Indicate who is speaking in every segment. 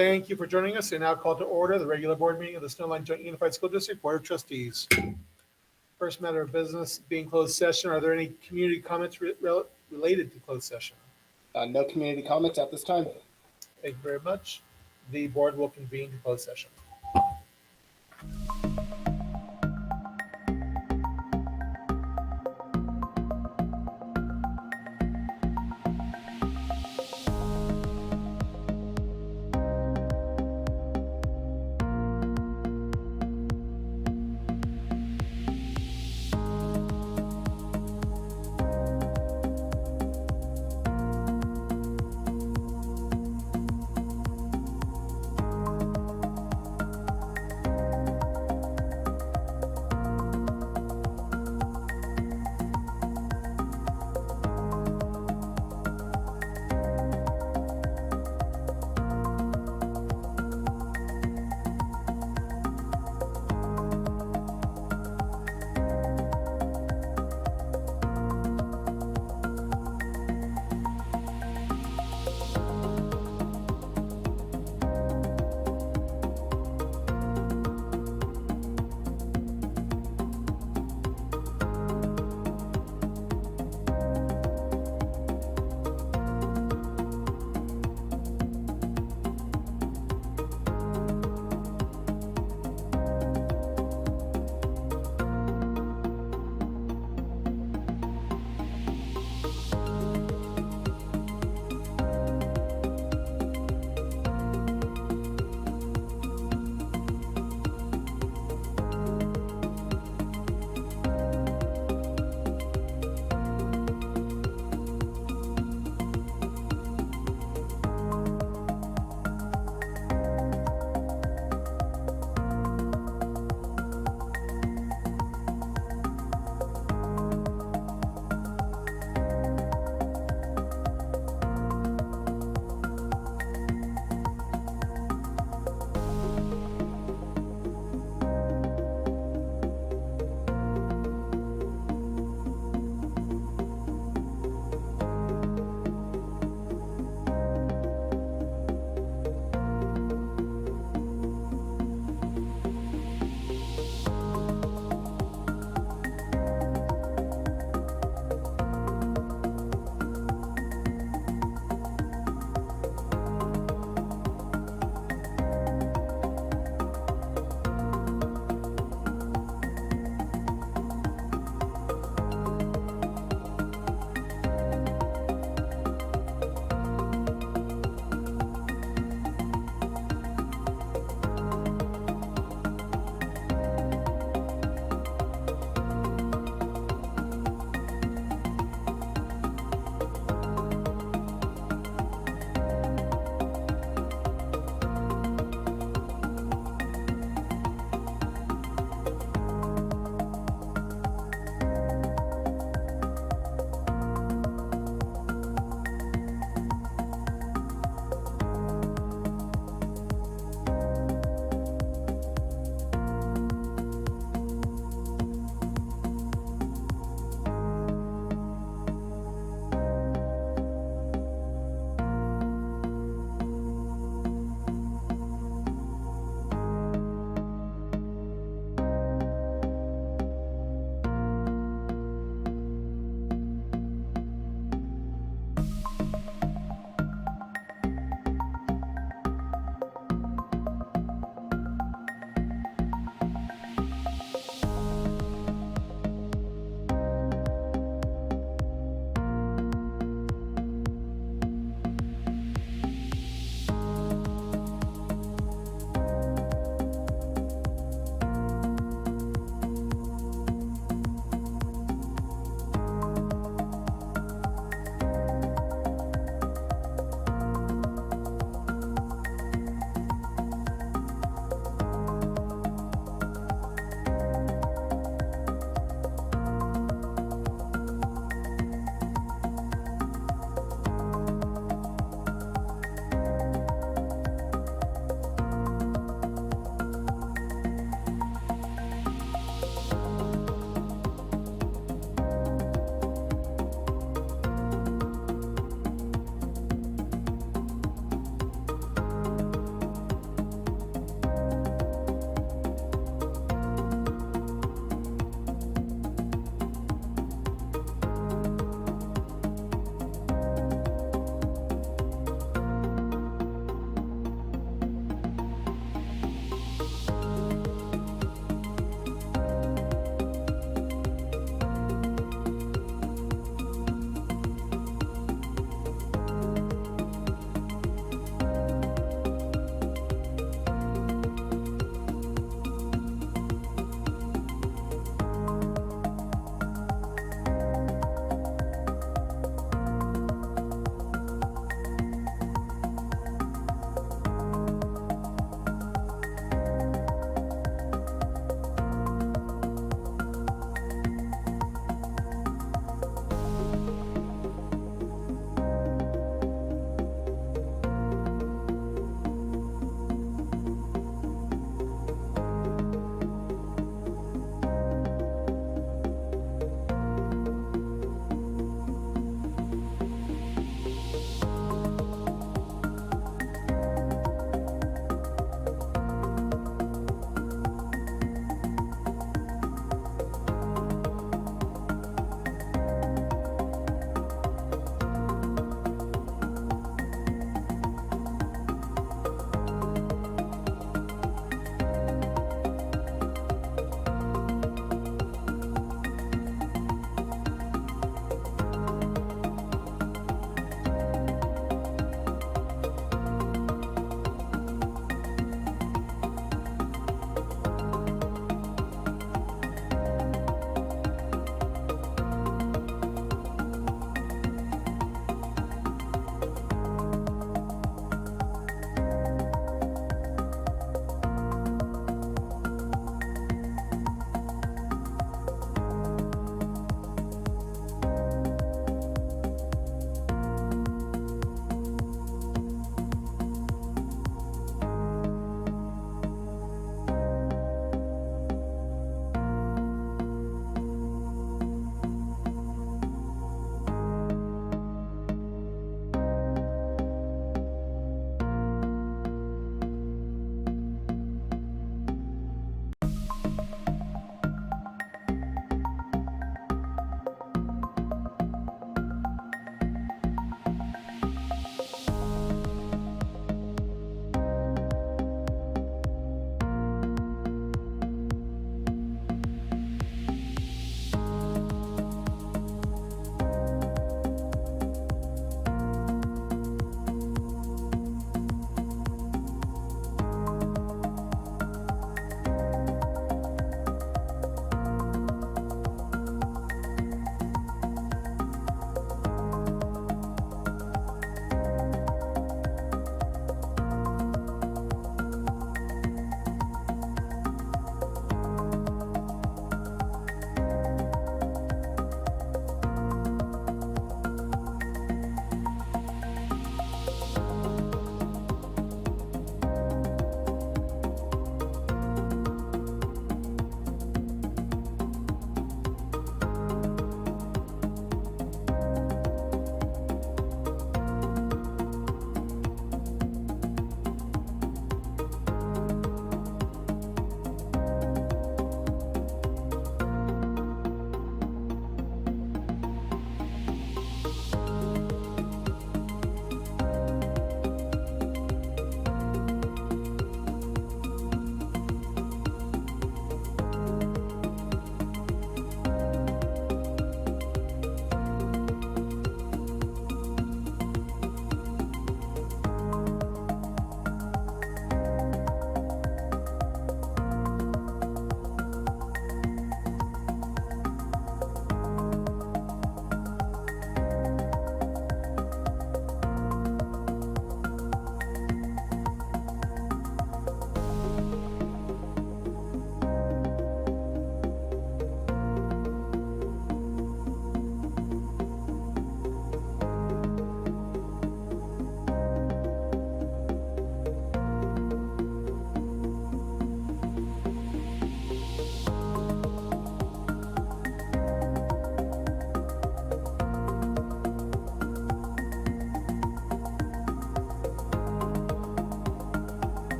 Speaker 1: Thank you for joining us. And now call to order the regular board meeting of the Snowline Joint Unified School District Board of Trustees. First matter of business being closed session. Are there any community comments related to closed session?
Speaker 2: No community comments at this time.
Speaker 1: Thank you very much. The board will convene to closed session.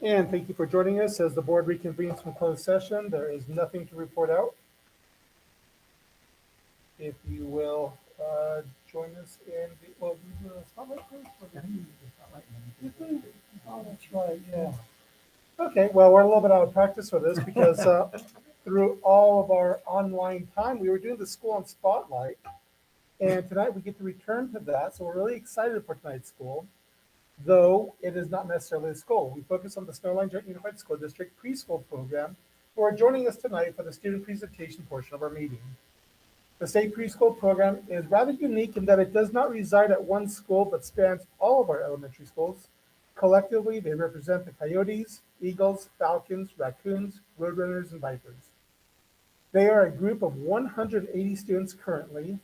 Speaker 1: And thank you for joining us as the board reconvenes from closed session. There is nothing to report out. If you will join us in the, well, spotlight first? Oh, that's right, yeah. Okay, well, we're a little bit out of practice for this because through all of our online time, we were doing the school on Spotlight. And tonight we get to return to that. So we're really excited for tonight's school, though it is not necessarily a school. We focus on the Snowline Joint Unified School District preschool program, who are joining us tonight for the student presentation portion of our meeting. The state preschool program is rather unique in that it does not reside at one school but spans all of our elementary schools. Collectively, they represent the Coyotes, Eagles, Falcons, Raccoons, Roadrunners, and Vipers. They are a group of 180 students currently,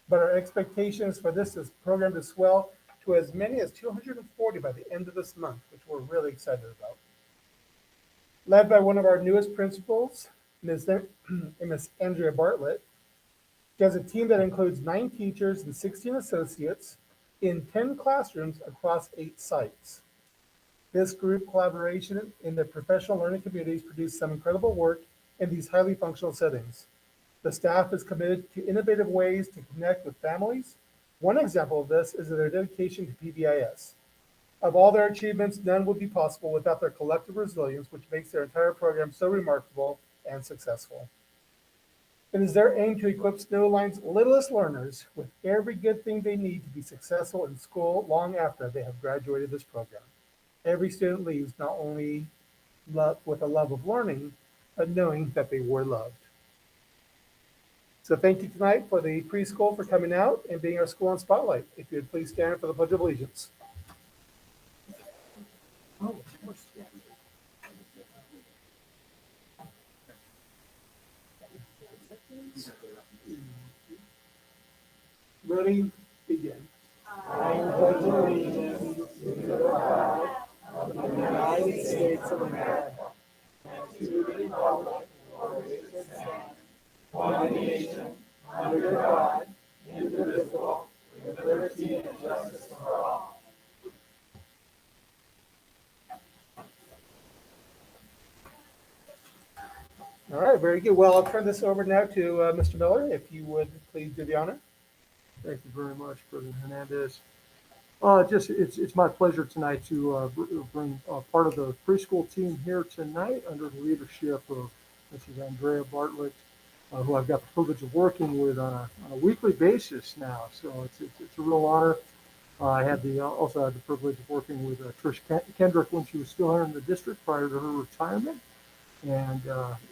Speaker 1: but our expectation is for this program to swell to as many as 240 by the end of this month, which we're really excited about. Led by one of our newest principals, Ms. Andrea Bartlett, she has a team that includes 9 teachers and 16 associates in 10 classrooms across 8 sites. This group collaboration in the professional learning communities produced some incredible work in these highly functional settings. The staff is committed to innovative ways to connect with families. One example of this is their dedication to PBIS. Of all their achievements, none would be possible without their collective resilience, which makes their entire program so remarkable and successful. It is their aim to equip Snowline's littlest learners with every good thing they need to be successful in school long after they have graduated this program. Every student leaves not only with a love of learning, but knowing that they were loved. So thank you tonight for the preschool for coming out and being our school on Spotlight. If you would please stand for the Pledge of Allegiance. Ready? Begin. I pledge allegiance to the flag of the United States of America and to the republic for which it stands, one nation, under God, indivisible, with liberty and justice for all. All right, very good. Well, I'll turn this over now to Mr. Miller, if you would please do the honor.
Speaker 3: Thank you very much, President Hernandez. It's my pleasure tonight to bring part of the preschool team here tonight under the leadership of Mrs. Andrea Bartlett, who I've got the privilege of working with on a weekly basis now. So it's a real honor. I also had the privilege of working with Trish Kendrick when she was still here in the district prior to her retirement. And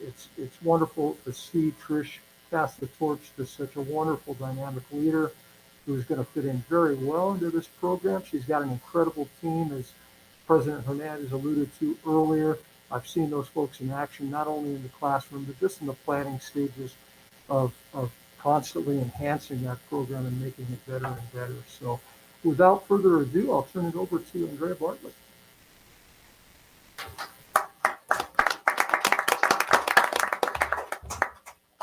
Speaker 3: it's wonderful to see Trish pass the torch to such a wonderful dynamic leader who's going to fit in very well into this program. She's got an incredible team, as President Hernandez alluded to earlier. I've seen those folks in action, not only in the classroom, but just in the planning stages of constantly enhancing that program and making it better and better. So without further ado, I'll turn it over to Andrea Bartlett.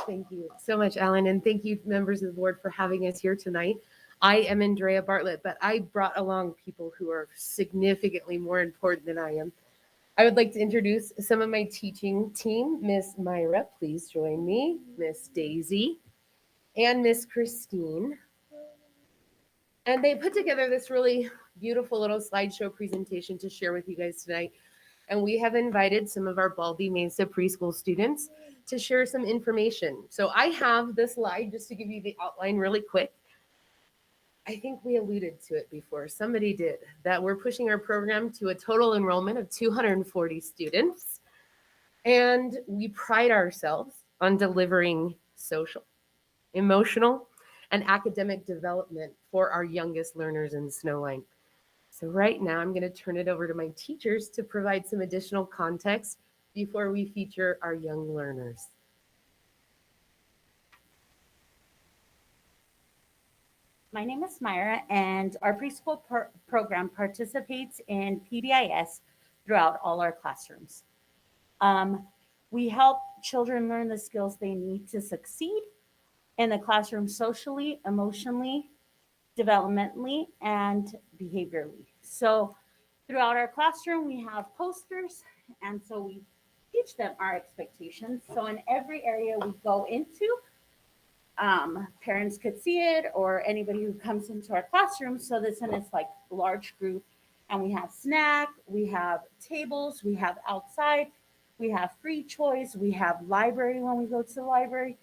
Speaker 4: Thank you so much, Alan, and thank you, members of the board, for having us here tonight. I am Andrea Bartlett, but I brought along people who are significantly more important than I am. I would like to introduce some of my teaching team. Miss Myra, please join me. Miss Daisy and Miss Christine. And they put together this really beautiful little slideshow presentation to share with you guys tonight. And we have invited some of our Baldy Mesa preschool students to share some information. So I have this slide just to give you the outline really quick. I think we alluded to it before. Somebody did that. We're pushing our program to a total enrollment of 240 students. And we pride ourselves on delivering social, emotional, and academic development for our youngest learners in Snowline. So right now, I'm going to turn it over to my teachers to provide some additional context before we feature our young learners.
Speaker 5: My name is Myra, and our preschool program participates in PBIS throughout all our classrooms. We help children learn the skills they need to succeed in the classroom socially, emotionally, developmentally, and behaviorally. So Throughout our classroom, we have posters, and so we teach them our expectations. So in every area we go into, parents could see it, or anybody who comes into our classroom. So this one is like large group, and we have snack, we have tables, we have outside, we have free choice, we have library when we go to the library,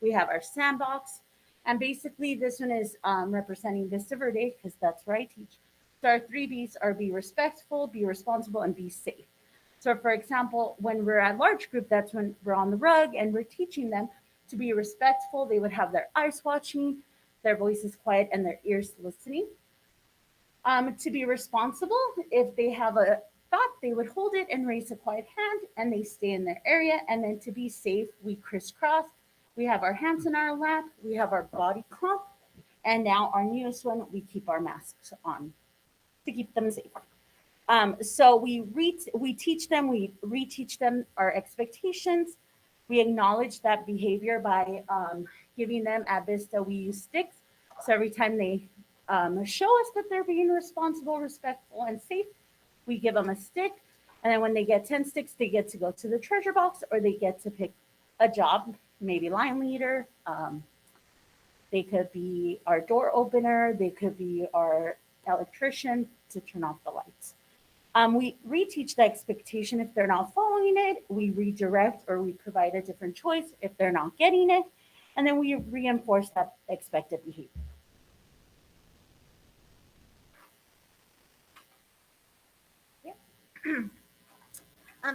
Speaker 5: we have our sandbox, and basically this one is representing Vista Verde because that's where I teach. So our 3Bs are be respectful, be responsible, and be safe. So for example, when we're at large group, that's when we're on the rug and we're teaching them to be respectful. They would have their eyes watching, their voices quiet, and their ears listening. To be responsible, if they have a thought, they would hold it and raise a quiet hand, and they stay in their area. And then to be safe, we crisscross. We have our hands in our lap. We have our body clump. And now our newest one, we keep our masks on to keep them safe. So we teach them, we reteach them our expectations. We acknowledge that behavior by giving them, at Vista, we use sticks. So every time they show us that they're being responsible, respectful, and safe, we give them a stick. And then when they get 10 sticks, they get to go to the treasure box, or they get to pick a job, maybe line leader. They could be our door opener. They could be our electrician to turn off the lights. We reteach the expectation. If they're not following it, we redirect or we provide a different choice if they're not getting it. And then we reinforce that expected behavior.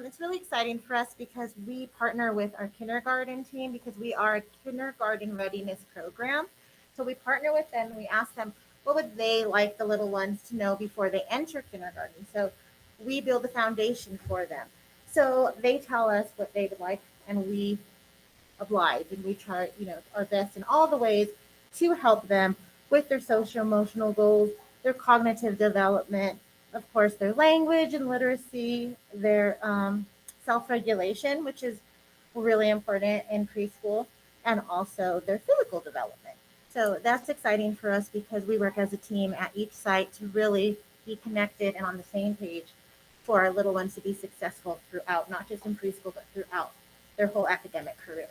Speaker 6: It's really exciting for us because we partner with our kindergarten team because we are a kindergarten readiness program. So we partner with them and we ask them, what would they like the little ones to know before they enter kindergarten? So we build the foundation for them. So they tell us what they would like, and we oblige, and we try, our best in all the ways to help them with their social emotional goals, their cognitive development, of course, their language and literacy, their self-regulation, which is really important in preschool, and also their physical development. So that's exciting for us because we work as a team at each site to really be connected and on the same page for our little ones to be successful throughout, not just in preschool, but throughout their whole academic career.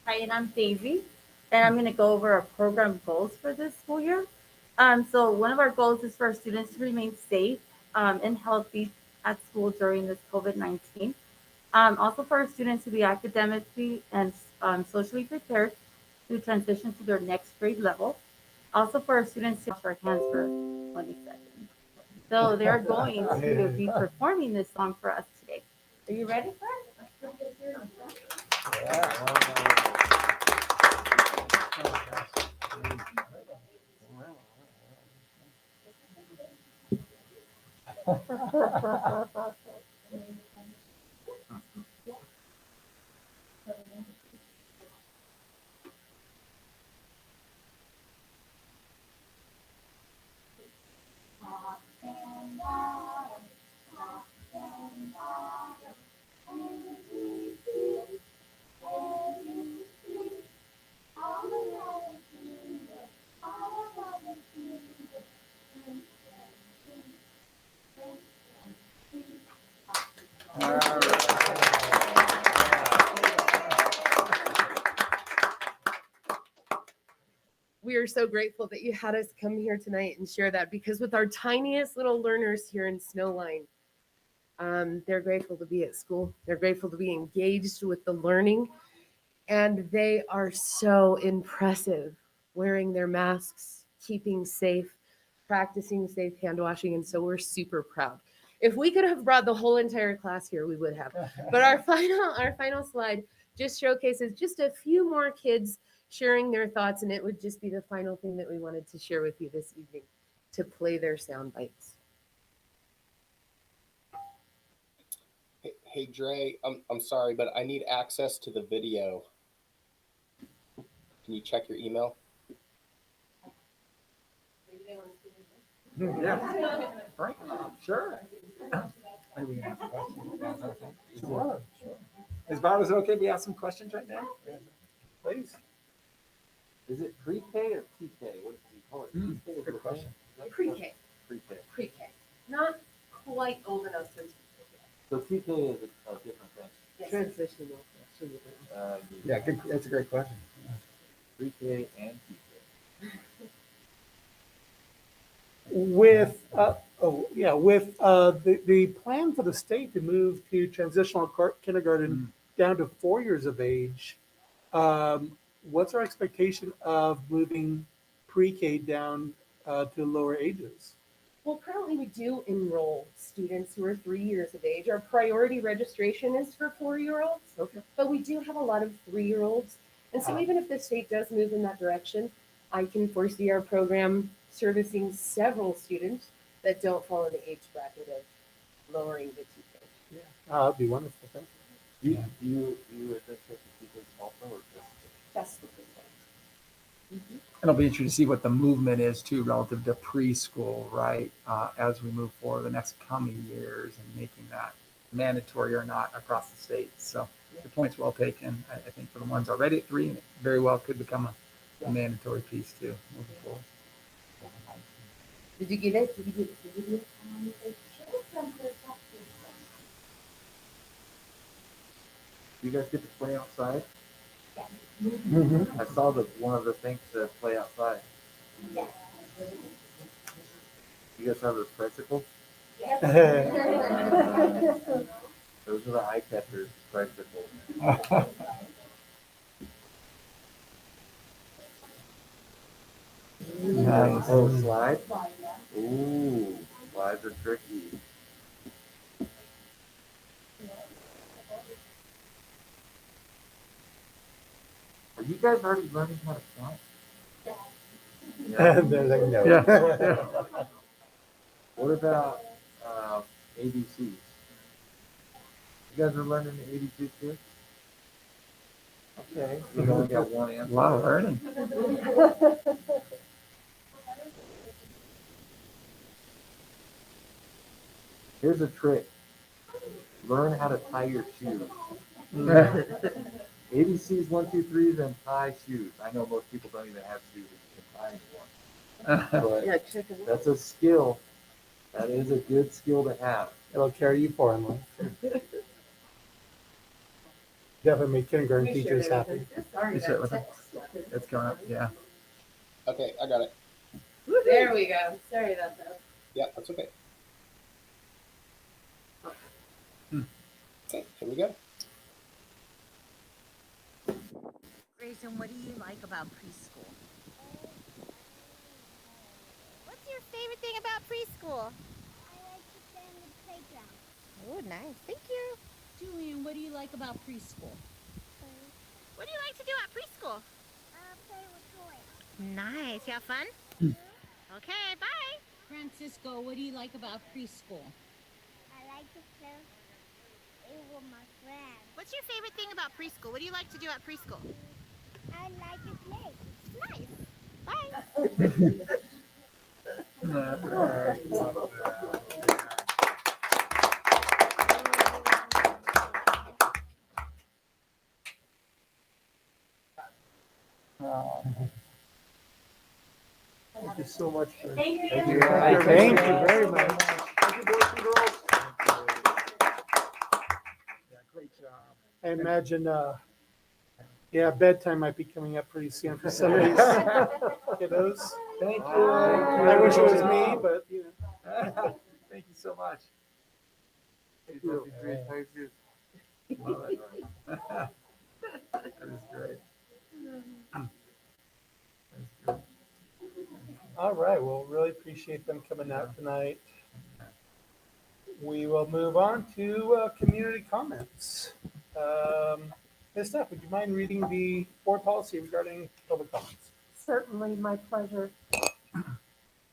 Speaker 6: Hi, and I'm Daisy, and I'm going to go over our program goals for this school year. So one of our goals is for our students to remain safe and healthy at school during this COVID-19. Also for our students to be academically and socially prepared to transition to their next grade level. Also for our students to wash our hands for 20 seconds. So they're going to be performing this song for us today. Are you ready for it?
Speaker 4: We are so grateful that you had us come here tonight and share that, because with our tiniest little learners here in Snowline, they're grateful to be at school. They're grateful to be engaged with the learning, and they are so impressive, wearing their masks, keeping safe, practicing safe hand washing, and so we're super proud. If we could have brought the whole entire class here, we would have. But our final slide just showcases just a few more kids sharing their thoughts, and it would just be the final thing that we wanted to share with you this evening, to play their sound bites.
Speaker 2: Hey Dre, I'm sorry, but I need access to the video. Can you check your email?
Speaker 7: Yeah. Right. Sure. Maybe we can ask questions. Sure. Is Bob, is it okay if we ask some questions right now?
Speaker 1: Please.
Speaker 8: Is it pre-K or TK? What do you call it?
Speaker 7: Good question.
Speaker 4: Pre-K.
Speaker 7: pre-K?
Speaker 4: Pre-K, not quite old enough to.
Speaker 7: So pre-K is a different thing.
Speaker 4: Transitional.
Speaker 7: Yeah, good. That's a great question. Pre-K and PK.
Speaker 1: With, the plan for the state to move to transitional kindergarten down to 4 years of age, what's our expectation of moving pre-K down to lower ages?
Speaker 4: Well, currently we do enroll students who are 3 years of age. Our priority registration is for 4-year-olds,
Speaker 1: Okay.
Speaker 4: but we do have a lot of 3-year-olds. And so even if the state does move in that direction, I can foresee our program servicing several students that don't fall in the age bracket of lowering the TK.
Speaker 1: Yeah, that'd be wonderful. Thank you.
Speaker 7: You administrate the PK also, or just?
Speaker 4: That's the thing.
Speaker 8: It'll be interesting to see what the movement is too relative to preschool, right? As we move forward the next coming years and making that mandatory or not across the state. So the point's well taken. I think for the ones already at 3, it very well could become a mandatory piece too moving forward.
Speaker 4: Did you get it? Did you get it? Did you get it?
Speaker 7: You guys get to play outside?
Speaker 1: Mm-hmm.
Speaker 7: I saw one of the things to play outside. You guys have those bicycles? Those are the eye catchers, bicycles.
Speaker 8: Nice.
Speaker 7: Oh, slide? Ooh, slides are tricky. Are you guys already learning how to count?
Speaker 1: And they're like, no.
Speaker 8: Yeah.
Speaker 7: What about ABCs? You guys are learning the ABCs too? Okay. We only got one
Speaker 8: A
Speaker 7: answer.
Speaker 8: lot of learning.
Speaker 7: Here's a trick. Learn how to tie your shoes. ABCs 1, 2, 3, then tie shoes. I know most people don't even have shoes that you can tie anymore.
Speaker 4: Yeah,
Speaker 7: But
Speaker 4: check it out.
Speaker 7: that's a skill. That is a good skill to have.
Speaker 1: It'll carry you for him. Definitely make kindergarten
Speaker 4: We
Speaker 1: teachers
Speaker 4: shared
Speaker 1: happy.
Speaker 4: everything. Sorry,
Speaker 8: You shared
Speaker 4: that
Speaker 8: with them?
Speaker 4: text.
Speaker 8: It's coming up. Yeah.
Speaker 2: Okay, I got it.
Speaker 4: There we go. Sorry about that.
Speaker 2: Yeah, that's okay. Okay, here we go.
Speaker 6: Grayson, what do you like about preschool? What's your favorite thing about preschool?
Speaker 9: I like to play on the playground.
Speaker 6: Oh, nice. Thank you.
Speaker 10: Julian, what do you like about preschool?
Speaker 6: What do you like to do at preschool?
Speaker 9: Play with toys.
Speaker 6: Nice. You have fun? Okay, bye.
Speaker 10: Francisco, what do you like about preschool?
Speaker 9: I like to play with my friends.
Speaker 6: What's your favorite thing about preschool? What do you like to do at preschool?
Speaker 9: I like to play.
Speaker 6: Nice. Bye.
Speaker 1: Thank you so much. For,
Speaker 4: Thank you.
Speaker 1: Thank you very much.
Speaker 3: Thank you, boys and girls.
Speaker 1: Yeah, great job. I imagine, bedtime might be coming up pretty soon for some of these kiddos.
Speaker 7: Thank you.
Speaker 1: I wish it was me, but you know.
Speaker 7: Thank you so much.
Speaker 8: Thank you. Love it. That is great. That's good.
Speaker 1: All right. Well, really appreciate them coming out tonight. We will move on to community comments. Ms. Steph, would you mind reading the board policy regarding public comments?
Speaker 11: Certainly, my pleasure.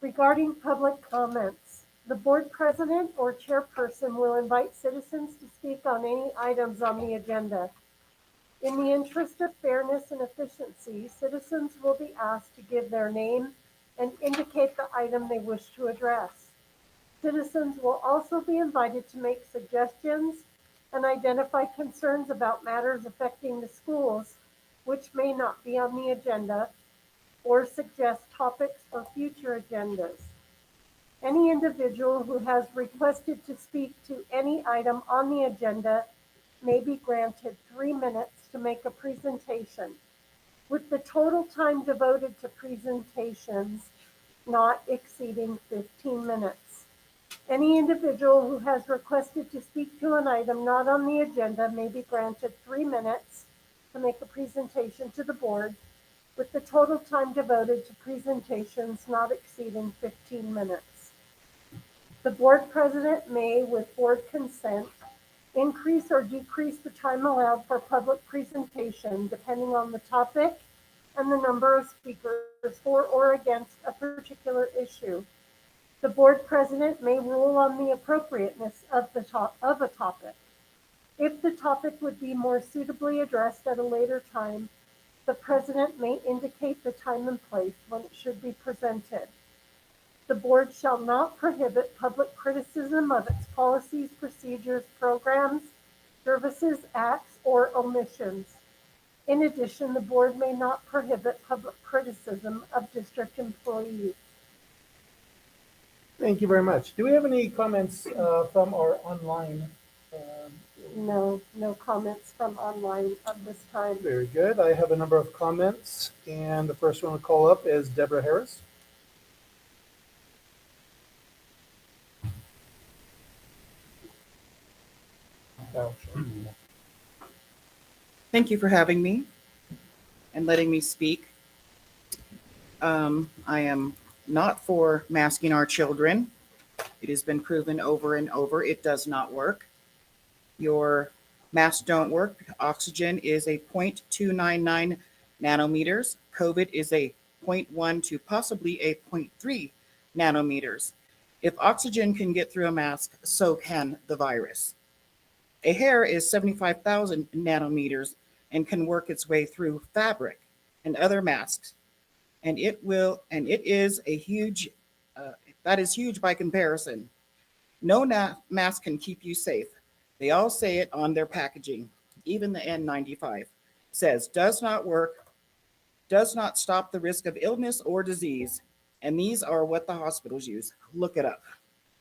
Speaker 11: Regarding public comments, the board president or chairperson will invite citizens to speak on any items on the agenda. In the interest of fairness and efficiency, citizens will be asked to give their name and indicate the item they wish to address. Citizens will also be invited to make suggestions and identify concerns about matters affecting the schools, which may not be on the agenda, or suggest topics for future agendas. Any individual who has requested to speak to any item on the agenda may be granted 3 minutes to make a presentation, with the total time devoted to presentations not exceeding 15 minutes. Any individual who has requested to speak to an item not on the agenda may be granted 3 minutes to make a presentation to the board, with the total time devoted to presentations not exceeding 15 minutes. The board president may, with board consent, increase or decrease the time allowed for public presentation depending on the topic and the number of speakers for or against a particular issue. The board president may rule on the appropriateness of a topic. If the topic would be more suitably addressed at a later time, the president may indicate the time and place when it should be presented. The board shall not prohibit public criticism of its policies, procedures, programs, services, acts, or omissions. In addition, the board may not prohibit public criticism of district employees.
Speaker 1: Thank you very much. Do we have any comments from our online?
Speaker 11: No comments from online at this time.
Speaker 1: Very good. I have a number of comments, and the first one to call up is Deborah Harris.
Speaker 12: Thank you for having me and letting me speak. I am not for masking our children. It has been proven over and over it does not work. Your masks don't work. Oxygen is a 0.299 nanometers. COVID is a 0.1 to possibly a 0.3 nanometers. If oxygen can get through a mask, so can the virus. A hair is 75,000 nanometers and can work its way through fabric and other masks. And it is a huge, that is huge by comparison. No mask can keep you safe. They all say it on their packaging. Even the N95 says does not work, does not stop the risk of illness or disease. And these are what the hospitals use. Look it up.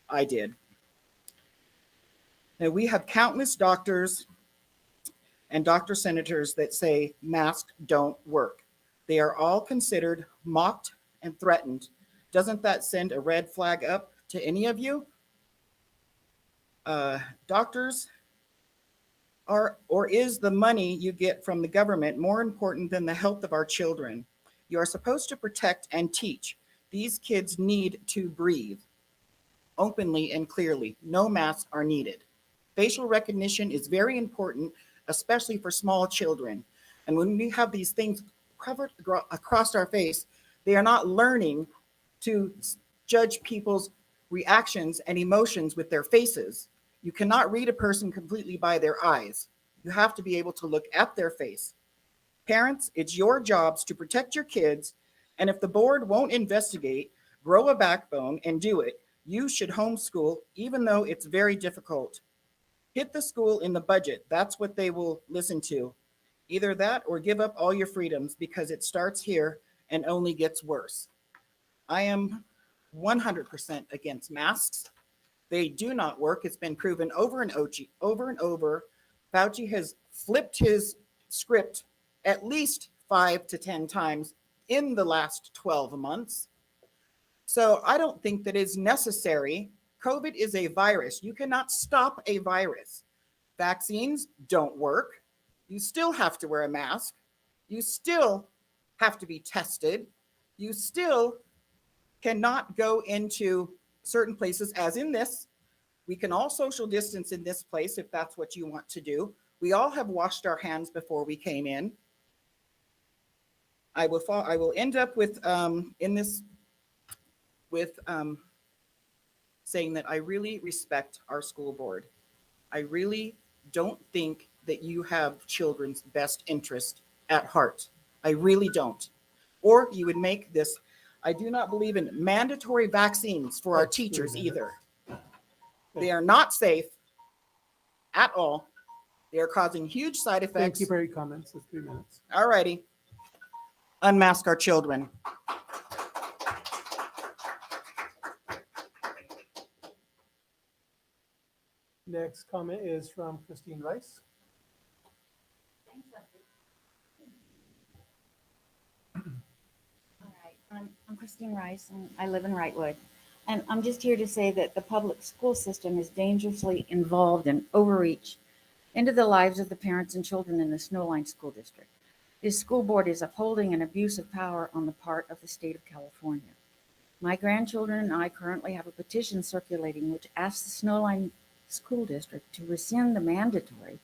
Speaker 12: I did. Now, we have countless doctors and doctor senators that say masks don't work. They are all considered mocked and threatened. Doesn't that send a red flag up to any of you? Doctors are, or is the money you get from the government more important than the health of our children? You are supposed to protect and teach. These kids need to breathe openly and clearly. No masks are needed. Facial recognition is very important, especially for small children. And when we have these things covered across our face, they are not learning to judge people's reactions and emotions with their faces. You cannot read a person completely by their eyes. You have to be able to look at their face. Parents, it's your jobs to protect your kids. And if the board won't investigate, grow a backbone and do it, you should homeschool, even though it's very difficult. Hit the school in the budget. That's what they will listen to. Either that or give up all your freedoms, because it starts here and only gets worse. I am 100% against masks. They do not work. It's been proven over and over. Fauci has flipped his script at least 5 to 10 times in the last 12 months. So I don't think that is necessary. COVID is a virus. You cannot stop a virus. Vaccines don't work. You still have to wear a mask. You still have to be tested. You still cannot go into certain places, as in this. We can all social distance in this place if that's what you want to do. We all have washed our hands before we came in. I will end up with saying that I really respect our school board. I really don't think that you have children's best interest at heart. I really don't. Or you would make this. I do not believe in mandatory vaccines for our teachers either. They are not safe at all. They are causing huge side effects.
Speaker 1: Thank you for your comments. It's 3 minutes.
Speaker 12: All righty. Unmask our children.
Speaker 1: Next comment is from Christine Rice.
Speaker 13: All right, I'm Christine Rice, and I live in Wrightwood. And I'm just here to say that the public school system is dangerously involved in overreach into the lives of the parents and children in the Snowline School District. This school board is upholding an abuse of power on the part of the state of California. My grandchildren and I currently have a petition circulating which asks the Snowline School District to rescind the mandatory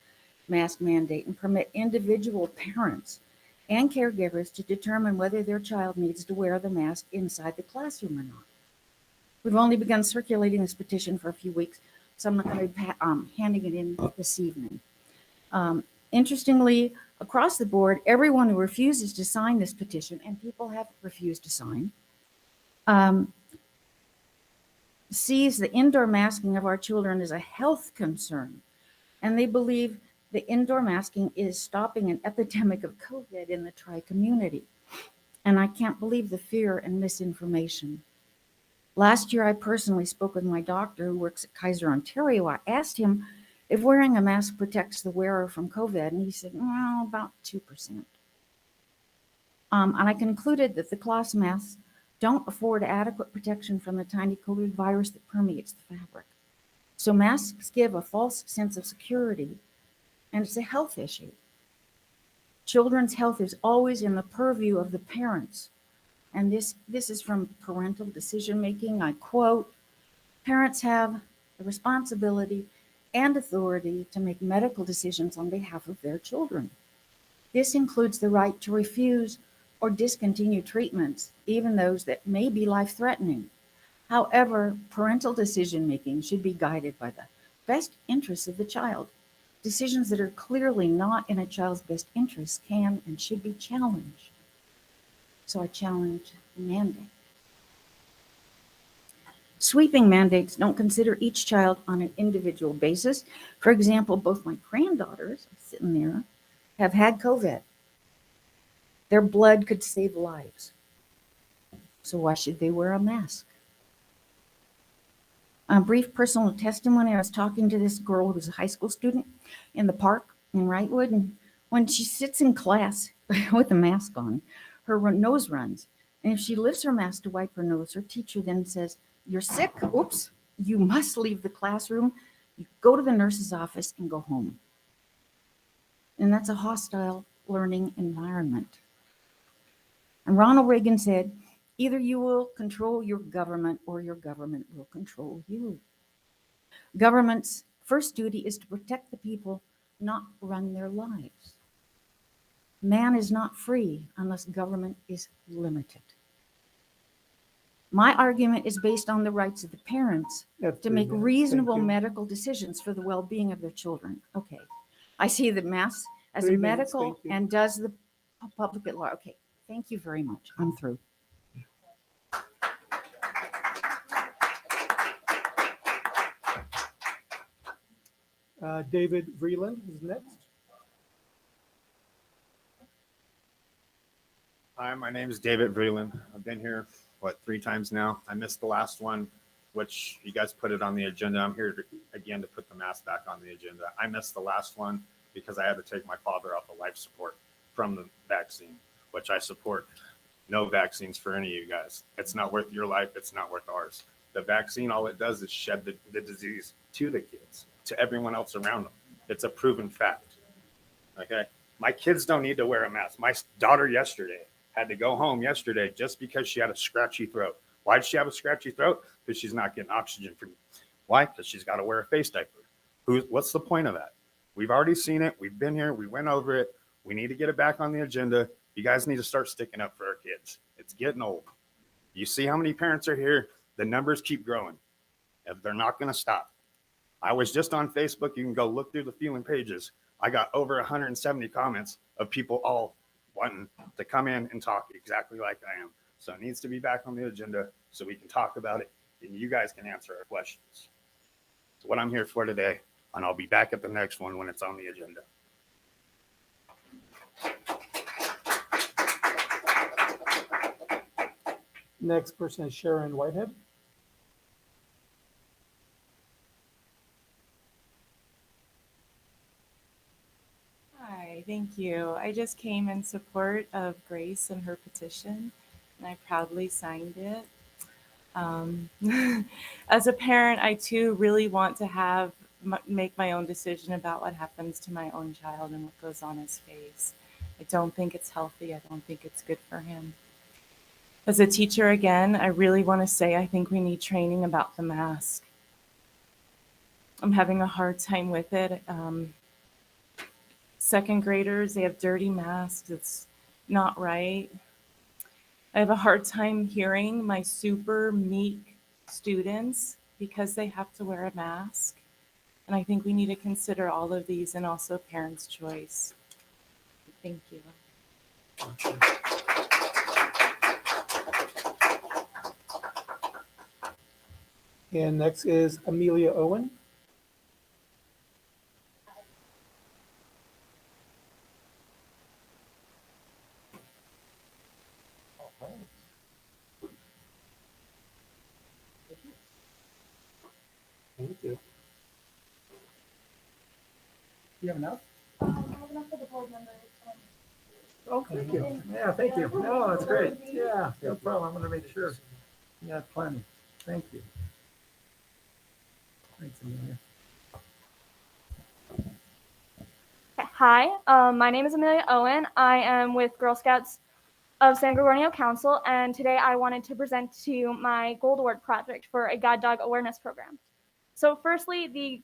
Speaker 13: mask mandate and permit individual parents and caregivers to determine whether their child needs to wear the mask inside the classroom or not. We've only begun circulating this petition for a few weeks, so I'm not going to be handing it in this evening. Interestingly, across the board, everyone who refuses to sign this petition, and people have refused to sign, sees the indoor masking of our children as a health concern, and they believe the indoor masking is stopping an epidemic of COVID in the tri-community. And I can't believe the fear and misinformation. Last year, I personally spoke with my doctor who works at Kaiser, Ontario. I asked him if wearing a mask protects the wearer from COVID, and he said, well, about 2%. And I concluded that the cloth masks don't afford adequate protection from the tiny COVID virus that permeates the fabric. So masks give a false sense of security, and it's a health issue. Children's health is always in the purview of the parents. And this is from parental decision-making. I quote, "Parents have the responsibility and authority to make medical decisions on behalf of their children. This includes the right to refuse or discontinue treatments, even those that may be life-threatening. However, parental decision-making should be guided by the best interests of the child. Decisions that are clearly not in a child's best interest can and should be challenged." So I challenge the mandate. Sweeping mandates don't consider each child on an individual basis. For example, both my granddaughters, sitting there, have had COVID. Their blood could save lives. So why should they wear a mask? A brief personal testimony. I was talking to this girl who was a high school student in the park in Wrightwood, and when she sits in class with a mask on, her nose runs. And if she lifts her mask to wipe her nose, her teacher then says, "You're sick. Oops. You must leave the classroom. You go to the nurse's office and go home." And that's a hostile learning environment. And Ronald Reagan said, "Either you will control your government or your government will control you." Government's first duty is to protect the people, not run their lives. Man is not free unless government is limited. My argument is based on the rights of the parents to make reasonable medical decisions for the well-being of their children. Okay, I see the mask as a medical and does the public at large. Okay, thank you very much. I'm through.
Speaker 1: David Vreeland is next.
Speaker 14: Hi, my name is David Vreeland. I've been here, 3 times now. I missed the last one, which you guys put it on the agenda. I'm here again to put the mask back on the agenda. I missed the last one because I had to take my father off of life support from the vaccine, which I support. No vaccines for any of you guys. It's not worth your life. It's not worth ours. The vaccine, all it does is shed the disease to the kids, to everyone else around them. It's a proven fact. Okay? My kids don't need to wear a mask. My daughter yesterday had to go home yesterday just because she had a scratchy throat. Why did she have a scratchy throat? Because she's not getting oxygen from. Why? Because she's got to wear a face diaper. What's the point of that? We've already seen it. We've been here. We went over it. We need to get it back on the agenda. You guys need to start sticking up for our kids. It's getting old. You see how many parents are here? The numbers keep growing. They're not going to stop. I was just on Facebook. You can go look through the feeling pages. I got over 170 comments of people all wanting to come in and talk exactly like I am. So it needs to be back on the agenda so we can talk about it and you guys can answer our questions. That's what I'm here for today, and I'll be back at the next one when it's on the agenda.
Speaker 1: Next person is Sharon Whitehead.
Speaker 15: Hi, thank you. I just came in support of Grace and her petition, and I proudly signed it. As a parent, I too really want to make my own decision about what happens to my own child and what goes on his face. I don't think it's healthy. I don't think it's good for him. As a teacher, again, I really want to say I think we need training about the mask. I'm having a hard time with it. Second graders, they have dirty masks. It's not right. I have a hard time hearing my super meek students because they have to wear a mask. And I think we need to consider all of these and also parents' choice. Thank you.
Speaker 1: And next is Amelia Owen. Thank you.
Speaker 8: You have enough?
Speaker 11: I have enough for the board members.
Speaker 8: Oh, thank you. Yeah, thank you. No, that's great. Yeah, no problem. I'm going to make sure. You got plenty. Thank you. Thanks, Amelia.
Speaker 16: Hi, my name is Amelia Owen. I am with Girl Scouts of San Gregorio Council, and today I wanted to present to you my Gold Award project for a guide dog awareness program. So firstly, the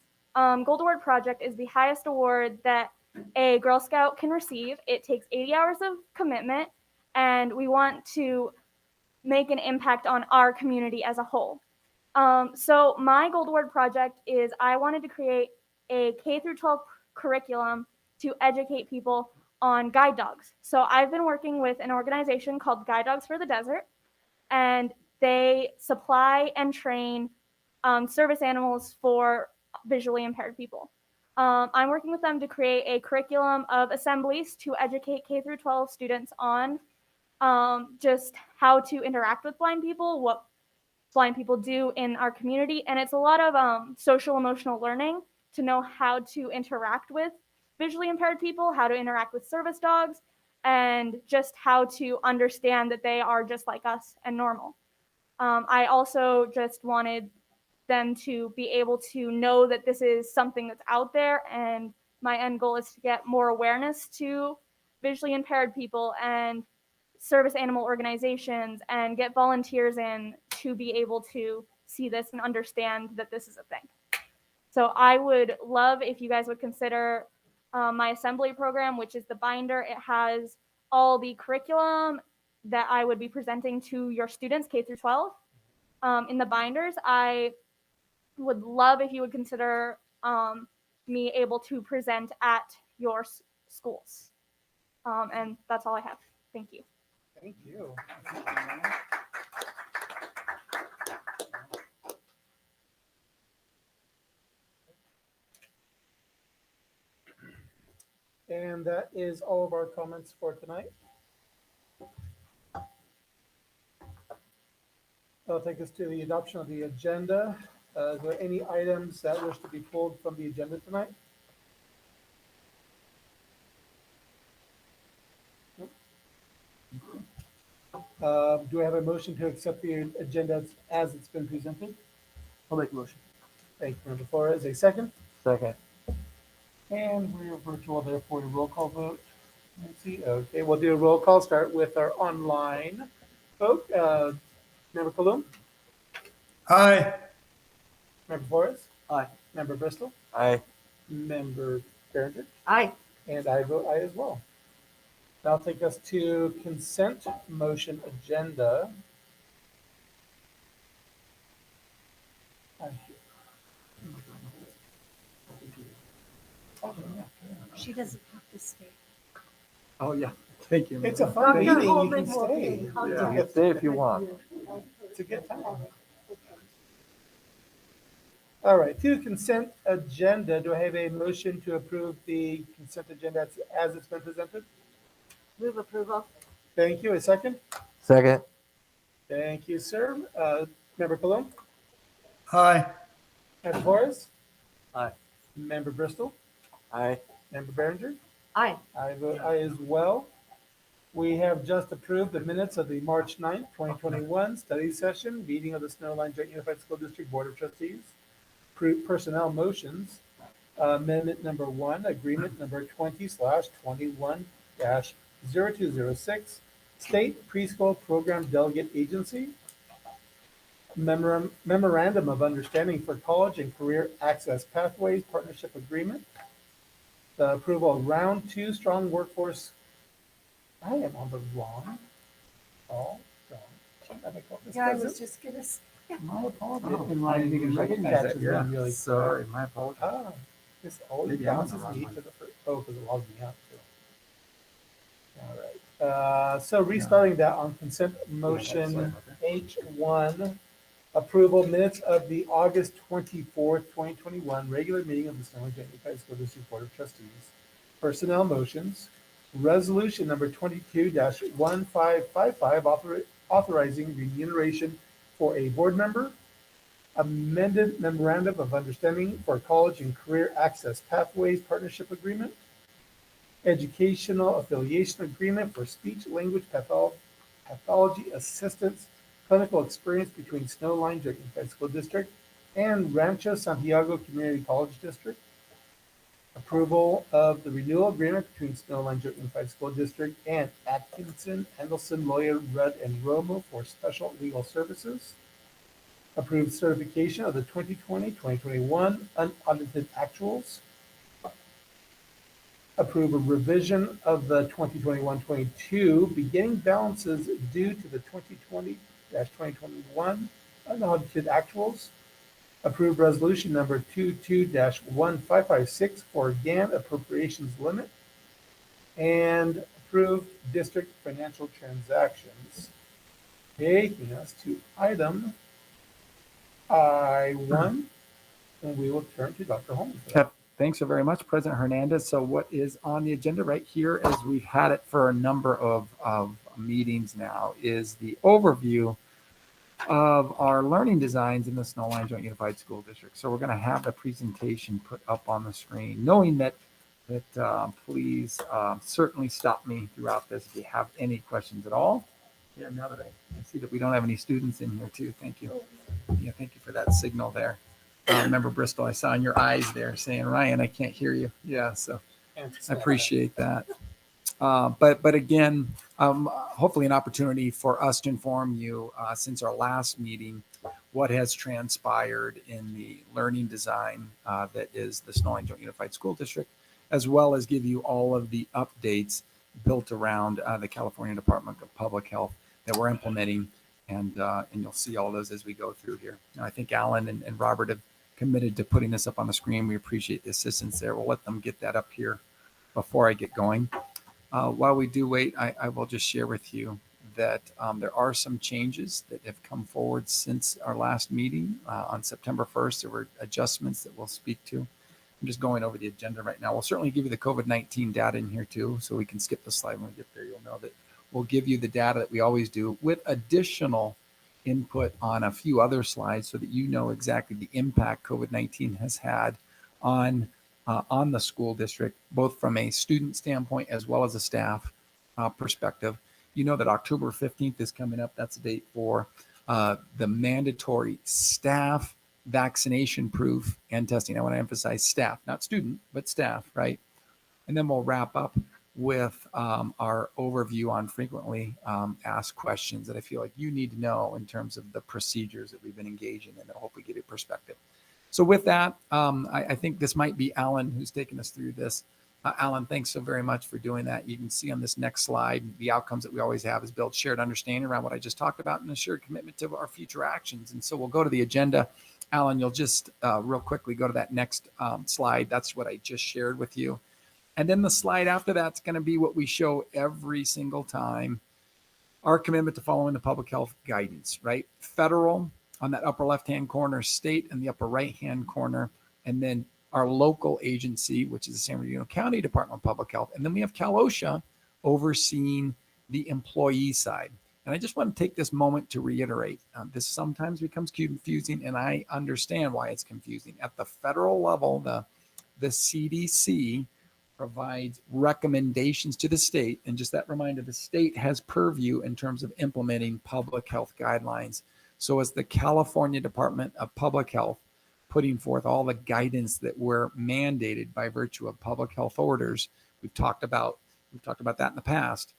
Speaker 16: Gold Award project is the highest award that a Girl Scout can receive. It takes 80 hours of commitment, and we want to make an impact on our community as a whole. So my Gold Award project is I wanted to create a K through 12 curriculum to educate people on guide dogs. So I've been working with an organization called Guide Dogs for the Desert, and they supply and train service animals for visually impaired people. I'm working with them to create a curriculum of assemblies to educate K through 12 students on just how to interact with blind people, what blind people do in our community. And it's a lot of social emotional learning to know how to interact with visually impaired people, how to interact with service dogs, and just how to understand that they are just like us and normal. I also just wanted them to be able to know that this is something that's out there, and my end goal is to get more awareness to visually impaired people and service animal organizations and get volunteers in to be able to see this and understand that this is a thing. So I would love if you guys would consider my assembly program, which is the binder. It has all the curriculum that I would be presenting to your students, K through 12. In the binders, I would love if you would consider me able to present at your schools. And that's all I have. Thank you.
Speaker 1: Thank you. And that is all of our comments for tonight. That'll take us to the adoption of the agenda. Are there any items that wish to be pulled from the agenda tonight? Do I have a motion to accept the agenda as it's been presented?
Speaker 3: I'll make a motion.
Speaker 1: Thank you, Member Flores. A second?
Speaker 3: Second.
Speaker 1: And we're virtual, therefore a roll call vote. Let's see. Okay, we'll do a roll call. Start with our online vote. Member Colum?
Speaker 7: Aye.
Speaker 1: Member Flores?
Speaker 3: Aye.
Speaker 1: Member Bristol?
Speaker 7: Aye.
Speaker 1: Member Berenger?
Speaker 5: Aye.
Speaker 1: And I vote aye as well. That'll take us to consent motion agenda.
Speaker 5: She doesn't have to stay.
Speaker 8: Oh, yeah. Thank you.
Speaker 1: It's a fun
Speaker 11: Dr.
Speaker 1: meeting. You
Speaker 11: Holman
Speaker 1: can
Speaker 11: will
Speaker 1: stay.
Speaker 11: be.
Speaker 8: Yeah.
Speaker 11: Yes.
Speaker 7: Stay if you want.
Speaker 1: It's a good time. All right, to consent agenda, do I have a motion to approve the consent agenda as it's been presented?
Speaker 5: Move approval.
Speaker 1: Thank you. A second?
Speaker 7: Second.
Speaker 1: Thank you, sir. Member Colon?
Speaker 7: Aye.
Speaker 1: Member Flores?
Speaker 3: Aye.
Speaker 1: Member Bristol?
Speaker 7: Aye.
Speaker 1: Member Berenger?
Speaker 4: Aye.
Speaker 1: I vote aye as well. We have just approved the minutes of the March 9th, 2021 study session, meeting of the Snowline Joint Unified School District Board of Trustees. Personnel motions, amendment number 1, agreement number 20/21-0206, State Preschool Program Delegate Agency, memorandum of understanding for college and career access pathways partnership agreement, the approval of round 2 strong workforce. I am on the wrong. Oh, wrong. Shouldn't have called this
Speaker 11: Yeah, I
Speaker 1: present?
Speaker 11: was just gonna say.
Speaker 1: My apologies.
Speaker 8: Oh,
Speaker 1: And
Speaker 8: I didn't even recognize
Speaker 1: catches
Speaker 8: it.
Speaker 1: me
Speaker 8: Yeah,
Speaker 1: really
Speaker 8: sorry,
Speaker 1: quick.
Speaker 8: my apologies.
Speaker 1: Ah, this always
Speaker 8: Maybe I'm on the
Speaker 1: bounces
Speaker 8: wrong
Speaker 1: me
Speaker 8: one.
Speaker 1: to the first. Oh, because it logs me out too. All right. So restarting that on consent motion H1, approval minutes of the August 24th, 2021 regular meeting of the Snowline Joint Unified School District Board of Trustees. Personnel motions, resolution number 22-1555 authorizing remuneration for a board member, amended memorandum of understanding for college and career access pathways partnership agreement, educational affiliation agreement for speech language pathology assistance clinical experience between Snowline Joint Unified School District and Rancho Santiago Community College District, approval of the renewal agreement between Snowline Joint Unified School District and Atkinson, Endelson, Lawyer, Rudd, and Romo for special legal services, approved certification of the 2020-2021 unaudited actuals, approve a revision of the 2021-22 beginning balances due to the 2020-2021 unaudited actuals, approve resolution number 22-1556 for GAN appropriations limit, and approve district financial transactions. Taking us to item I1, and we will turn to Dr. Holmes.
Speaker 8: Yep. Thanks so very much, President Hernandez. So what is on the agenda right here, as we've had it for a number of meetings now, is the overview of our learning designs in the Snowline Joint Unified School District. So we're going to have the presentation put up on the screen, knowing that please certainly stop me throughout this if you have any questions at all. Yeah, now that I see that we don't have any students in here too. Thank you. Yeah, thank you for that signal there. Remember, Bristol, I saw in your eyes there saying, Ryan, I can't hear you. Yeah, so I appreciate that. But again, hopefully an opportunity for us to inform you since our last meeting, what has transpired in the learning design that is the Snowline Joint Unified School District, as well as give you all of the updates built around the California Department of Public Health that we're implementing. And you'll see all those as we go through here. Now, I think Alan and Robert have committed to putting this up on the screen. We appreciate the assistance there. We'll let them get that up here before I get going. While we do wait, I will just share with you that there are some changes that have come forward since our last meeting on September 1st. There were adjustments that we'll speak to. I'm just going over the agenda right now. We'll certainly give you the COVID-19 data in here too, so we can skip the slide when we get there. You'll know that we'll give you the data that we always do with additional input on a few other slides so that you know exactly the impact COVID-19 has had on the school district, both from a student standpoint as well as a staff perspective. You know that October 15th is coming up. That's the date for the mandatory staff vaccination proof and testing. I want to emphasize staff, not student, but staff, right? And then we'll wrap up with our overview on frequently asked questions that I feel like you need to know in terms of the procedures that we've been engaging in, and I'll hopefully give you perspective. So with that, I think this might be Alan who's taking us through this. Alan, thanks so very much for doing that. You can see on this next slide, the outcomes that we always have is build shared understanding around what I just talked about and a shared commitment to our future actions. And so we'll go to the agenda. Alan, you'll just real quickly go to that next slide. That's what I just shared with you. And then the slide after that's going to be what we show every single time, our commitment to following the public health guidance, right? Federal on that upper left-hand corner, state in the upper right-hand corner, and then our local agency, which is the San Bernardino County Department of Public Health. And then we have Cal OSHA overseeing the employee side. And I just want to take this moment to reiterate, this sometimes becomes confusing, and I understand why it's confusing. At the federal level, the CDC provides recommendations to the state. And just that reminder, the state has purview in terms of implementing public health guidelines. So as the California Department of Public Health putting forth all the guidance that were mandated by virtue of public health orders, we've talked about that in the past.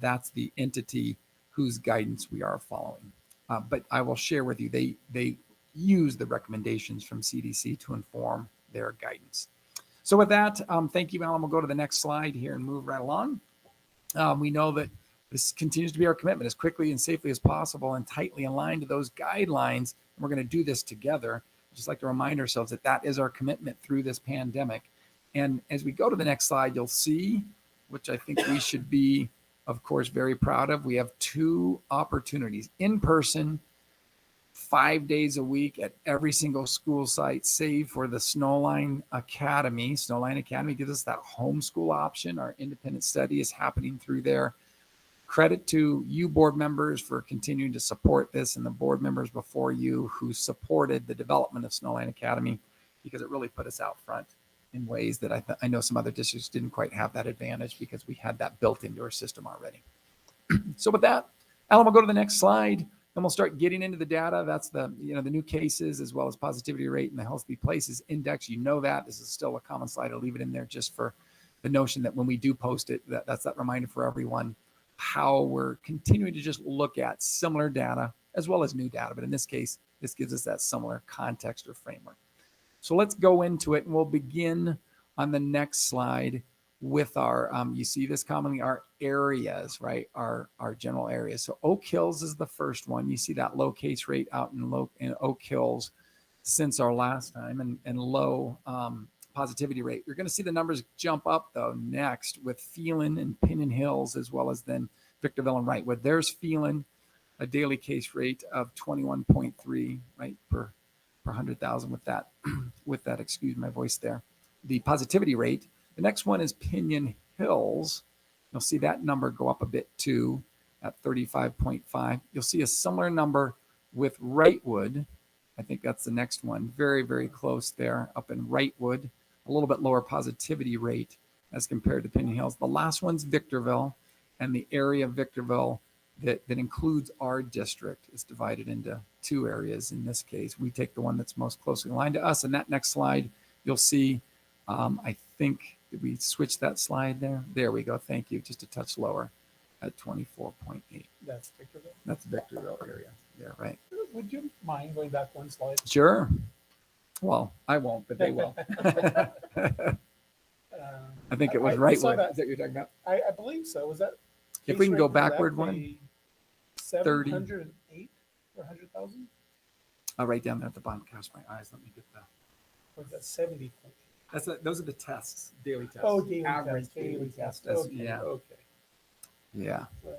Speaker 8: That's the entity whose guidance we are following. But I will share with you, they use the recommendations from CDC to inform their guidance. So with that, thank you, Alan. We'll go to the next slide here and move right along. We know that this continues to be our commitment as quickly and safely as possible and tightly aligned to those guidelines. And we're going to do this together. Just like to remind ourselves that that is our commitment through this pandemic. And as we go to the next slide, you'll see, which I think we should be, of course, very proud of. We have 2 opportunities in person, 5 days a week at every single school site, save for the Snowline Academy. Snowline Academy gives us that homeschool option. Our independent study is happening through there. Credit to you board members for continuing to support this and the board members before you who supported the development of Snowline Academy, because it really put us out front in ways that I know some other districts didn't quite have that advantage because we had that built into our system already. So with that, Alan, we'll go to the next slide. Then we'll start getting into the data. That's the new cases as well as positivity rate and the healthy places index. You know that. This is still a common slide. I'll leave it in there just for the notion that when we do post it, that's that reminder for everyone how we're continuing to just look at similar data as well as new data. But in this case, this gives us that similar context or framework. So let's go into it, and we'll begin on the next slide with our, you see this commonly, our areas, right? Our general areas. So Oak Hills is the first one. You see that low case rate out in Oak Hills since our last time, and low positivity rate. You're going to see the numbers jump up though next with Phelan and Pinyon Hills, as well as then Victorville and Wrightwood. There's Phelan, a daily case rate of 21.3, right, per 100,000 with that, excuse my voice there. The positivity rate. The next one is Pinyon Hills. You'll see that number go up a bit too at 35.5. You'll see a similar number with Wrightwood. I think that's the next one. Very, very close there up in Wrightwood. A little bit lower positivity rate as compared to Pinyon Hills. The last one's Victorville, and the area of Victorville that includes our district is divided into 2 areas. In this case, we take the one that's most closely aligned to us. And that next slide, you'll see, I think, did we switch that slide there? There we go. Thank you. Just a touch lower at 24.8.
Speaker 1: That's Victorville.
Speaker 8: That's Victorville area. Yeah, right.
Speaker 1: Would you mind going back one slide?
Speaker 8: Sure. Well, I won't, but they will. I think it was Wrightwood. Is that what you're talking about?
Speaker 1: I believe so. Was that?
Speaker 8: If we can go
Speaker 1: case rate for
Speaker 8: backward
Speaker 1: that
Speaker 8: one.
Speaker 1: 30. 708 or 100,000?
Speaker 8: Right down there at the bottom. Cast my eyes. Let me get that.
Speaker 1: Or is that 70?
Speaker 8: Those are the tests, daily tests.
Speaker 1: Oh, daily
Speaker 8: average
Speaker 1: test,
Speaker 8: daily test.
Speaker 1: Okay,
Speaker 8: Yeah.
Speaker 1: okay.
Speaker 8: Yeah.
Speaker 1: So,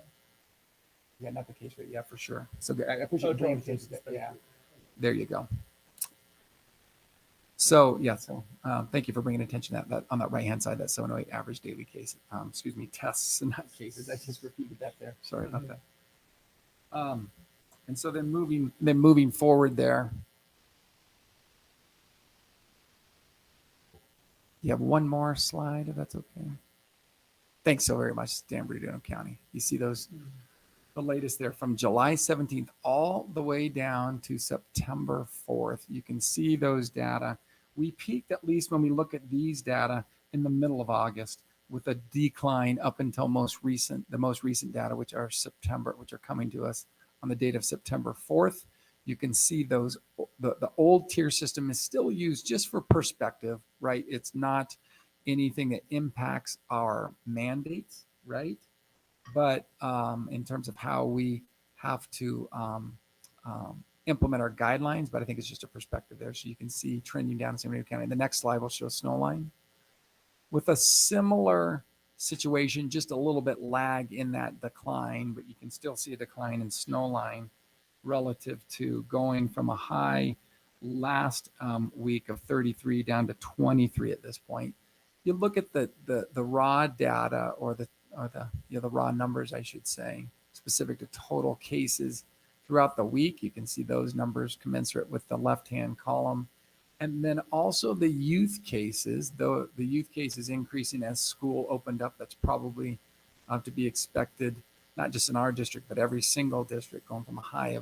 Speaker 8: Yeah, not the case rate. Yeah, for sure. So I appreciate you
Speaker 1: daily
Speaker 8: bringing attention
Speaker 1: cases,
Speaker 8: to that. Yeah.
Speaker 1: thank you.
Speaker 8: There you go. So yeah, thank you for bringing attention to that on that right hand side. That 708 average daily case. Tests and not cases. I just repeated that there. Sorry about that. And so then moving forward there. You have one more slide, if that's okay. Thanks so very much, Dan Bernardino County. You see those, the latest there from July 17th all the way down to September 4th. You can see those data. We peaked, at least when we look at these data, in the middle of August with a decline up until the most recent data, which are coming to us on the date of September 4th. You can see those, the old tier system is still used just for perspective, right? It's not anything that impacts our mandates, right? But in terms of how we have to implement our guidelines, but I think it's just a perspective there. So you can see trending down in San Bernardino County. The next slide will show Snowline with a similar situation, just a little bit lag in that decline, but you can still see a decline in Snowline relative to going from a high last week of 33 down to 23 at this point. You look at the raw data or the raw numbers, I should say, specific to total cases throughout the week. You can see those numbers commensurate with the left-hand column. And then also the youth cases, though the youth cases increasing as school opened up, that's probably to be expected, not just in our district, but every single district, going from a high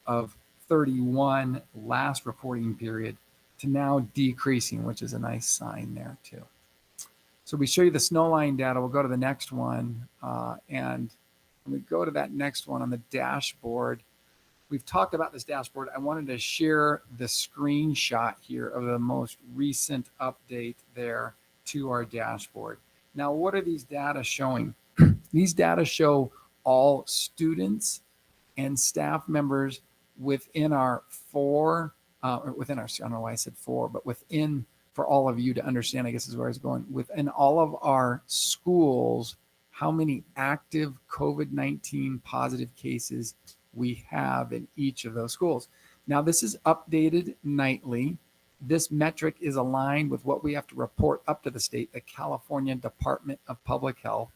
Speaker 8: of 31 last reporting period to now decreasing, which is a nice sign there too. So we show you the Snowline data. We'll go to the next one. And when we go to that next one on the dashboard, we've talked about this dashboard. I wanted to share the screenshot here of the most recent update there to our dashboard. Now, what are these data showing? These data show all students and staff members within our I don't know why I said four, but within, for all of you to understand, I guess is where I was going, within all of our schools, how many active COVID-19 positive cases we have in each of those schools. Now, this is updated nightly. This metric is aligned with what we have to report up to the state, the California Department of Public Health.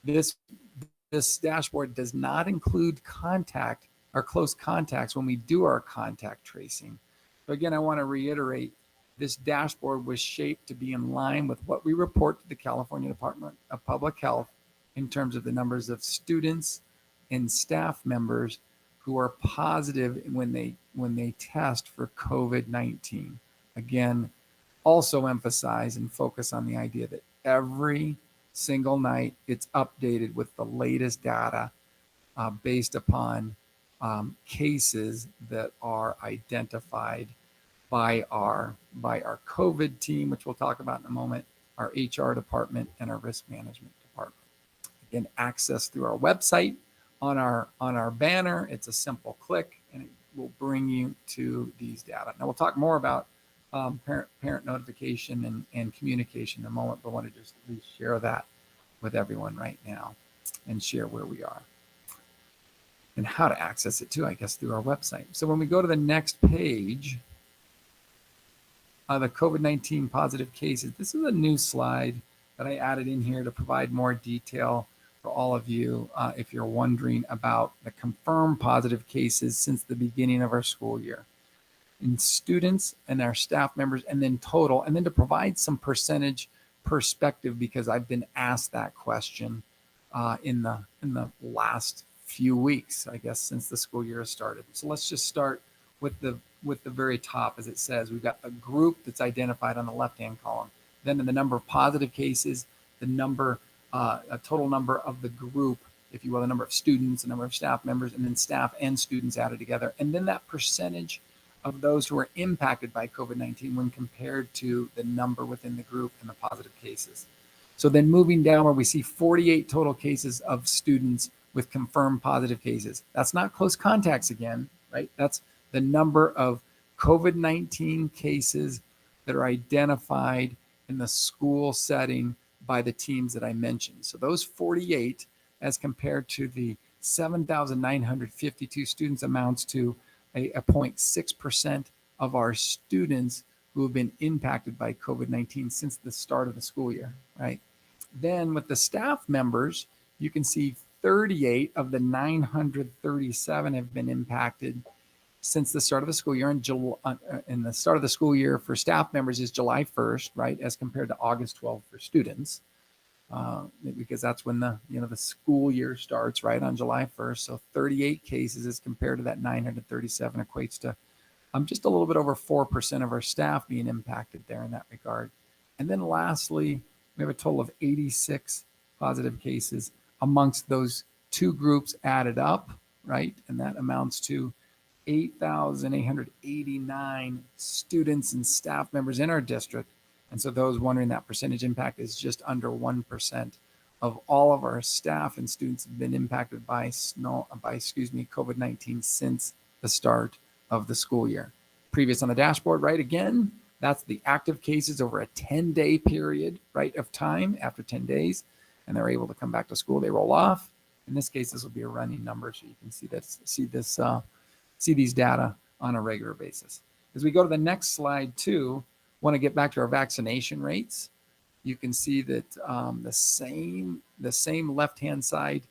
Speaker 8: This dashboard does not include contact or close contacts when we do our contact tracing. So again, I want to reiterate, this dashboard was shaped to be in line with what we report to the California Department of Public Health in terms of the numbers of students and staff members who are positive when they test for COVID-19. Again, also emphasize and focus on the idea that every single night it's updated with the latest data based upon cases that are identified by our COVID team, which we'll talk about in a moment, our HR department, and our risk management department. Again, access through our website on our banner. It's a simple click, and it will bring you to these data. Now we'll talk more about parent notification and communication in a moment, but I want to just at least share that with everyone right now and share where we are and how to access it too, I guess, through our website. So when we go to the next page, the COVID-19 positive cases, this is a new slide that I added in here to provide more detail for all of you if you're wondering about the confirmed positive cases since the beginning of our school year. In students and our staff members, and then total, and then to provide some percentage perspective, because I've been asked that question in the last few weeks, I guess, since the school year has started. So let's just start with the very top. As it says, we've got the group that's identified on the left-hand column. Then the number of positive cases, the number, a total number of the group, if you will, the number of students, the number of staff members, and then staff and students added together. And then that percentage of those who are impacted by COVID-19 when compared to the number within the group and the positive cases. So then moving down where we see 48 total cases of students with confirmed positive cases. That's not close contacts again, right? That's the number of COVID-19 cases that are identified in the school setting by the teams that I mentioned. So those 48 as compared to the 7,952 students amounts to a 0.6% of our students who have been impacted by COVID-19 since the start of the school year, right? Then with the staff members, you can see 38 of the 937 have been impacted since the start of the school year. And the start of the school year for staff members is July 1st, right, as compared to August 12th for students, because that's when the school year starts, right, on July 1st. So 38 cases as compared to that 937 equates to just a little bit over 4% of our staff being impacted there in that regard. And then lastly, we have a total of 86 positive cases amongst those two groups added up, right? And that amounts to 8,889 students and staff members in our district. And so those wondering, that percentage impact is just under 1% of all of our staff and students have been impacted by COVID-19 since the start of the school year. Previous on the dashboard, right? Again, that's the active cases over a 10-day period, right, of time after 10 days, and they're able to come back to school. They roll off. In this case, this will be a running number, so you can see these data on a regular basis. As we go to the next slide too, want to get back to our vaccination rates. You can see that the same left-hand side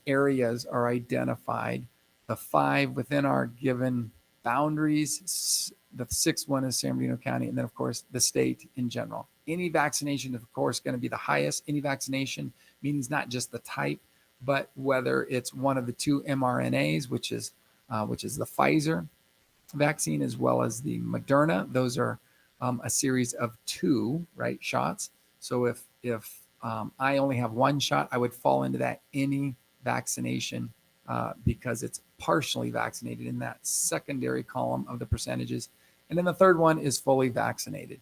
Speaker 8: areas are identified. The 5 within our given boundaries the sixth one is San Bernardino County, and then of course the state in general. Any vaccination, of course, going to be the highest. Any vaccination means not just the type, but whether it's one of the two mRNAs, which is the Pfizer vaccine as well as the Moderna. Those are a series of two, right, shots. So if I only have one shot, I would fall into that any vaccination because it's partially vaccinated in that secondary column of the percentages. And then the third one is fully vaccinated,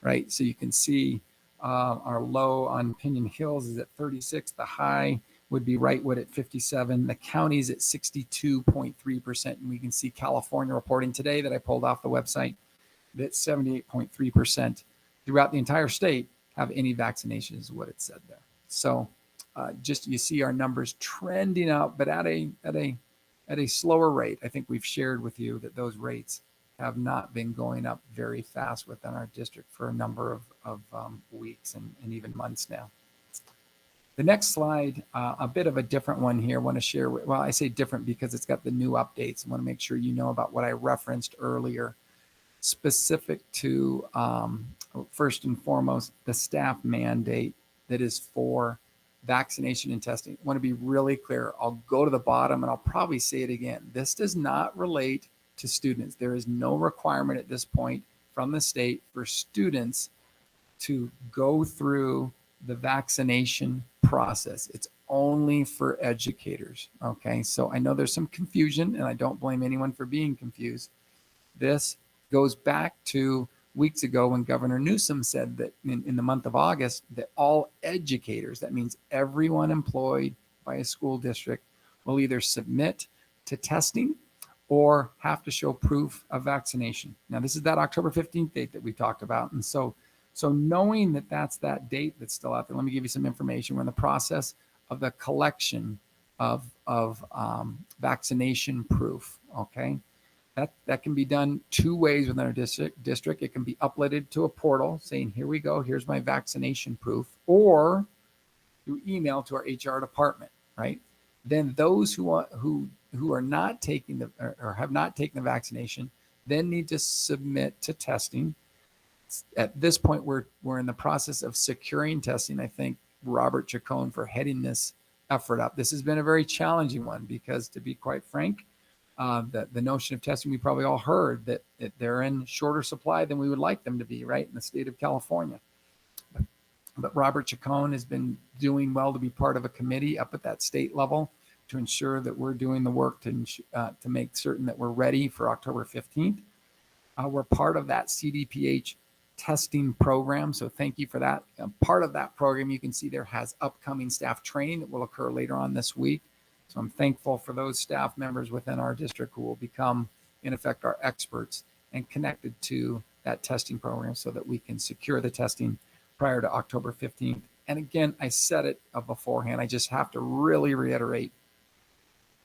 Speaker 8: right? So you can see our low on Pinion Hills is at 36. The high would be Wrightwood at 57. The county's at 62.3%. And we can see California reporting today that I pulled off the website that 78.3% throughout the entire state have any vaccination is what it said there. So just you see our numbers trending up, but at a slower rate. I think we've shared with you that those rates have not been going up very fast within our district for a number of weeks and even months now. The next slide, a bit of a different one here. I want to share, well, I say different because it's got the new updates. I want to make sure you know about what I referenced earlier, specific to, first and foremost, the staff mandate that is for vaccination and testing. I want to be really clear. I'll go to the bottom and I'll probably say it again. This does not relate to students. There is no requirement at this point from the state for students to go through the vaccination process. It's only for educators. Okay. So I know there's some confusion and I don't blame anyone for being confused. This goes back to weeks ago when Governor Newsom said that in the month of August, that all educators, that means everyone employed by a school district, will either submit to testing or have to show proof of vaccination. Now, this is that October 15th date that we talked about. And so knowing that that's that date that's still out there, let me give you some information. We're in the process of the collection of vaccination proof, okay? That can be done two ways within our district. It can be uploaded to a portal saying, here we go, here's my vaccination proof, or through email to our HR department, right? Then those who are not taking or have not taken the vaccination then need to submit to testing. At this point, we're in the process of securing testing. I thank Robert Chacon for heading this effort up. This has been a very challenging one because, to be quite frank, the notion of testing, we probably all heard that they're in shorter supply than we would like them to be, right, in the state of California. But Robert Chacon has been doing well to be part of a committee up at that state level to ensure that we're doing the work to make certain that we're ready for October 15th. We're part of that CDPH testing program, so thank you for that. Part of that program, you can see there has upcoming staff training that will occur later on this week. So I'm thankful for those staff members within our district who will become, in effect, our experts and connected to that testing program so that we can secure the testing prior to October 15th. And again, I said it beforehand. I just have to really reiterate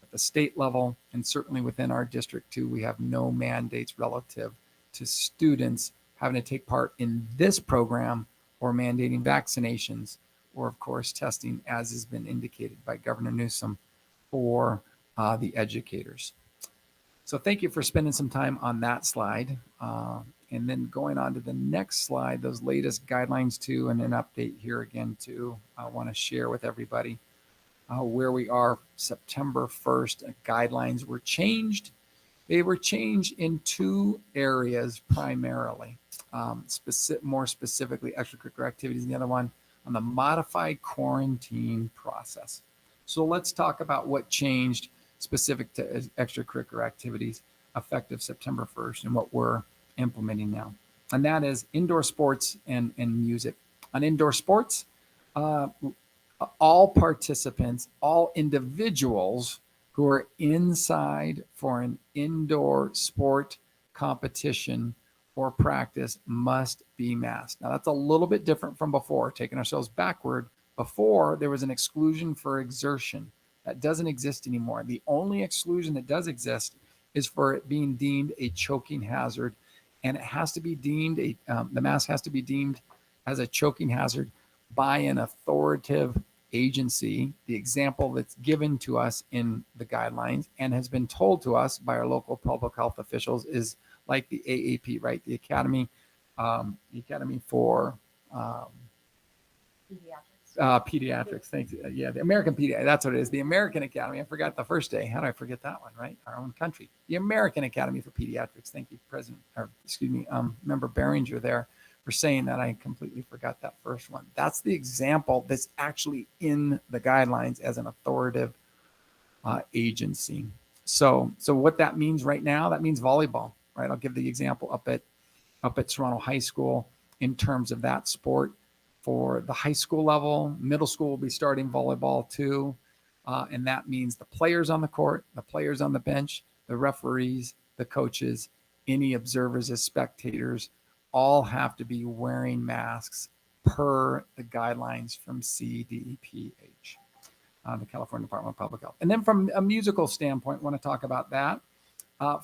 Speaker 8: at the state level and certainly within our district too, we have no mandates relative to students having to take part in this program or mandating vaccinations or, of course, testing as has been indicated by Governor Newsom for the educators. So thank you for spending some time on that slide. And then going on to the next slide, those latest guidelines too, and an update here again too, I want to share with everybody where we are. September 1st, guidelines were changed. They were changed in two areas primarily, more specifically extracurricular activities, and the other one on the modified quarantine process. So let's talk about what changed specific to extracurricular activities effective September 1st and what we're implementing now. And that is indoor sports and music. On indoor sports, all participants, all individuals who are inside for an indoor sport competition or practice must be masked. Now that's a little bit different from before, taking ourselves backward. Before, there was an exclusion for exertion. That doesn't exist anymore. The only exclusion that does exist is for it being deemed a choking hazard, and it has to be deemed, the mask has to be deemed as a choking hazard by an authoritative agency. The example that's given to us in the guidelines and has been told to us by our local public health officials is like the AAP, right? The Academy for Pediatrics. Thanks. Yeah, the American Pediatrics. That's what it is. The American Academy. I forgot the first day. How did I forget that one? Right, our own country. The American Academy for Pediatrics. Thank you, President, or excuse me, Member Behringer there for saying that. I completely forgot that first one. That's the example that's actually in the guidelines as an authoritative agency. So what that means right now, that means volleyball, right? I'll give the example up at Toronto High School in terms of that sport. For the high school level, middle school will be starting volleyball too. And that means the players on the court, the players on the bench, the referees, the coaches, any observers as spectators, all have to be wearing masks per the guidelines from CDPH, the California Department of Public Health. And then from a musical standpoint, I want to talk about that.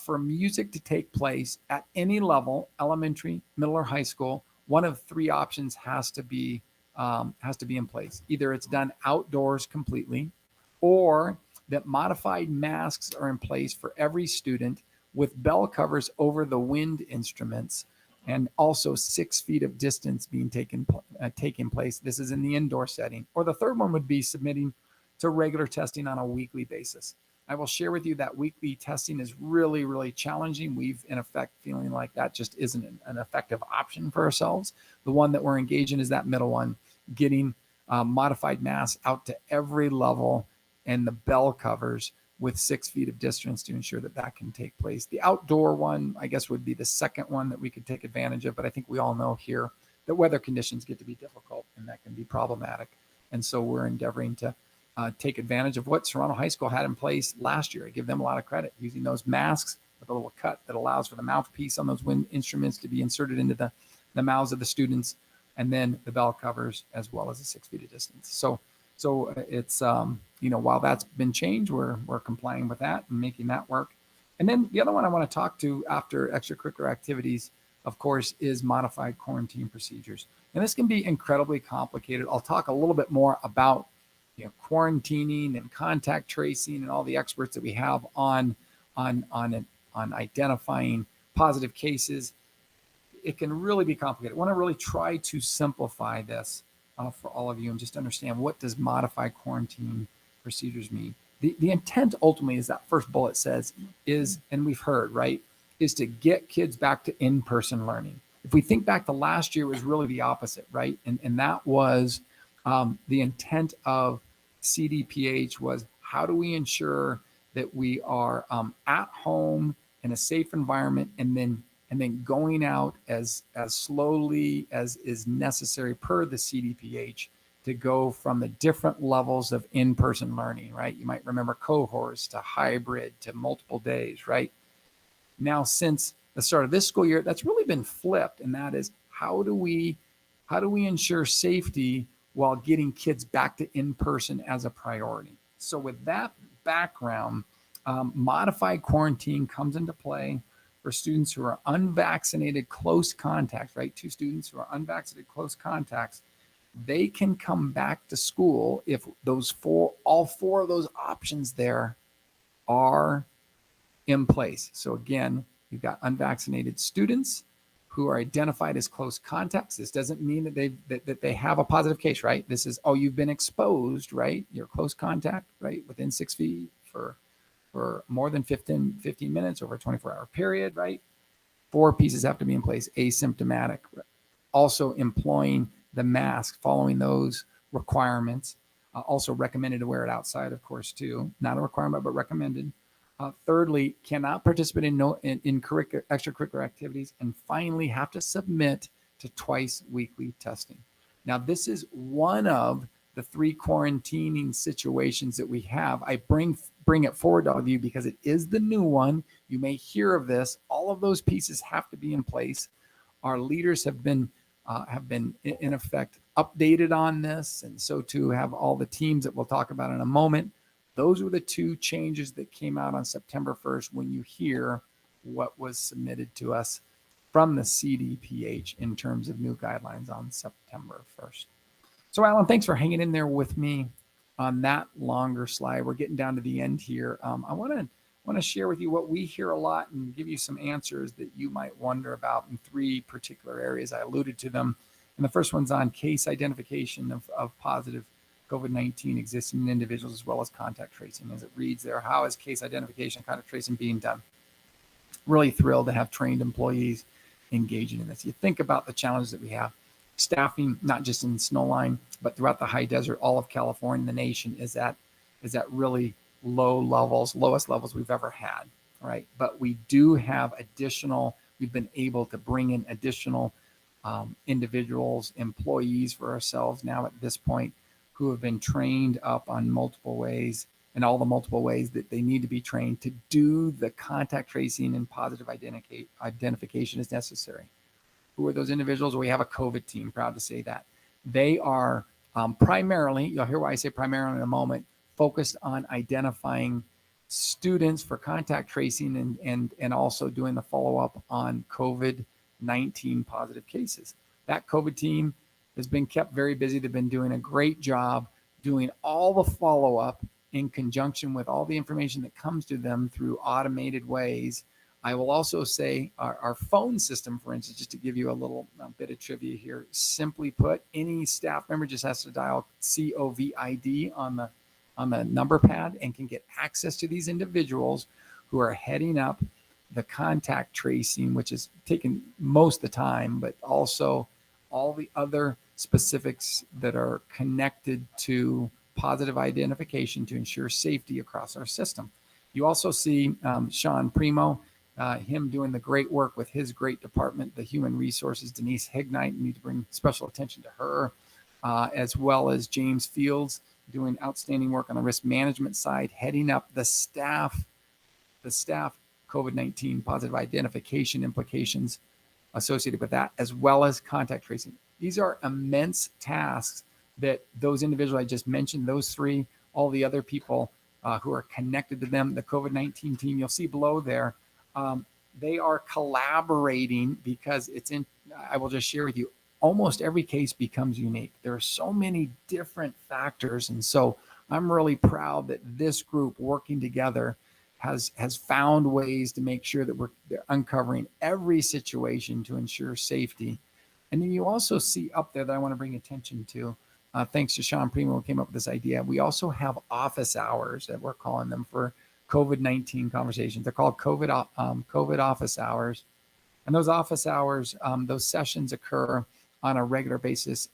Speaker 8: For music to take place at any level, elementary, middle, or high school, one of three options has to be in place. Either it's done outdoors completely, or that modified masks are in place for every student with bell covers over the wind instruments, and also 6 feet of distance being taking place. This is in the indoor setting. Or the third one would be submitting to regular testing on a weekly basis. I will share with you that weekly testing is really, really challenging. We've, in effect, feeling like that just isn't an effective option for ourselves. The one that we're engaged in is that middle one, getting modified masks out to every level and the bell covers with 6 feet of distance to ensure that that can take place. The outdoor one, I guess, would be the second one that we could take advantage of. But I think we all know here that weather conditions get to be difficult and that can be problematic. And so we're endeavoring to take advantage of what Toronto High School had in place last year. I give them a lot of credit using those masks with a little cut that allows for the mouthpiece on those wind instruments to be inserted into the mouths of the students, and then the bell covers as well as the 6 feet of distance. So it's while that's been changed, we're complying with that and making that work. And then the other one I want to talk to after extracurricular activities, of course, is modified quarantine procedures. And this can be incredibly complicated. I'll talk a little bit more about quarantining and contact tracing and all the experts that we have on identifying positive cases. It can really be complicated. I want to really try to simplify this for all of you and just understand, what does modified quarantine procedures mean? The intent ultimately, is that first bullet says, is, and we've heard, right, is to get kids back to in-person learning. If we think back to last year, it was really the opposite, right? And that was the intent of CDPH was, how do we ensure that we are at home in a safe environment, and then going out as slowly as is necessary per the CDPH to go from the different levels of in-person learning, right? You might remember cohorts to hybrid to multiple days, right? Now, since the start of this school year, that's really been flipped, and that is, how do we ensure safety while getting kids back to in-person as a priority? So with that background, modified quarantine comes into play for students who are unvaccinated close contacts, right? 2 students who are unvaccinated close contacts, they can come back to school if all four of those options there are in place. So again, you've got unvaccinated students who are identified as close contacts. This doesn't mean that they have a positive case, right? This is, you've been exposed, right? You're close contact, right? Within 6 feet for more than 15 minutes over a 24-hour period, right? 4 pieces have to be in place. Asymptomatic, also employing the mask, following those requirements. Also recommended to wear it outside, of course, too. Not a requirement, but recommended. Thirdly, cannot participate in extracurricular activities. And finally, have to submit to twice weekly testing. Now, this is one of the 3 quarantining situations that we have. I bring it forward to all of you because it is the new one. You may hear of this. All of those pieces have to be in place. Our leaders have been in effect updated on this, and so too have all the teams that we'll talk about in a moment. Those were the 2 changes that came out on September 1st when you hear what was submitted to us from the CDPH in terms of new guidelines on September 1st. So Alan, thanks for hanging in there with me on that longer slide. We're getting down to the end here. I want want to share with you what we hear a lot and give you some answers that you might wonder about in 3 particular areas. I alluded to them. And the first one's on case identification of positive COVID-19 existing in individuals, as well as contact tracing. As it reads there, how is case identification and contact tracing being done? Really thrilled to have trained employees engaging in this. You think about the challenges that we have. Staffing, not just in Snowline, but throughout the high desert, all of California, the nation is at really low levels, lowest levels we've ever had, right? But we do have we've been able to bring in additional individuals, employees for ourselves now at this point, who have been trained up on multiple ways and all the multiple ways that they need to be trained to do the contact tracing and positive identification as necessary. Who are those individuals? We have a COVID team, proud to say that. They are primarily, you'll hear why I say primarily in a moment, focused on identifying students for contact tracing and also doing the follow-up on COVID-19 positive cases. That COVID team has been kept very busy. They've been doing a great job doing all the follow-up in conjunction with all the information that comes to them through automated ways. I will also say our phone system, for instance, just to give you a little bit of trivia here, simply put, any staff member just has to dial COVID on the number pad and can get access to these individuals who are heading up the contact tracing, which is taking most of the time, but also all the other specifics that are connected to positive identification to ensure safety across our system. You also see Sean Primo, him doing the great work with his great department, the human resources, Denise Hignite, need to bring special attention to her, as well as James Fields doing outstanding work on the risk management side, heading up the staff COVID-19 positive identification implications associated with that, as well as contact tracing. These are immense tasks that those individuals I just mentioned, those 3, all the other people who are connected to them, the COVID-19 team, you'll see below there, they are collaborating because I will just share with you, almost every case becomes unique. There are so many different factors. And so I'm really proud that this group working together has found ways to make sure that they're uncovering every situation to ensure safety. And then you also see up there that I want to bring attention to, thanks to Sean Primo who came up with this idea. We also have office hours that we're calling them for COVID-19 conversations. They're called COVID office hours. And those office hours, those sessions occur on a regular basis.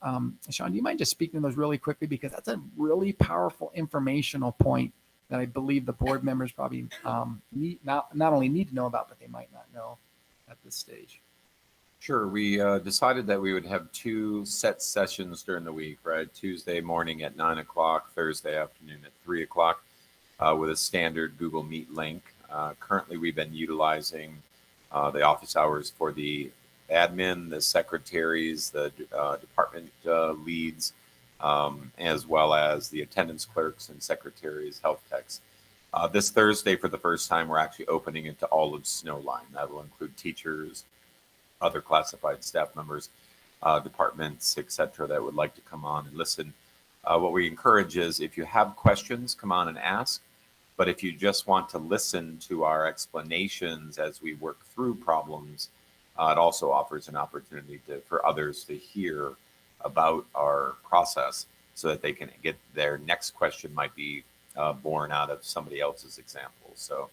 Speaker 8: Sean, do you mind just speaking to those really quickly? Because that's a really powerful informational point that I believe the board members probably not only need to know about, but they might not know at this stage.
Speaker 17: Sure. We decided that we would have 2 set sessions during the week, right? Tuesday morning at 9 o'clock, Thursday afternoon at 3 o'clock with a standard Google Meet link. Currently, we've been utilizing the office hours for the admin, the secretaries, the department leads, as well as the attendance clerks and secretaries, health techs. This Thursday, for the first time, we're actually opening it to all of Snowline. That will include teachers, other classified staff members, departments, etc., that would like to come on and listen. What we encourage is if you have questions, come on and ask. But if you just want to listen to our explanations as we work through problems, it also offers an opportunity for others to hear about our process so that they can get their next question might be born out of somebody else's example. So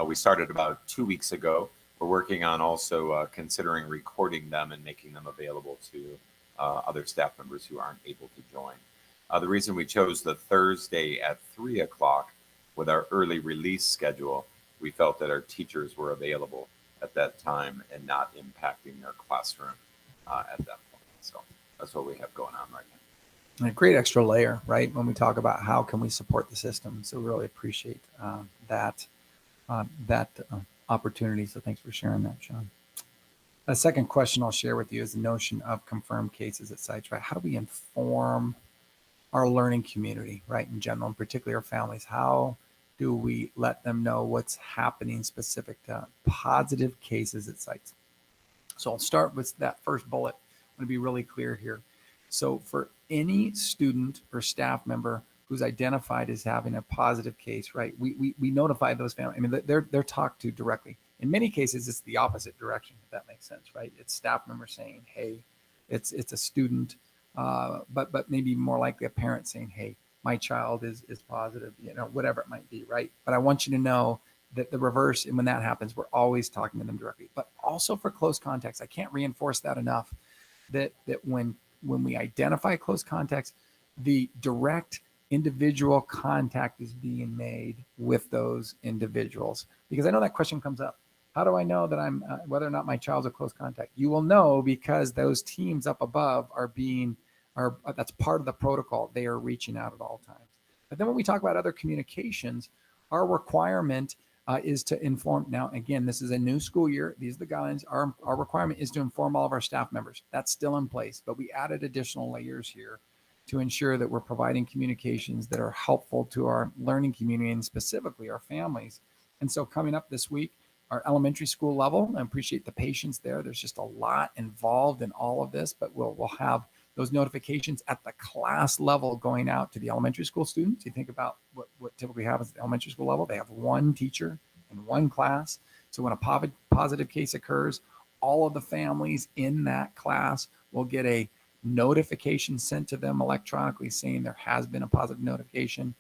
Speaker 17: we started about 2 weeks ago. We're working on also considering recording them and making them available to other staff members who aren't able to join. The reason we chose the Thursday at 3 o'clock with our early release schedule, we felt that our teachers were available at that time and not impacting their classroom at that point. So that's what we have going on right now.
Speaker 8: And a great extra layer, right? When we talk about how can we support the system. So really appreciate that opportunity. So thanks for sharing that, Sean. A second question I'll share with you is the notion of confirmed cases at sites, right? How do we inform our learning community, right? In general, and particularly our families, how do we let them know what's happening specific to positive cases at sites? So I'll start with that first bullet. I'm going to be really clear here. So for any student or staff member who's identified as having a positive case, right? We notify those families. I mean, they're talked to directly. In many cases, it's the opposite direction, if that makes sense, right? It's staff members saying, hey, it's a student, but maybe more likely a parent saying, hey, my child is positive, whatever it might be, right? But I want you to know that the reverse, and when that happens, we're always talking to them directly. But also for close contacts, I can't reinforce that enough, that when we identify close contacts, the direct individual contact is being made with those individuals. Because I know that question comes up. How do I know that I'm whether or not my child's a close contact? You will know because those teams up above are that's part of the protocol. They are reaching out at all times. But then when we talk about other communications, our requirement is to inform. Now, again, this is a new school year. These are the guidelines. Our requirement is to inform all of our staff members. That's still in place, but we added additional layers here to ensure that we're providing communications that are helpful to our learning community and specifically our families. And so coming up this week, our elementary school level, I appreciate the patience there. There's just a lot involved in all of this, but we'll have those notifications at the class level going out to the elementary school students. You think about what typically happens at the elementary school level. They have one teacher and one class. So when a positive case occurs, all of the families in that class will get a notification sent to them electronically saying there has been a positive notification.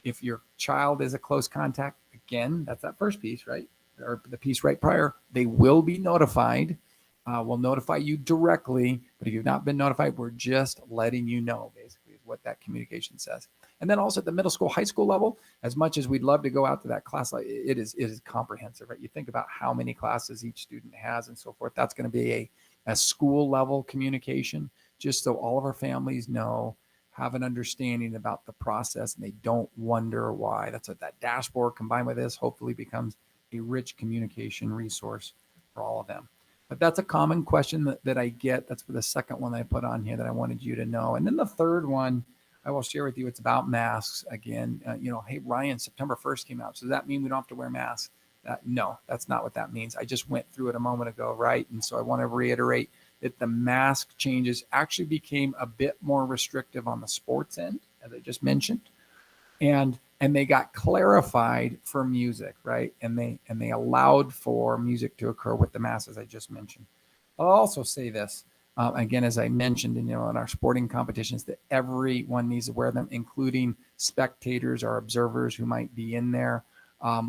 Speaker 8: If your child is a close contact, again, that's that first piece, right? Or the piece right prior, they will be notified. We'll notify you directly, but if you've not been notified, we're just letting you know, basically, is what that communication says. And then also at the middle school, high school level, as much as we'd love to go out to that class, it is comprehensive, right? You think about how many classes each student has and so forth. That's going to be a school level communication, just so all of our families know, have an understanding about the process, and they don't wonder why. That's what that dashboard combined with this hopefully becomes a rich communication resource for all of them. But that's a common question that I get. That's for the second one that I put on here that I wanted you to know. And then the third one I will share with you, it's about masks again. Hey, Ryan, September 1st came out. So does that mean we don't have to wear masks? No, that's not what that means. I just went through it a moment ago, right? And so I want to reiterate that the mask changes actually became a bit more restrictive on the sports end, as I just mentioned. And they got clarified for music, right? And they allowed for music to occur with the mask, as I just mentioned. I'll also say this, again, as I mentioned, in our sporting competitions, that everyone needs to wear them, including spectators or observers who might be in there.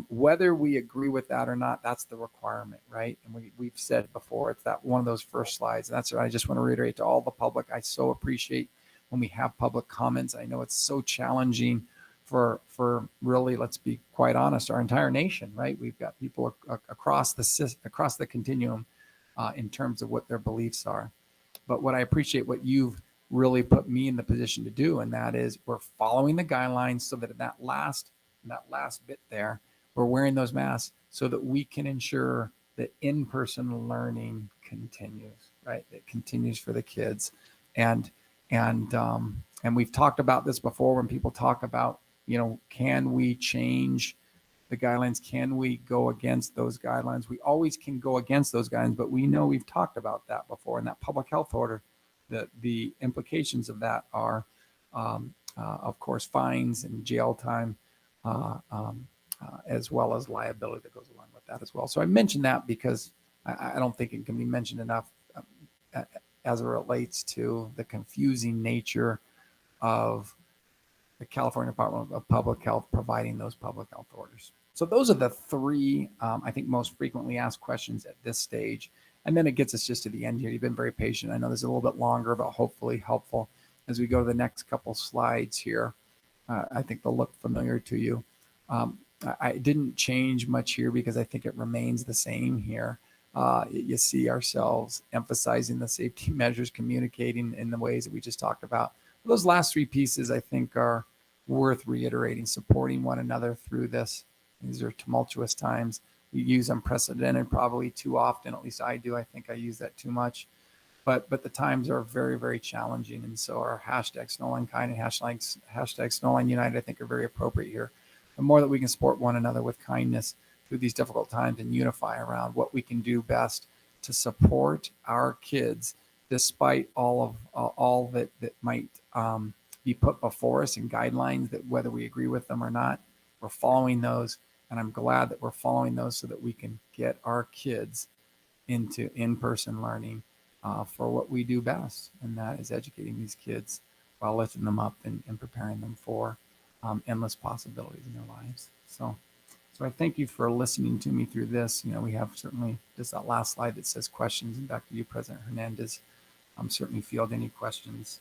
Speaker 8: Whether we agree with that or not, that's the requirement, right? And we've said before, it's that one of those first slides. And that's what I just want to reiterate to all the public. I so appreciate when we have public comments. I know it's so challenging for really, let's be quite honest, our entire nation, right? We've got people across the continuum in terms of what their beliefs are. But what I appreciate, what you've really put me in the position to do, and that is we're following the guidelines so that in that last bit there, we're wearing those masks so that we can ensure that in-person learning continues, right? It continues for the kids. And we've talked about this before when people talk about, can we change the guidelines? Can we go against those guidelines? We always can go against those guidelines, but we know we've talked about that before. And that public health order, the implications of that are, of course, fines and jail time, as well as liability that goes along with that as well. So I mentioned that because I don't think it can be mentioned enough as it relates to the confusing nature of the California Department of Public Health providing those public health orders. So those are the three, I think, most frequently asked questions at this stage. And then it gets us just to the end here. You've been very patient. I know this is a little bit longer, but hopefully helpful as we go to the next couple slides here. I think they'll look familiar to you. I didn't change much here because I think it remains the same here. You see ourselves emphasizing the safety measures, communicating in the ways that we just talked about. Those last three pieces, I think, are worth reiterating, supporting one another through this. These are tumultuous times. We use unprecedented probably too often, at least I do. I think I use that too much. But the times are very, very challenging. And so our hashtag Snowline Kind and hashtag Snowline United, I think, are very appropriate here. The more that we can support one another with kindness through these difficult times and unify around what we can do best to support our kids, despite all that might be put before us in guidelines that whether we agree with them or not, we're following those. And I'm glad that we're following those so that we can get our kids into in-person learning for what we do best. And that is educating these kids while lifting them up and preparing them for endless possibilities in their lives. So I thank you for listening to me through this. We have certainly just that last slide that says questions. And back to you, President Hernandez. Certainly field any questions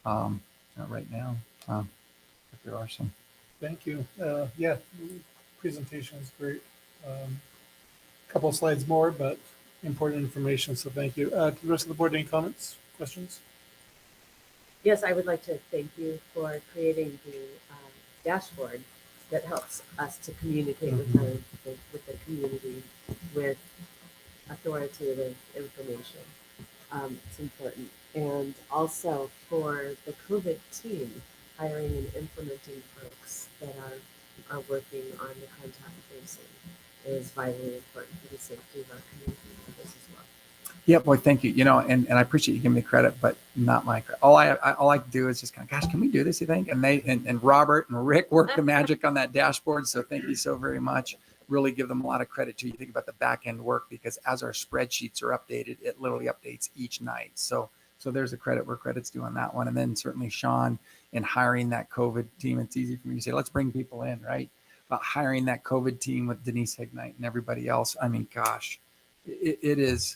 Speaker 8: right now, if there are some.
Speaker 1: Thank you. Yeah, presentation is great. Couple of slides more, but important information, so thank you. To the rest of the board, any comments, questions?
Speaker 18: Yes, I would like to thank you for creating the dashboard that helps us to communicate with the community with authoritative information. It's important. And also for the COVID team, hiring and implementing folks that are working on the contact tracing is vitally important for the safety of our community members as well.
Speaker 8: Yeah, boy, thank you. And I appreciate you giving me credit, but not my credit. All I do is just kind of, gosh, can we do this? You think? And and Robert and Rick worked the magic on that dashboard. So thank you so very much. Really give them a lot of credit too. You think about the back end work, because as our spreadsheets are updated, it literally updates each night. So there's a credit where credit's due on that one. And then certainly Sean in hiring that COVID team. It's easy for me to say, let's bring people in, right? But hiring that COVID team with Denise Hignite and everybody else. I mean, gosh, it is.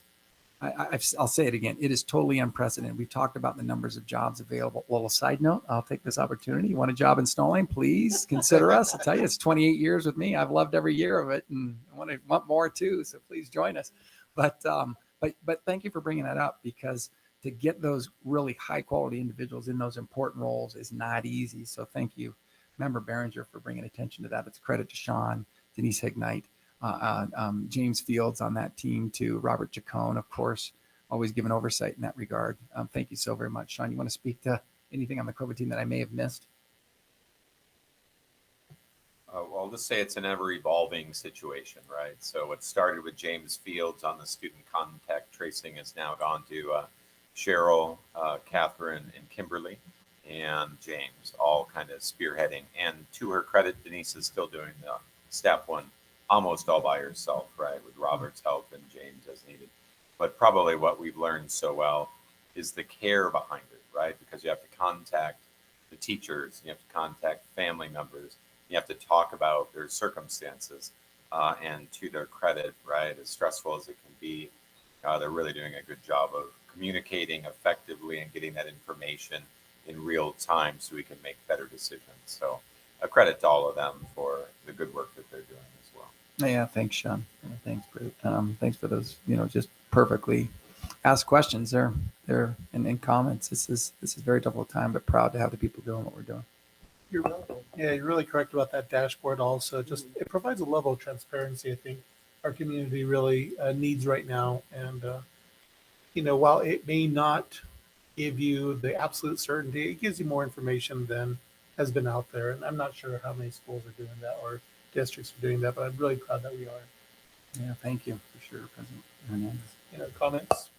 Speaker 8: I'll say it again. It is totally unprecedented. We've talked about the numbers of jobs available. A little side note, I'll take this opportunity. You want a job in Snowline, please consider us. I'll tell you, it's 28 years with me. I've loved every year of it, and I want more too. So please join us. But thank you for bringing that up, because to get those really high quality individuals in those important roles is not easy. So thank you, Member Behringer, for bringing attention to that. It's a credit to Sean, Denise Hignite, James Fields on that team too, Robert Chacon, of course, always giving oversight in that regard. Thank you so very much. Sean, you want to speak to anything on the COVID team that I may have missed?
Speaker 17: Well, I'll just say it's an ever-evolving situation, right? So what started with James Fields on the student contact tracing has now gone to Cheryl, Catherine, and Kimberly, and James, all kind of spearheading. And to her credit, Denise is still doing the step one almost all by herself, right? With Robert's help and James as needed. But probably what we've learned so well is the care behind it, right? Because you have to contact the teachers, you have to contact family members, you have to talk about their circumstances. And to their credit, right, as stressful as it can be, they're really doing a good job of communicating effectively and getting that information in real time so we can make better decisions. So a credit to all of them for the good work that they're doing as well.
Speaker 8: Yeah, thanks, Sean. Thanks for those, just perfectly asked questions there and comments. This is very difficult time, but proud to have the people doing what we're doing.
Speaker 1: You're welcome. Yeah, you're really correct about that dashboard also. Just it provides a level of transparency I think our community really needs right now. And, while it may not give you the absolute certainty, it gives you more information than has been out there. And I'm not sure how many schools are doing that or districts are doing that, but I'm really proud that we are.
Speaker 8: Yeah, thank you for sure, President Hernandez.
Speaker 1: Comments?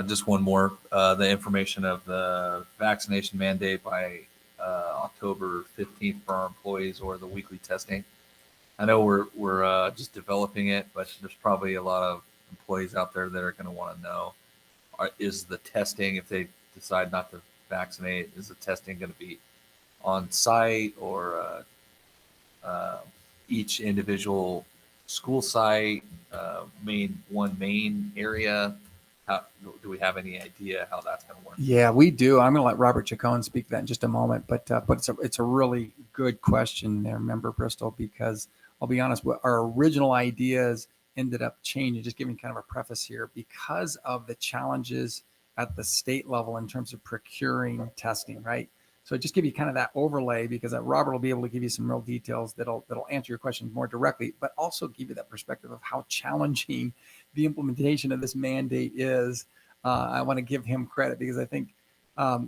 Speaker 19: Just one more. The information of the vaccination mandate by October 15th for our employees, or the weekly testing. I know we're just developing it, but there's probably a lot of employees out there that are going to want to know, is the testing, if they decide not to vaccinate, is the testing going to be on site or each individual school site, main area? Do we have any idea how that's going to work?
Speaker 8: Yeah, we do. I'm going to let Robert Chacon speak to that in just a moment, but it's a really good question there, Member Bristol, because I'll be honest, our original ideas ended up changing. Just giving kind of a preface here, because of the challenges at the state level in terms of procuring testing, right? So just give you kind of that overlay, because Robert will be able to give you some real details that'll answer your questions more directly, but also give you that perspective of how challenging the implementation of this mandate is. I want to give him credit, because I think,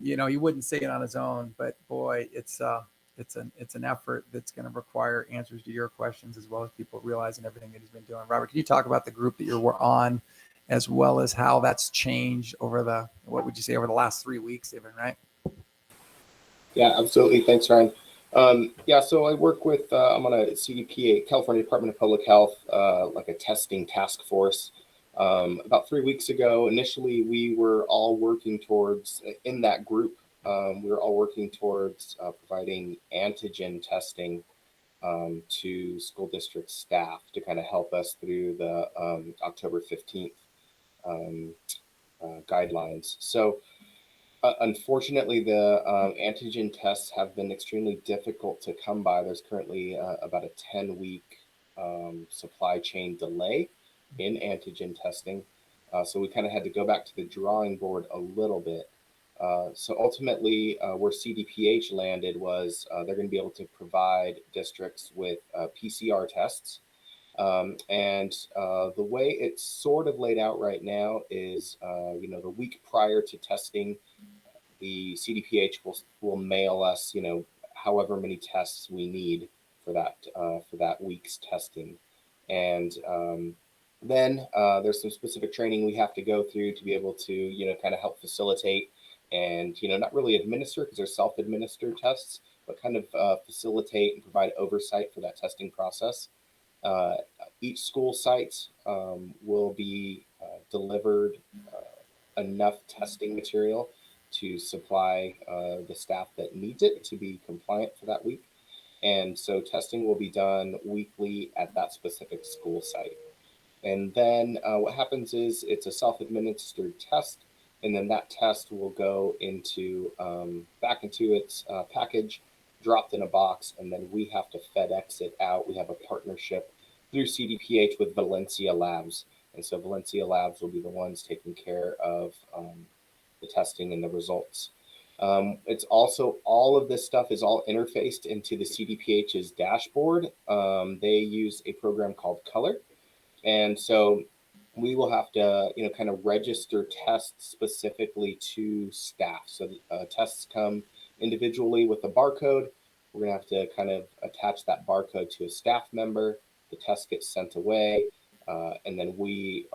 Speaker 8: he wouldn't say it on his own, but boy, it's an effort that's going to require answers to your questions, as well as people realizing everything that he's been doing. Robert, can you talk about the group that you're on, as well as how that's changed over the last 3 weeks even, right?
Speaker 2: Yeah, absolutely. Thanks, Ryan. Yeah, so I work with, I'm on a CDPA, California Department of Public Health, like a testing task force. About 3 weeks ago, initially, we were all working towards, in that group, we were all working towards providing antigen testing to school district staff to kind of help us through the October 15th guidelines. So unfortunately, the antigen tests have been extremely difficult to come by. There's currently about a 10-week supply chain delay in antigen testing. So we kind of had to go back to the drawing board a little bit. So ultimately, where CDPH landed was they're going to be able to provide districts with PCR tests. And the way it's sort of laid out right now is, the week prior to testing, the CDPH will mail us, however many tests we need for that week's testing, and then there's some specific training we have to go through to be able to, kind of help facilitate and, not really administer because they're self-administered tests, but kind of facilitate and provide oversight for that testing process. Each school site will be delivered enough testing material to supply the staff that needs it to be compliant for that week. And so testing will be done weekly at that specific school site. And then what happens is it's a self-administered test, and then that test will go into back into its package, dropped in a box, and then we have to FedEx it out. We have a partnership through CDPH with Valencia Labs. And so Valencia Labs will be the ones taking care of the testing and the results. It's also, all of this stuff is all interfaced into the CDPH's dashboard. They use a program called Color. And so we will have to, kind of register tests specifically to staff. So tests come individually with a barcode. We're going to have to kind of attach that barcode to a staff member. The test gets sent away. And then we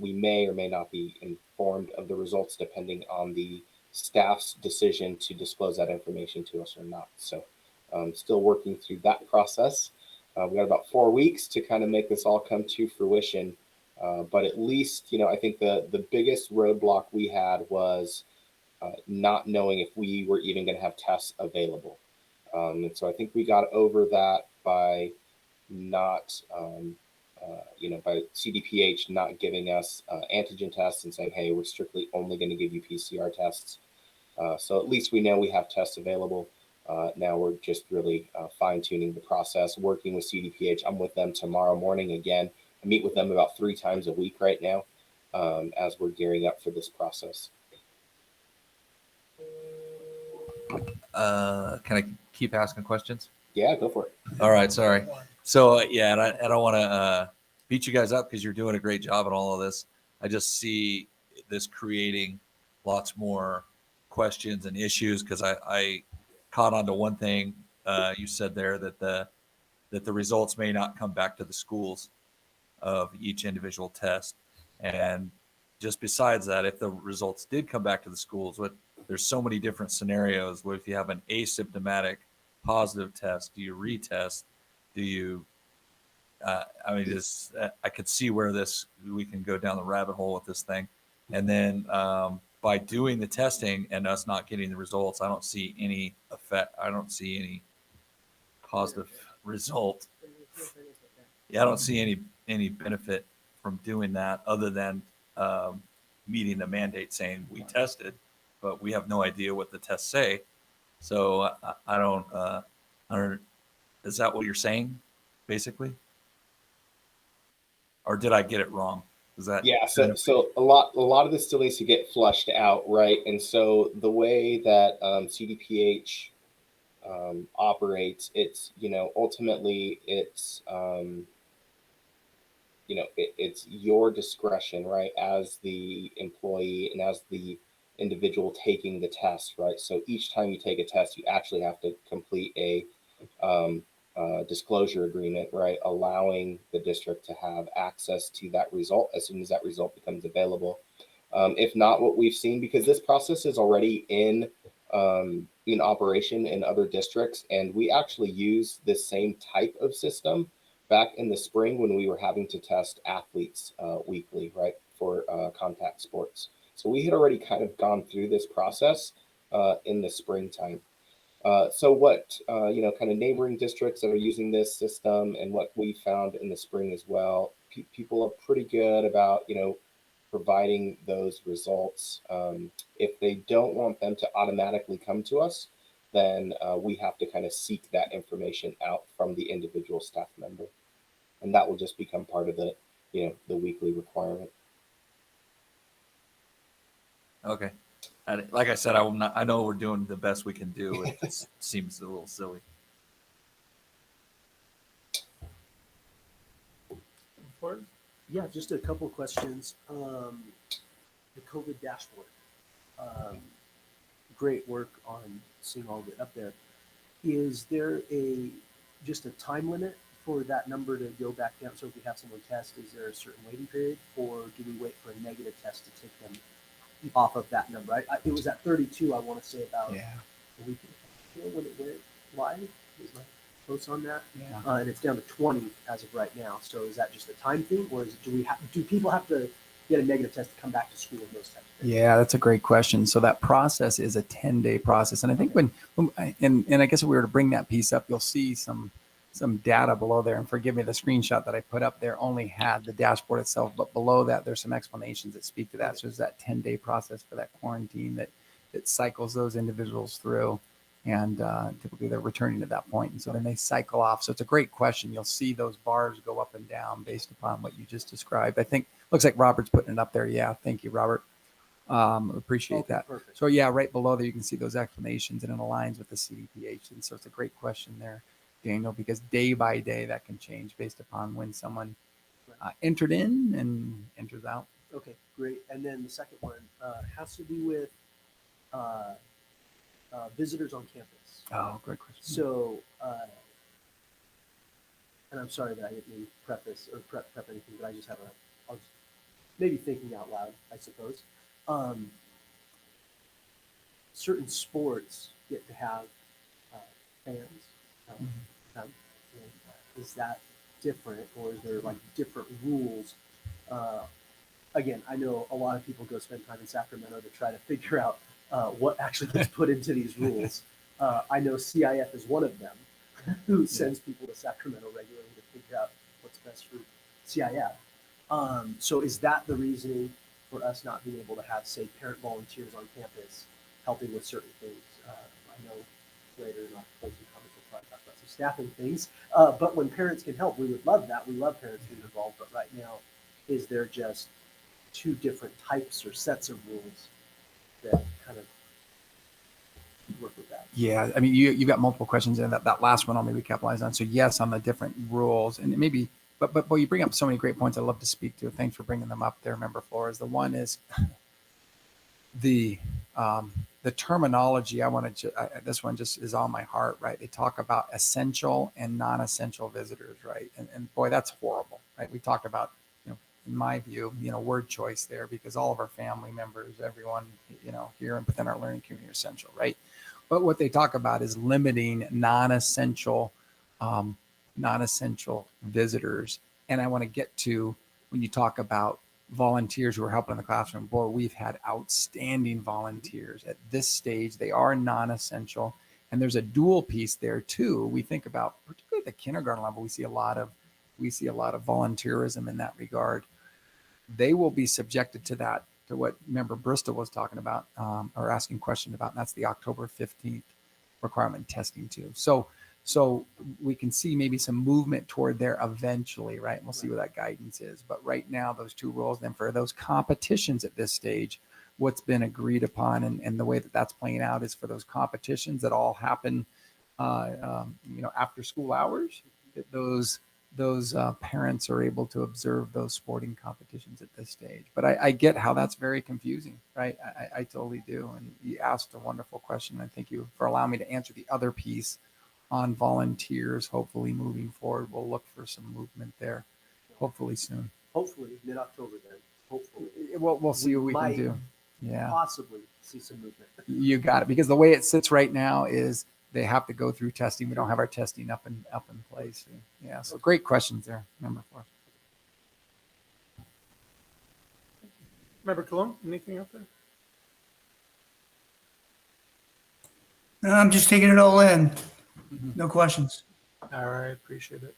Speaker 2: may or may not be informed of the results depending on the staff's decision to disclose that information to us or not. So still working through that process. We got about 4 weeks to kind of make this all come to fruition. But at least, I think the biggest roadblock we had was not knowing if we were even going to have tests available. And so I think we got over that by not, by CDPH not giving us antigen tests and saying, hey, we're strictly only going to give you PCR tests. So at least we know we have tests available. Now we're just really fine tuning the process, working with CDPH. I'm with them tomorrow morning again. I meet with them about 3 times a week right now as we're gearing up for this process.
Speaker 19: Can I keep asking questions?
Speaker 2: Yeah, go for it.
Speaker 19: All right, sorry. So yeah, and I don't want to beat you guys up because you're doing a great job in all of this. I just see this creating lots more questions and issues because I caught on to one thing you said there that the results may not come back to the schools of each individual test. And just besides that, if the results did come back to the schools, there's so many different scenarios where if you have an asymptomatic positive test, do you retest? Do you, I could see where we can go down the rabbit hole with this thing. And then by doing the testing and us not getting the results, I don't see any effect. I don't see any positive result. Yeah, I don't see any benefit from doing that other than meeting the mandate saying we tested, but we have no idea what the tests say. So I don't. Is that what you're saying, basically? Or did I get it wrong? Is that
Speaker 2: So a lot of this still needs to get flushed out, right? And so the way that CDPH operates, it's ultimately it's it's your discretion, right, as the employee and as the individual taking the test, right? So each time you take a test, you actually have to complete a disclosure agreement, right, allowing the district to have access to that result as soon as that result becomes available. If not, what we've seen, because this process is already in, in operation in other districts, and we actually used this same type of system back in the spring when we were having to test athletes weekly, right, for contact sports. So we had already kind of gone through this process in the springtime. So what, kind of neighboring districts that are using this system and what we found in the spring as well, people are pretty good about, providing those results. If they don't want them to automatically come to us, then we have to kind of seek that information out from the individual staff member. And that will just become part of the, the weekly requirement.
Speaker 19: Okay. And like I said, I know we're doing the best we can do. It just seems a little silly.
Speaker 20: Yeah, just a couple of questions. The COVID dashboard. Great work on seeing all of it up there. Is there just a time limit for that number to go back down? So if we have someone test, is there a certain waiting period, or do we wait for a negative test to take them off of that number? It was at 32, I want to say, about a week ago when it went live. Is my post on that?
Speaker 8: Yeah.
Speaker 20: And it's down to 20 as of right now. So is that just a time thing, or do people have to get a negative test to come back to school and those types of things?
Speaker 8: Yeah, that's a great question. So that process is a 10-day process. And I think when I guess if we were to bring that piece up, you'll see some data below there. And forgive me, the screenshot that I put up there only had the dashboard itself, but below that, there's some explanations that speak to that. So it's that 10-day process for that quarantine that cycles those individuals through. And typically they're returning at that point. And so then they cycle off. So it's a great question. You'll see those bars go up and down based upon what you just described. I think looks like Robert's putting it up there. Yeah. Thank you, Robert. Appreciate that.
Speaker 20: Perfect.
Speaker 8: So yeah, right below there, you can see those explanations and it aligns with the CDPH. And so it's a great question there, Daniel, because day by day that can change based upon when someone entered in and enters out.
Speaker 20: Okay, great. And then the second one has to do with visitors on campus.
Speaker 8: Oh, great question.
Speaker 20: So, and I'm sorry that I didn't mean preface or prep anything, but I just have I was maybe thinking out loud, I suppose. Certain sports get to have fans come. Is that different, or is there like different rules? Again, I know a lot of people go spend time in Sacramento to try to figure out what actually gets put into these rules. I know CIF is one of them who sends people to Sacramento regularly to figure out what's best for CIF. So is that the reasoning for us not being able to have, say, parent volunteers on campus helping with certain things? I know later in our closing comments we'll probably talk about some staffing things, but when parents can help, we would love that. We love parents being involved, but right now, is there just two different types or sets of rules that kind of work with that?
Speaker 8: Yeah, I mean, you've got multiple questions in that last one I'll maybe capitalize on. So yes, on the different rules, and maybe, but you bring up so many great points I'd love to speak to. Thanks for bringing them up there, Member Flores. The one is the terminology. This one just is on my heart, right? They talk about essential and non-essential visitors, right? And boy, that's horrible, right? We talked about, in my view, word choice there, because all of our family members, everyone, here and within our learning community are essential, right? But what they talk about is limiting non-essential visitors. And I want to get to when you talk about volunteers who are helping in the classroom. Boy, we've had outstanding volunteers at this stage. They are non-essential. And there's a dual piece there too. We think about, particularly at the kindergarten level, we see a lot of volunteerism in that regard. They will be subjected to that, to what Member Bristol was talking about, or asking a question about, and that's the October 15th requirement testing too. So we can see maybe some movement toward there eventually, right? And we'll see what that guidance is. But right now, those two rules, then for those competitions at this stage, what's been agreed upon and the way that that's playing out is for those competitions that all happen, after school hours, that those parents are able to observe those sporting competitions at this stage. But I get how that's very confusing, right? I totally do. And you asked a wonderful question. I thank you for allowing me to answer the other piece on volunteers. Hopefully moving forward, we'll look for some movement there, hopefully soon.
Speaker 20: Hopefully mid-October then. Hopefully.
Speaker 8: We'll see what we can do. Yeah.
Speaker 20: possibly see some movement.
Speaker 8: You got it. Because the way it sits right now is they have to go through testing. We don't have our testing up in place. Yeah. So great questions there, Member Flores.
Speaker 1: Member Cologne, anything out there?
Speaker 21: No, I'm just taking it all in. No questions.
Speaker 1: All right, appreciate it.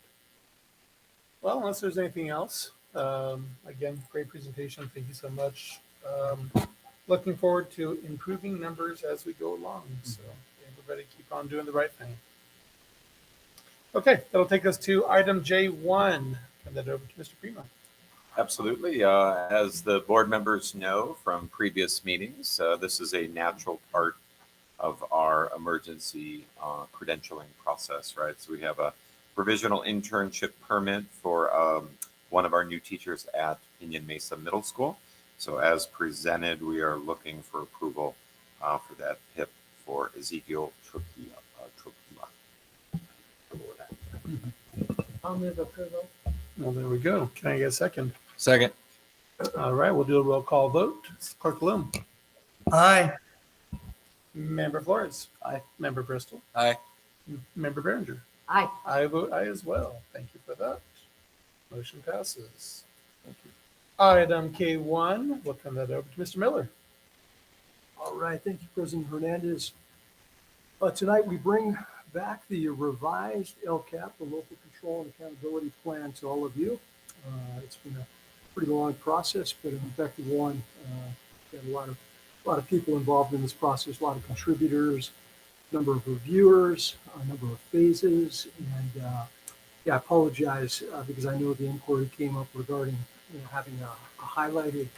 Speaker 1: Well, unless there's anything else, again, great presentation. Thank you so much. Looking forward to improving numbers as we go along. So everybody keep on doing the right thing. Okay, that'll take us to item J1. Turn that over to Mr. Prima.
Speaker 17: Absolutely. As the board members know from previous meetings, this is a natural part of our emergency credentialing process, right? So we have a provisional internship permit for one of our new teachers at Pinyon Mesa Middle School. So as presented, we are looking for approval for that PIP for Ezekiel Trujillo.
Speaker 18: I'll move approval.
Speaker 1: Well, there we go. Can I get a second?
Speaker 19: Second.
Speaker 1: All right, we'll do a roll call vote. Clerk Loom.
Speaker 21: Aye.
Speaker 1: Member Flores. Aye. Member Bristol.
Speaker 19: Aye.
Speaker 1: Member Behringer.
Speaker 18: Aye.
Speaker 1: I vote aye as well. Thank you for that. Motion passes. Thank you. Item K1, we'll turn that over to Mr. Miller.
Speaker 3: All right, thank you, President Hernandez. Tonight, we bring back the revised LCAP, the Local Control and Accountability Plan, to all of you. It's been a pretty long process, but an effective one. Got a lot of people involved in this process, a lot of contributors, number of reviewers, a number of phases, and I apologize because I know the inquiry came up regarding having a highlighted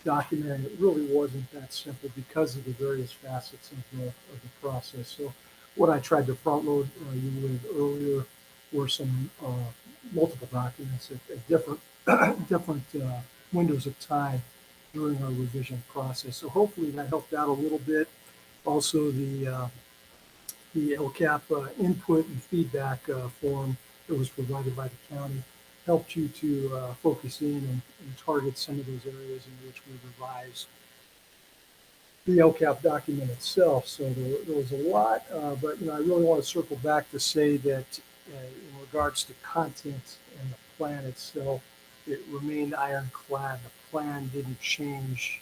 Speaker 3: document. It really wasn't that simple because of the various facets of the process. So what I tried to front load you with earlier were some multiple documents at different windows of time during our revision process. So hopefully that helped out a little bit. Also the LCAP input and feedback form that was provided by the county helped you to focus in and target some of those areas in which we revised the LCAP document itself. So there was a lot, but I really want to circle back to say that in regards to content and the plan itself, it remained ironclad. The plan didn't change.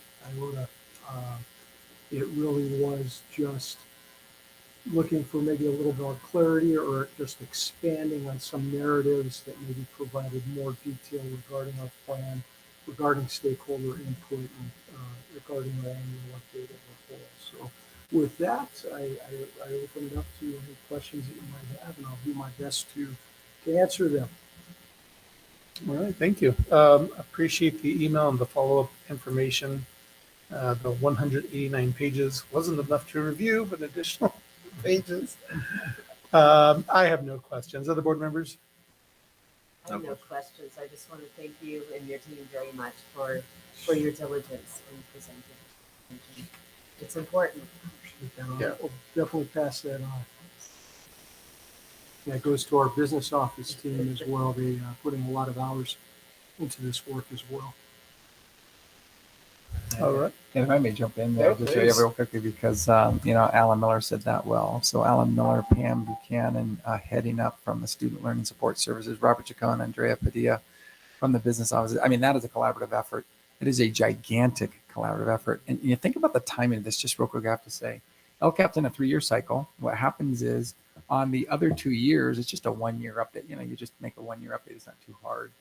Speaker 3: It really was just looking for maybe a little more clarity or just expanding on some narratives that maybe provided more detail regarding our plan, regarding stakeholder input, and regarding our annual update of the whole. So with that, I open it up to any questions that you might have, and I'll do my best to answer them.
Speaker 1: All right, thank you. Appreciate the email and the follow-up information. The 189 pages wasn't enough to review, but additional pages. I have no questions. Other board members?
Speaker 18: I have no questions. I just want to thank you and your team very much for your diligence in presenting. It's important.
Speaker 3: Yeah, we'll definitely pass that on. That goes to our business office team as well. They putting a lot of hours into this work as well.
Speaker 1: All right.
Speaker 8: And if I may jump in there,
Speaker 1: Yeah,
Speaker 8: just show you
Speaker 1: please.
Speaker 8: real quickly because, Alan Miller said that well. So Alan Miller, Pam Buchanan, heading up from the Student Learning Support Services, Robert Chacon, Andrea Padilla from the business office. I mean, that is a collaborative effort. It is a gigantic collaborative effort. And you think about the timing of this, just real quick, I have to say. LCAP's in a 3-year cycle. What happens is on the other 2 years, it's just a 1-year update. You just make a 1-year update. It's not too hard.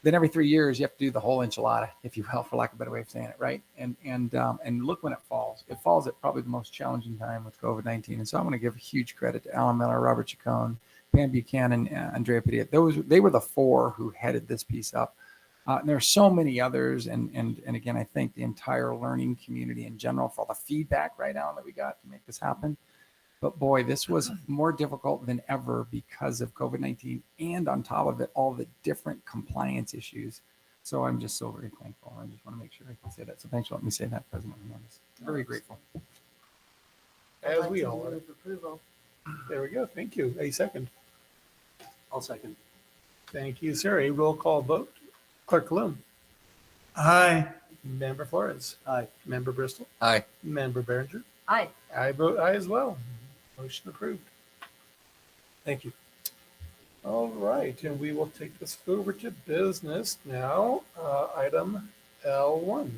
Speaker 8: Then every 3 years, you have to do the whole enchilada, if you will, for lack of a better way of saying it, right? And look when it falls. It falls at probably the most challenging time with COVID-19. And so I want to give a huge credit to Alan Miller, Robert Chacon, Pam Buchanan, Andrea Padilla. They were the 4 who headed this piece up. And there are so many others. And again, I thank the entire learning community in general for all the feedback right now that we got to make this happen. But boy, this was more difficult than ever because of COVID-19 and on top of it, all the different compliance issues. So I'm just so very thankful. I just want to make sure I can say that. So thanks for letting me say that, President Hernandez. Very grateful.
Speaker 1: As
Speaker 18: I'd
Speaker 1: we
Speaker 18: like to
Speaker 1: all are.
Speaker 18: move approval.
Speaker 1: There we go. Thank you. A second.
Speaker 20: I'll second.
Speaker 1: Thank you, sir. A roll call vote. Clerk Cologne.
Speaker 21: Aye.
Speaker 1: Member Flores.
Speaker 20: Aye.
Speaker 1: Member Bristol.
Speaker 19: Aye.
Speaker 1: Member Berenger.
Speaker 18: Aye.
Speaker 1: I vote aye as well. Motion approved. Thank you. All right, and we will take this over to business now. Item L1.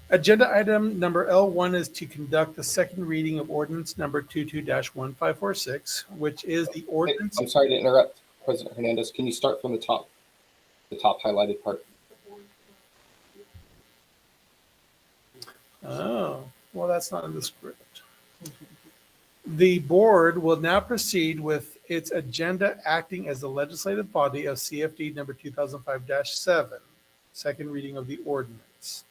Speaker 1: Agenda item number L1 is to conduct the second reading of ordinance number 22-1546, which is the ordinance.
Speaker 2: I'm sorry to interrupt, President Hernandez. Can you start from the top highlighted part?
Speaker 1: Oh, well, that's not in the script. The board will now proceed with its agenda acting as the legislative body of CFD number 2005-7, second reading of the ordinance.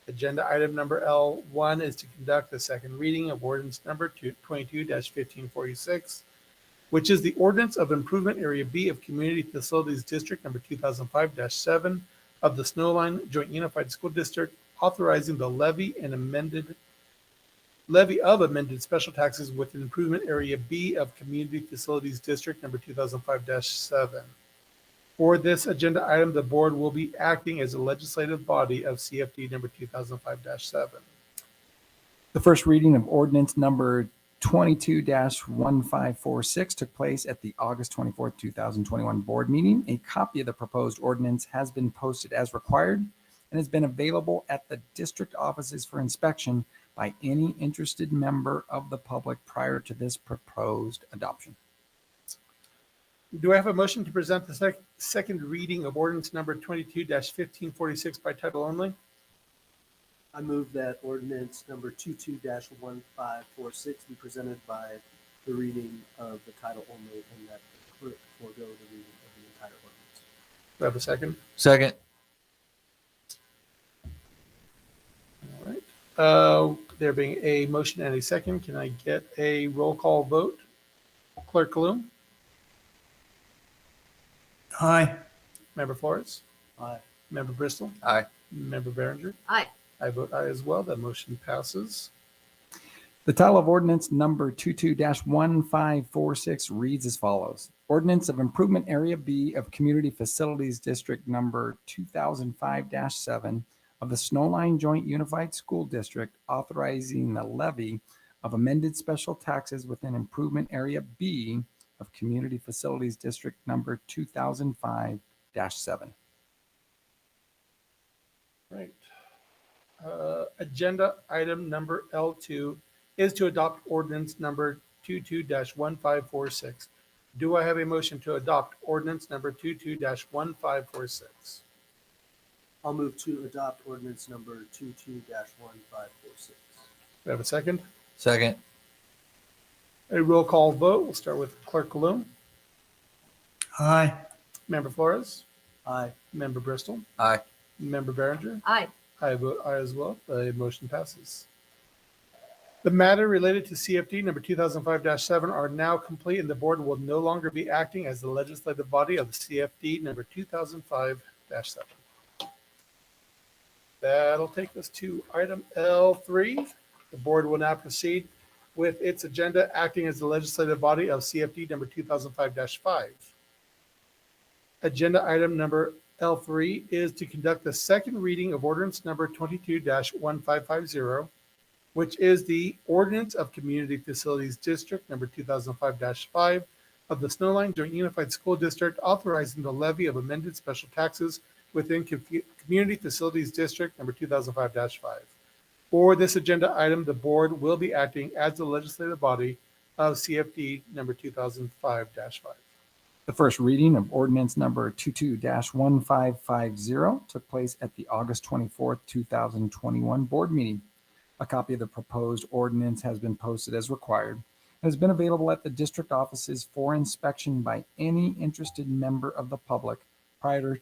Speaker 1: Agenda item number L1 is to conduct the second reading of ordinance number 22-1546, which is the ordinance of improvement area B of Community Facilities District number 2005-7 of the Snowline Joint Unified School District, authorizing the levy of amended special taxes within improvement area B of Community Facilities District number 2005-7. For this agenda item, the board will be acting as a legislative body of CFD number 2005-7.
Speaker 8: The first reading of ordinance number 22-1546 took place at the August 24th, 2021 board meeting. A copy of the proposed ordinance has been posted as required and has been available at the district offices for inspection by any interested member of the public prior to this proposed adoption.
Speaker 1: Do I have a motion to present the second reading of ordinance number 22-1546 by title only?
Speaker 20: I move that ordinance number 22-1546 be presented by the reading of the title only and that the clerk forego the reading of the entire ordinance.
Speaker 1: Do I have a second?
Speaker 19: Second.
Speaker 1: All right. There being a motion and a second, can I get a roll call vote? Clerk Kalum?
Speaker 21: Aye.
Speaker 1: Member Flores?
Speaker 20: Aye.
Speaker 1: Member Bristol?
Speaker 19: Aye.
Speaker 1: Member Berenger?
Speaker 18: Aye.
Speaker 1: I vote aye as well. That motion passes.
Speaker 8: The title of ordinance number 22-1546 reads as follows. Ordinance of Improvement Area B of Community Facilities District number 2005-7 of the Snowline Joint Unified School District, authorizing the levy of amended special taxes within Improvement Area B of Community Facilities District number 2005-7.
Speaker 1: Right. Agenda item number L2 is to adopt ordinance number 22-1546. Do I have a motion to adopt ordinance number 22-1546?
Speaker 20: I'll move to adopt ordinance number 22-1546.
Speaker 1: Do I have a second?
Speaker 19: Second.
Speaker 1: A roll call vote. We'll start with Clerk Kalum.
Speaker 21: Aye.
Speaker 1: Member Flores?
Speaker 20: Aye.
Speaker 1: Member Bristol?
Speaker 19: Aye.
Speaker 1: Member Berenger?
Speaker 18: Aye.
Speaker 1: I vote aye as well. The motion passes. The matter related to CFD number 2005-7 are now complete, and the board will no longer be acting as the legislative body of the CFD number 2005-7. That'll take us to item L3. The board will now proceed with its agenda acting as the legislative body of CFD number 2005-5. Agenda item number L3 is to conduct the second reading of ordinance number 22-1550, which is the ordinance of Community Facilities District number 2005-5 of the Snowline Joint Unified School District, authorizing the levy of amended special taxes within Community Facilities District number 2005-5. For this agenda item, the board will be acting as the legislative body of CFD number 2005-5.
Speaker 8: The first reading of ordinance number 22-1550 took place at the August 24th, 2021 board meeting. A copy of the proposed ordinance has been posted as required and has been available at the district offices for inspection by any interested member of the public prior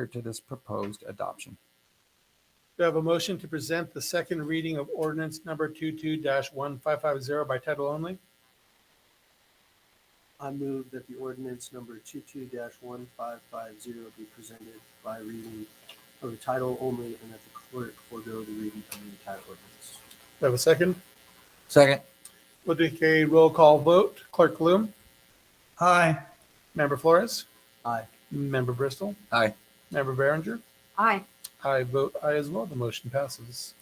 Speaker 8: to this proposed adoption.
Speaker 1: Do I have a motion to present the second reading of ordinance number 22-1550 by title only?
Speaker 20: I move that the ordinance number 22-1550 be presented by reading of the title only and that the clerk forego the reading of the entire ordinance.
Speaker 1: Do I have a second?
Speaker 19: Second.
Speaker 1: We'll do a roll call vote. Clerk Bloom?
Speaker 21: Aye.
Speaker 1: Member Flores?
Speaker 20: Aye.
Speaker 1: Member Bristol?
Speaker 19: Aye.
Speaker 1: Member Berenger?
Speaker 18: Aye.
Speaker 1: I vote aye as well. The motion passes.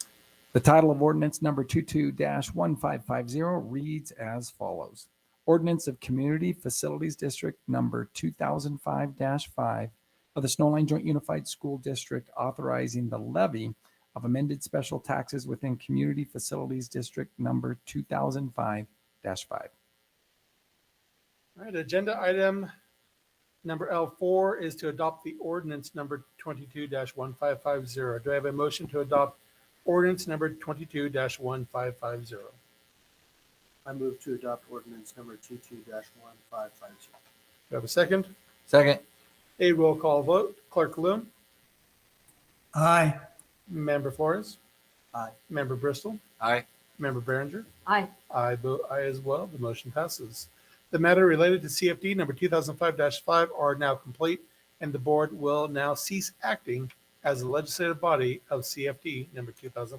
Speaker 8: The title of ordinance number 22-1550 reads as follows. Ordinance of Community Facilities District number 2005-5 of the Snowline Joint Unified School District authorizing the levy of amended special taxes within Community Facilities District number 2005-5.
Speaker 1: All right, agenda item number L4 is to adopt the ordinance number 22-1550. Do I have a motion to adopt ordinance number 22-1550? Do
Speaker 20: I move to adopt ordinance number 22-1550.
Speaker 1: I have a second?
Speaker 19: Second.
Speaker 1: A roll call vote. Clerk Loom,
Speaker 21: Aye.
Speaker 1: Member Flores,
Speaker 20: Aye.
Speaker 1: Member Bristol,
Speaker 19: Aye.
Speaker 1: Member Behringer.
Speaker 18: Aye.
Speaker 1: I vote aye as well. The motion passes. The matter related to CFD number 2005-5 are now complete, and the board will now cease acting as the legislative body of CFD number 2005-5.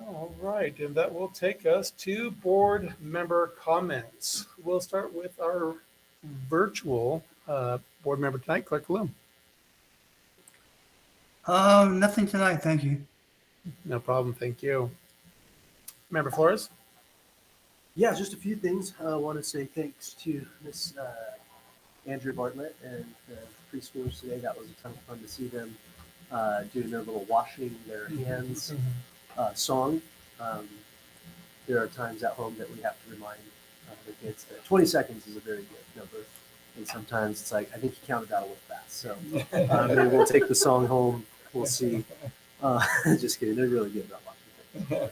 Speaker 1: All right, and that will take us to board member comments. We'll start with our virtual board member tonight, Clerk Loom.
Speaker 21: Nothing tonight, thank you.
Speaker 1: No problem, thank you. Member Flores?
Speaker 20: Yeah, just a few things. I want to say thanks to Miss Andrea Bartlett and the preschoolers today. That was a ton of fun to see them doing their little washing their hands song. There are times at home that we have to remind the kids that 20 seconds is a very good number. And sometimes it's like, I think you counted that a little fast. So maybe we'll take the song home. We'll see. Just kidding. They're really good about watching.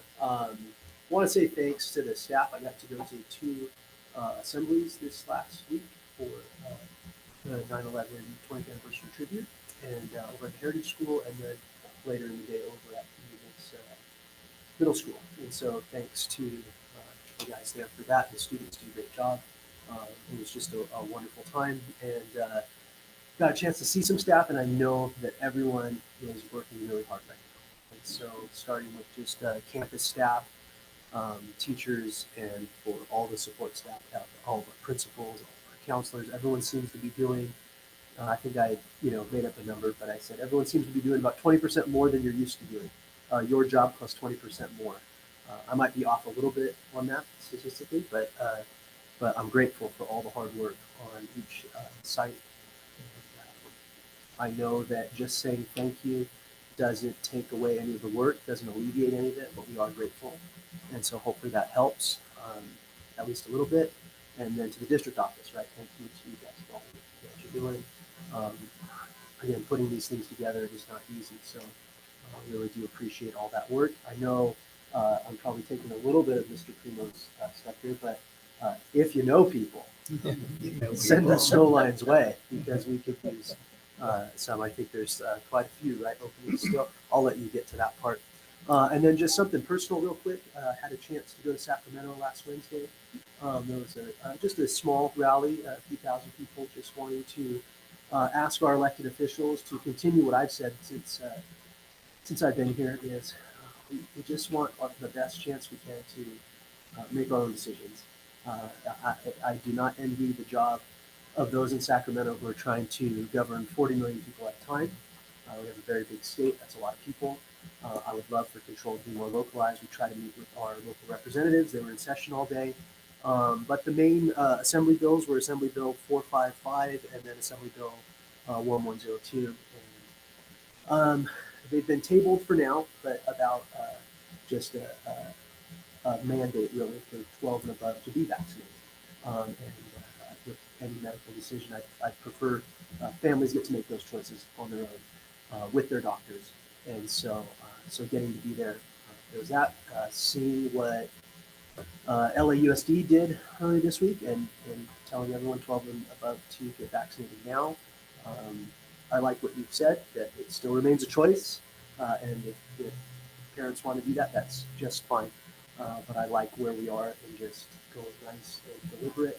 Speaker 20: Want to say thanks to the staff. I got to go to 2 assemblies this last week for the 9/11 20th anniversary tribute, and over at Heritage School, and then later in the day over at Phoenix Middle School. And so thanks to the guys there for that. The students do a great job. It was just a wonderful time, and got a chance to see some staff, and I know that everyone is working really hard right now. And so starting with just campus staff, teachers, and for all the support staff, all of our principals, all of our counselors, everyone seems to be doing, I think I made up a number, but I said everyone seems to be doing about 20% more than you're used to doing. Your job plus 20% more. I might be off a little bit on that statistically, but I'm grateful for all the hard work on each site. I know that just saying thank you doesn't take away any of the work, doesn't alleviate any of it, but we are grateful. And so hopefully that helps at least a little bit. And then to the district office, right? Thank you to you guys for all that you're doing. Again, putting these things together is not easy. So I really do appreciate all that work. I know I'm probably taking a little bit of Mr. Primo's stuff here, but if you know people, send the Snowline's way, because we could use some. I think there's quite a few, right, openings still. I'll let you get to that part. And then just something personal real quick. Had a chance to go to Sacramento last Wednesday. There was just a small rally, a few thousand people just wanting to ask our elected officials to continue what I've said since I've been here, is we just want the best chance we can to make our own decisions. I do not envy the job of those in Sacramento who are trying to govern 40 million people at a time. We have a very big state. That's a lot of people. I would love for control to be more localized. We try to meet with our local representatives. They were in session all day. But the main assembly bills were Assembly Bill 455 and then Assembly Bill 1102. And, they've been tabled for now, but about just a mandate really for 12 and above to be vaccinated. And with any medical decision, I prefer families get to make those choices on their own with their doctors. And so getting to be there, there's that. Seeing what LAUSD did earlier this week and telling everyone 12 and above to get vaccinated now. I like what you've said, that it still remains a choice. And if parents want to do that, that's just fine. But I like where we are and just going nice and deliberate,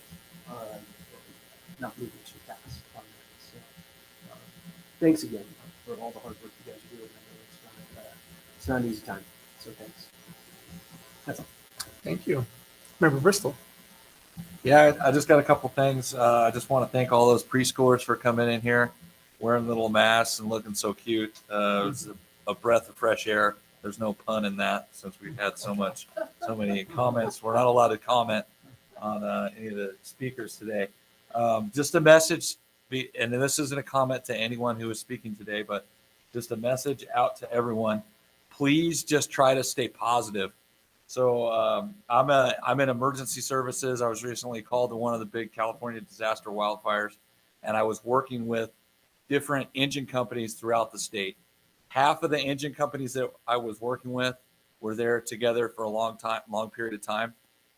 Speaker 20: and not moving too fast on that. So, thanks again for all the hard work you guys are doing. I know it's not an easy time. So thanks. That's all.
Speaker 1: Thank you. Member Bristol.
Speaker 19: Yeah, I just got a couple things. I just want to thank all those preschoolers for coming in here, wearing little masks and looking so cute. It was a breath of fresh air. There's no pun in that since we've had so many comments. We're not allowed to comment on any of the speakers today. Just a message, and this isn't a comment to anyone who is speaking today, but just a message out to everyone. Please just try to stay positive. So I'm in emergency services. I was recently called to one of the big California disaster wildfires, and I was working with different engine companies throughout the state. Half of the engine companies that I was working with were there together for a long period of time.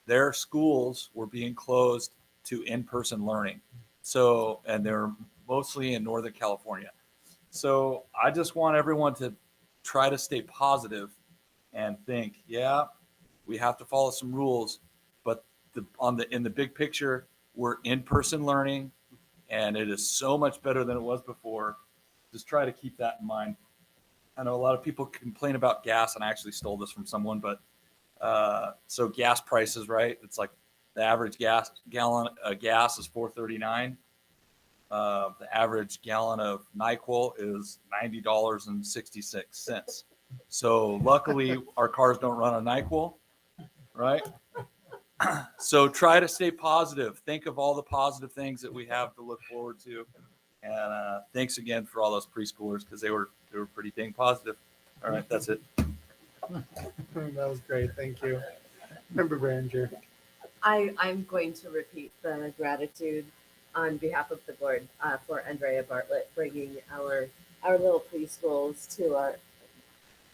Speaker 19: Their schools were being closed to in-person learning. So, and they're mostly in Northern California. So I just want everyone to try to stay positive and think, yeah, we have to follow some rules, but in the big picture, we're in-person learning, and it is so much better than it was before. Just try to keep that in mind. I know a lot of people complain about gas, and I actually stole this from someone, but so gas prices, right? It's like the average gallon of gas is $4.39. The average gallon of NyQuil is $90.66. So luckily, our cars don't run on NyQuil, right? So try to stay positive. Think of all the positive things that we have to look forward to. And thanks again for all those preschoolers because they were pretty dang positive. All right, that's it.
Speaker 1: That was great. Thank you. Member Branger.
Speaker 18: I'm going to repeat the gratitude on behalf of the board for Andrea Bartlett bringing our little preschools to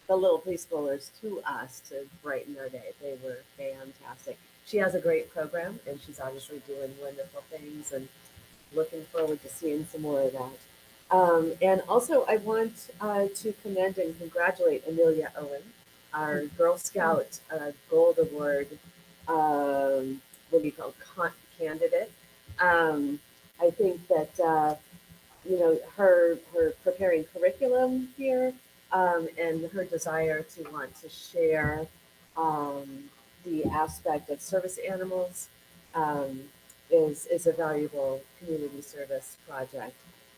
Speaker 18: the little preschoolers to us to brighten our day. They were fantastic. She has a great program, and she's obviously doing wonderful things, and looking forward to seeing some more of that. And also, I want to commend and congratulate Amelia Owen, our Girl Scout Gold Award, what do you call it, candidate. I think that her preparing curriculum here and her desire to want to share the aspect of service animals is a valuable community service project.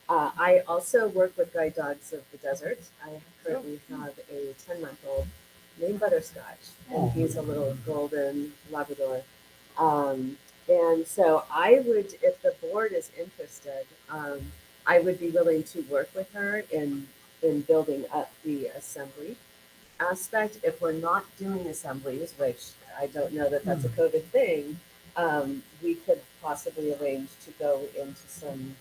Speaker 18: I also work with Guide Dogs of the Desert. I currently have a 10-month-old named Butterscotch, and he's a little golden Labrador. And so I would, if the board is interested, I would be willing to work with her in building up the assembly aspect. If we're not doing assemblies, which I don't know that that's a COVID thing, we could possibly arrange to go into some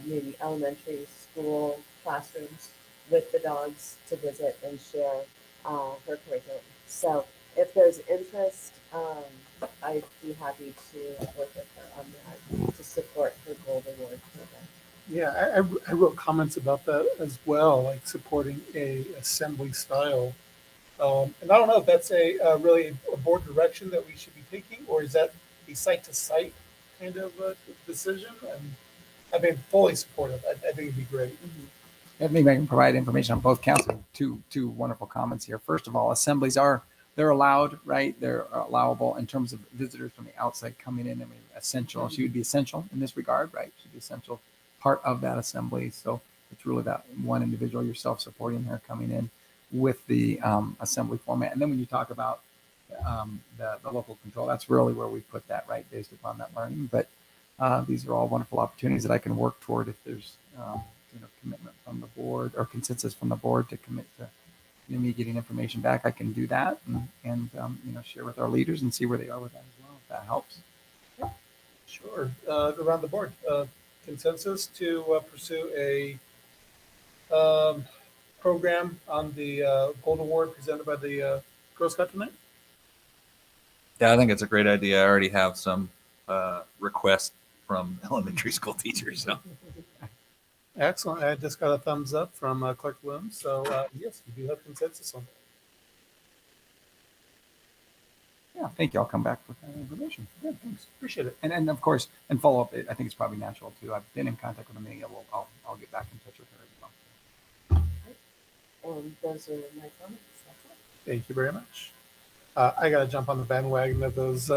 Speaker 18: maybe elementary school classrooms with the dogs to visit and share her curriculum. So if there's interest, I'd be happy to work with her on that to support her Gold Award program.
Speaker 1: Yeah, I wrote comments about that as well, like supporting a assembly style. And I don't know if that's really a board direction that we should be taking, or is that a site to site kind of decision? And I've been fully supportive. I think it'd be great.
Speaker 8: Maybe I can provide information on both counts. Two wonderful comments here. First of all, assemblies they're allowed, right? They're allowable in terms of visitors from the outside coming in. I mean, essential. She would be essential in this regard, right? She'd be essential part of that assembly. So it's really that one individual, yourself supporting her coming in with the assembly format. And then when you talk about the local control, that's really where we put that, right, based upon that learning. But these are all wonderful opportunities that I can work toward if there's commitment from the board or consensus from the board to commit to me getting information back. I can do that and share with our leaders and see where they are with that as well, if that helps.
Speaker 1: Sure. Around the board, consensus to pursue a program on the Gold Award presented by the Girl Scout tonight?
Speaker 19: Yeah, I think it's a great idea. I already have some requests from elementary school teachers. So.
Speaker 1: Excellent. I just got a thumbs up from Clerk Bloom. So yes, we do have consensus on that.
Speaker 8: Yeah, thank you. I'll come back with that information.
Speaker 1: Yeah, thanks. Appreciate it.
Speaker 8: And of course, and follow up. I think it's probably natural too. I've been in contact with Amelia. I'll get back in touch with her as well.
Speaker 18: And those are my comments. That's it.
Speaker 1: Thank you very much. I got to jump on the bandwagon of those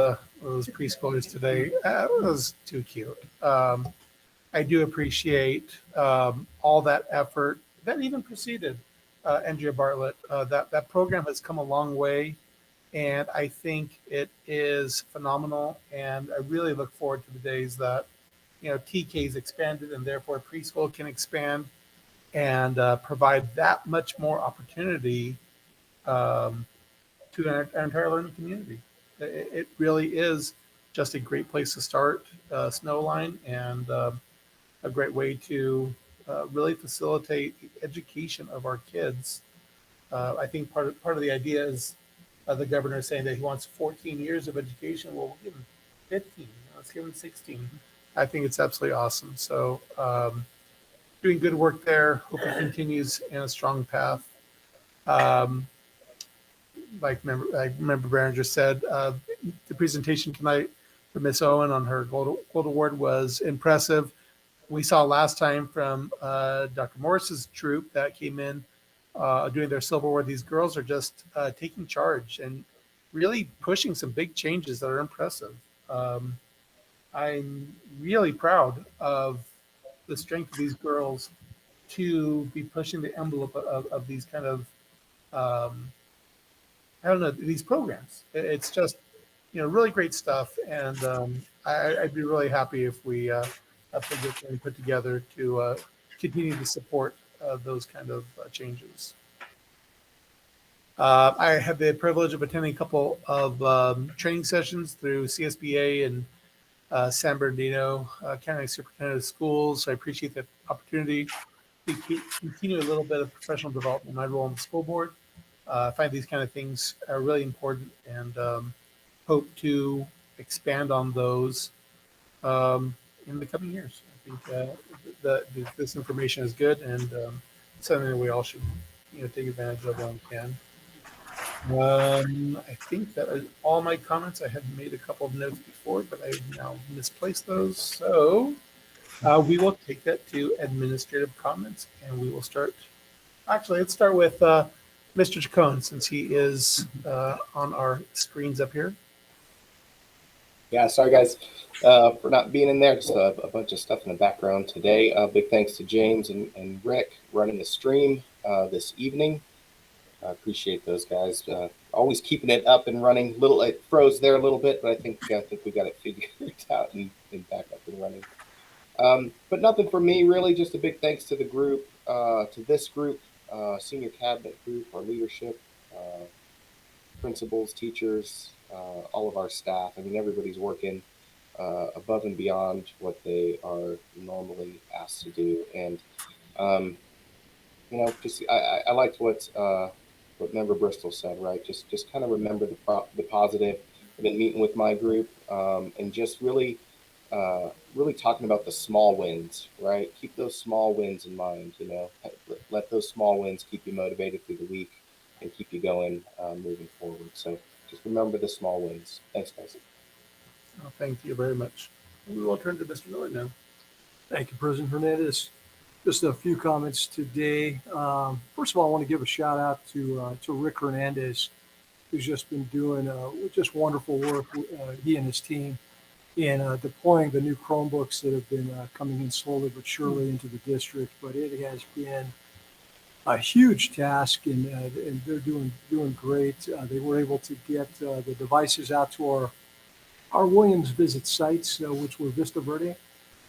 Speaker 1: preschoolers today. It was too cute. I do appreciate all that effort that even preceded Andrea Bartlett. That program has come a long way, and I think it is phenomenal. And I really look forward to the days that TK's expanded, and therefore preschool can expand and provide that much more opportunity to our entire learning community. It really is just a great place to start Snowline, and a great way to really facilitate the education of our kids. I think part of the idea is the governor saying that he wants 14 years of education. Well, we'll give him 15. Let's give him 16. I think it's absolutely awesome. So doing good work there. Hope it continues in a strong path. I remember Berenger said, the presentation tonight for Miss Owen on her gold award was impressive. We saw last time from Dr. Morris's troop that came in doing their silver award. These girls are just taking charge and really pushing some big changes that are impressive. I'm really proud of the strength of these girls to be pushing the envelope of these kind of I don't know, these programs. It's just, really great stuff. And I'd be really happy if we put together to continue to support those kind of changes. I had the privilege of attending a couple of training sessions through CSBA and San Bernardino County Superintendent of Schools. So I appreciate the opportunity to continue a little bit of professional development in my role on the school board. I find these kind of things are really important, and hope to expand on those in the coming years. I think this information is good, and something that we all should take advantage of when we can. I think that is all my comments. I had made a couple of notes before, but I now misplaced those. So we will take that to administrative comments, and we will start. Actually, let's start with Mr. Chacon, since he is on our screens up here.
Speaker 2: Yeah, sorry guys for not being in there. Just a bunch of stuff in the background today. Big thanks to James and Rick running the stream this evening. I appreciate those guys. Always keeping it up and running. It froze there a little bit, but I think we got it figured out and back up and running. But nothing for me really. Just a big thanks to the group, to this group. Senior cabinet group, our leadership, principals, teachers, all of our staff. I mean, everybody's working above and beyond what they are normally asked to do. And, just I liked what Member Bristol said, right? Just kind of remember the positive. I've been meeting with my group and just really talking about the small wins, right? Keep those small wins in mind, let those small wins keep you motivated through the week and keep you going moving forward. So just remember the small wins. Thanks, guys.
Speaker 1: Oh, thank you very much. We will turn to Mr. Miller now.
Speaker 3: Thank you, President Hernandez. Just a few comments today. First of all, I want to give a shout out to Rick Hernandez, who's just been doing just wonderful work, he and his team, in deploying the new Chromebooks that have been coming in slowly but surely into the district. But it has been a huge task, and they're doing great. They were able to get the devices out to our Williams visit sites, which were Vista Verde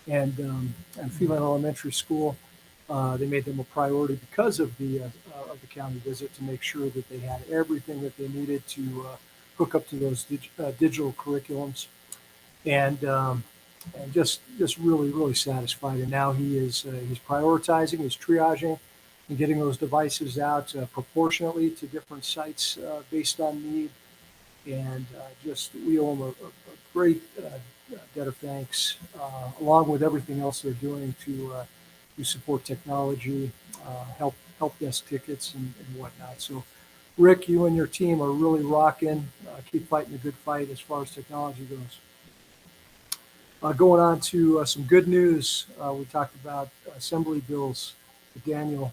Speaker 3: and Phelan Elementary School. They made them a priority because of the county visit, to make sure that they had everything that they needed to hook up to those digital curriculums. And just really satisfied. And now he's prioritizing, he's triaging, and getting those devices out proportionately to different sites based on need. And we owe him a great debt of thanks, along with everything else they're doing to support technology, help desk tickets and whatnot. So, Rick, you and your team are really rocking. Keep fighting the good fight as far as technology goes. Going on to some good news. We talked about assembly bills with Daniel.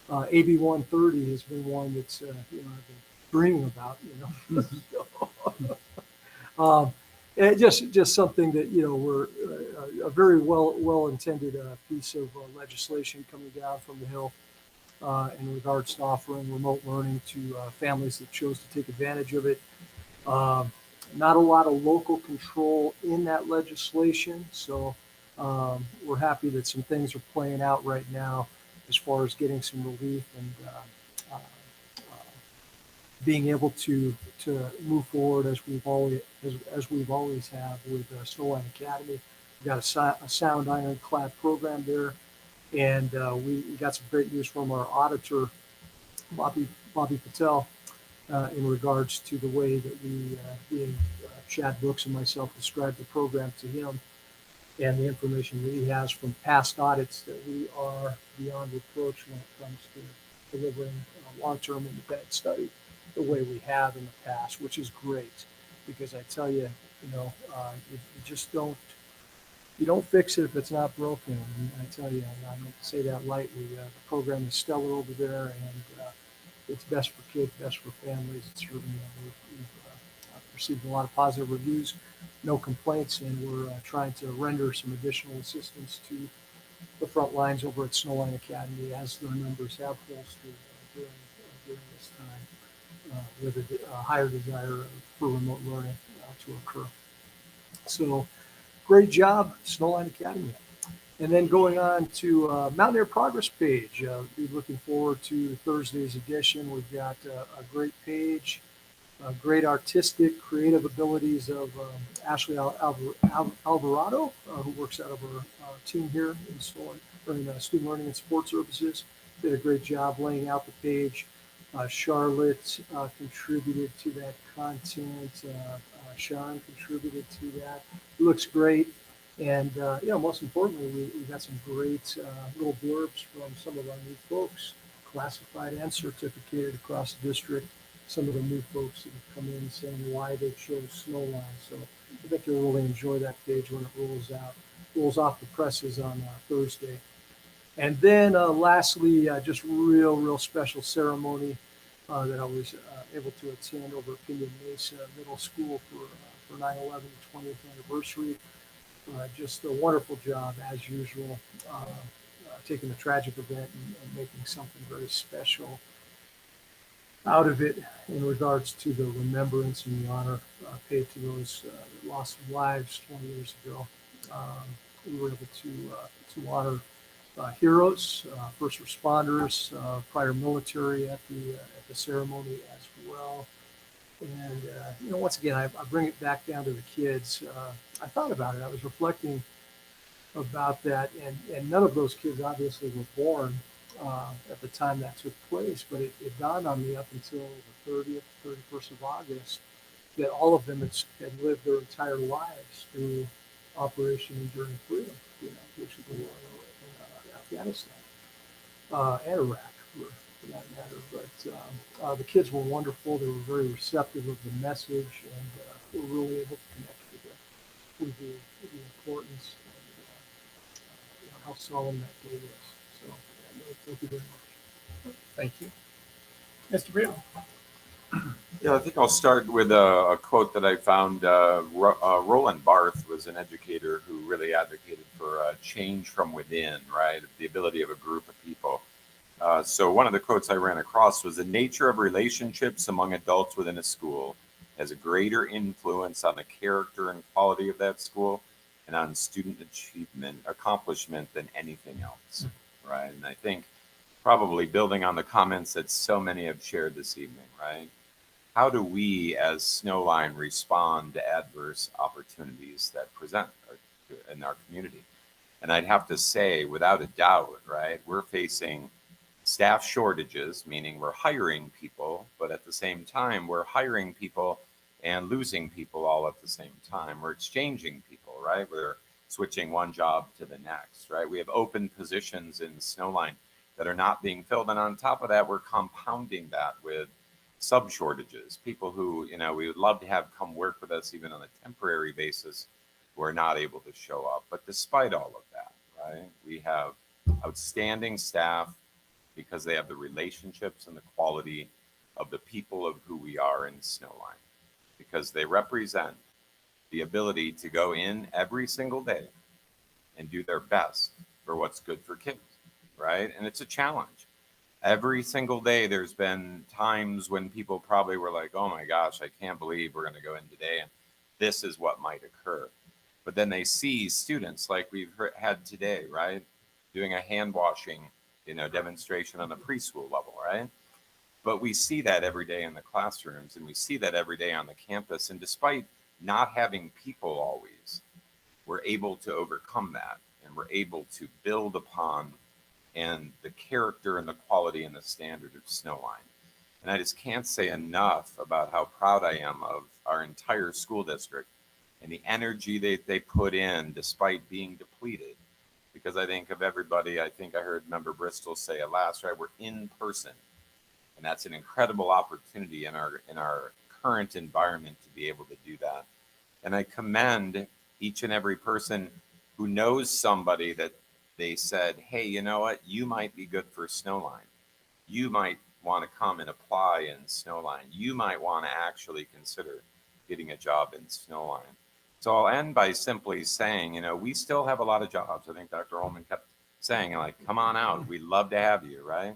Speaker 3: AB 130 has been one that's I've been dreaming about, and just something that, we're a very well intended piece of legislation coming down from the Hill in regards to offering remote learning to families that chose to take advantage of it. Not a lot of local control in that legislation, so we're happy that some things are playing out right now as far as getting some relief and being able to move forward as we've always have with Snowline Academy. We've got a sound ironclad program there, and we got some great news from our auditor, Bobby Patel, in regards to the way that we, being Chad Brooks and myself, described the program to him, and the information that he has from past audits, that we are beyond reproach when it comes to delivering long-term independent study the way we have in the past, which is great, because I tell you, you just don't fix it if it's not broken. And I tell you, and I don't say that lightly, the program is stellar over there, and it's best for kids, best for families. It's certainly, we've received a lot of positive reviews, no complaints, and we're trying to render some additional assistance to the front lines over at Snowline Academy as their numbers have bolstered during this time, with a higher desire for remote learning to occur. So great job, Snowline Academy. And then going on to Mountaineer Progress page, be looking forward to Thursday's edition. We've got a great page, great artistic, creative abilities of Ashley Alvarado, who works out of our team here in Student Learning and Support Services. Did a great job laying out the page. Charlotte contributed to that content. Sean contributed to that. It looks great. And, most importantly, we got some great little blurbs from some of our new folks, classified and certificated across the district. Some of the new folks that have come in saying why they chose Snowline. So I think you'll really enjoy that page when it rolls off the presses on Thursday. And then lastly, just real special ceremony that I was able to attend over at Pinyon Mesa Middle School for 9/11 20th anniversary. Just a wonderful job as usual, taking a tragic event and making something very special out of it in regards to the remembrance and the honor paid to those that lost their lives 20 years ago. We were able to honor heroes, first responders, prior military at the ceremony as well. And once again, I bring it back down to the kids. I thought about it. I was reflecting about that, and none of those kids obviously were born at the time that took place, but it dawned on me up until the 30th, 31st of August that all of them had lived their entire lives through Operation Enduring Freedom, which is the war in Afghanistan and Iraq, for that matter. But the kids were wonderful. They were very receptive of the message, and were really able to connect with the importance and how solemn that day is. So, thank you very much.
Speaker 1: Thank you. Mr. Brio.
Speaker 17: Yeah, I think I'll start with a quote that I found. Roland Barthes was an educator who really advocated for change from within, right? The ability of a group of people. So one of the quotes I ran across was, the nature of relationships among adults within a school has a greater influence on the character and quality of that school and on student accomplishment than anything else, right? And I think probably building on the comments that so many have shared this evening, right? How do we as Snowline respond to adverse opportunities that present in our community? And I'd have to say, without a doubt, right, we're facing staff shortages, meaning we're hiring people, but at the same time, we're hiring people and losing people all at the same time. We're exchanging people, right? We're switching one job to the next, right? We have open positions in Snowline that are not being filled. And on top of that, we're compounding that with sub shortages, people who, we would love to have come work with us even on a temporary basis, who are not able to show up. But despite all of that, right, we have outstanding staff because they have the relationships and the quality of the people of who we are in Snowline, because they represent the ability to go in every single day and do their best for what's good for kids, right? And it's a challenge. Every single day, there's been times when people probably were like, oh my gosh, I can't believe we're going to go in today and this is what might occur. But then they see students like we've had today, right? Doing a hand washing, demonstration on the preschool level, right? But we see that every day in the classrooms, and we see that every day on the campus. And despite not having people always, we're able to overcome that, and we're able to build upon and the character and the quality and the standard of Snowline. And I just can't say enough about how proud I am of our entire school district and the energy they put in despite being depleted. Because I think of everybody, I think I heard Member Bristol say it last, right? We're in person. And that's an incredible opportunity in our current environment to be able to do that. And I commend each and every person who knows somebody that they said, hey, you know what? You might be good for Snowline. You might want to come and apply in Snowline. You might want to actually consider getting a job in Snowline. So I'll end by simply saying, we still have a lot of jobs. I think Dr. Holman kept saying, like, come on out. We'd love to have you, right?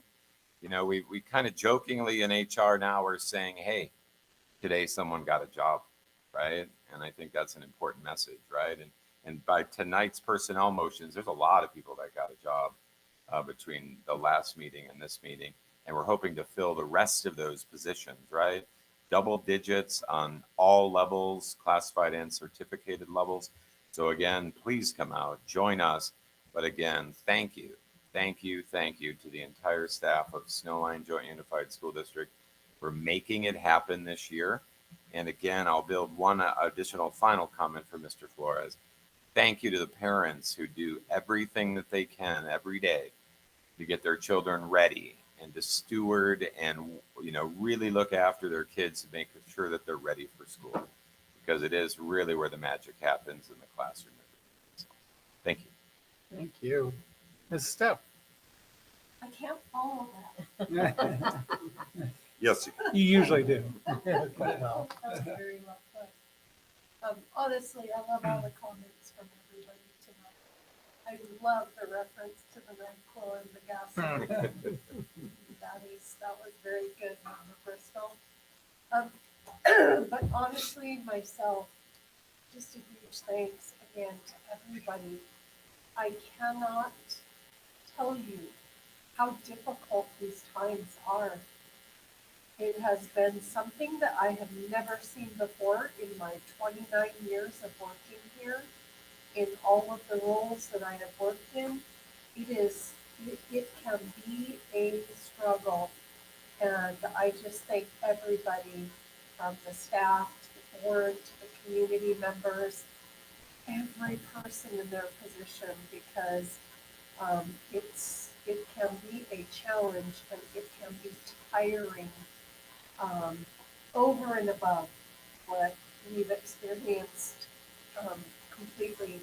Speaker 17: We kind of jokingly in HR now are saying, hey, today someone got a job, right? And I think that's an important message, right? And by tonight's personnel motions, there's a lot of people that got a job between the last meeting and this meeting. And we're hoping to fill the rest of those positions, right? Double digits on all levels, classified and certificated levels. So again, please come out, join us. But again, thank you to the entire staff of Snowline Joint Unified School District for making it happen this year. And again, I'll build one additional final comment for Mr. Flores. Thank you to the parents who do everything that they can every day to get their children ready and to steward and really look after their kids and make sure that they're ready for school, because it is really where the magic happens in the classroom. So, thank you.
Speaker 1: Thank you. Ms. Steph.
Speaker 11: I can't follow that.
Speaker 17: Yes.
Speaker 1: You usually do.
Speaker 11: That's very well put. Honestly, I love all the comments from everybody tonight. I love the reference to the NyQuil and the gas. That was very good, Member Bristol. But honestly, myself, just a huge thanks again to everybody. I cannot tell you how difficult these times are. It has been something that I have never seen before in my 29 years of working here. In all of the roles that I have worked in, it can be a struggle. And I just thank everybody, from the staff to the board to the community members, every person in their position, because it can be a challenge and it can be tiring over and above what we've experienced completely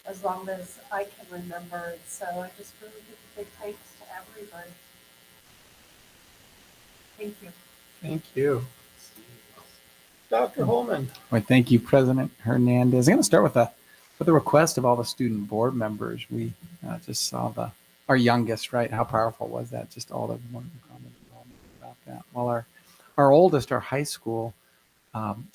Speaker 11: as long as I can remember. And so I just really give a big thanks to everybody. Thank you.
Speaker 1: Thank you. Dr. Holman.
Speaker 8: Well, thank you, President Hernandez. I'm going to start with a request of all the student board members. We just saw our youngest, right? How powerful was that? Just all the wonderful comments about that. While our oldest, our high school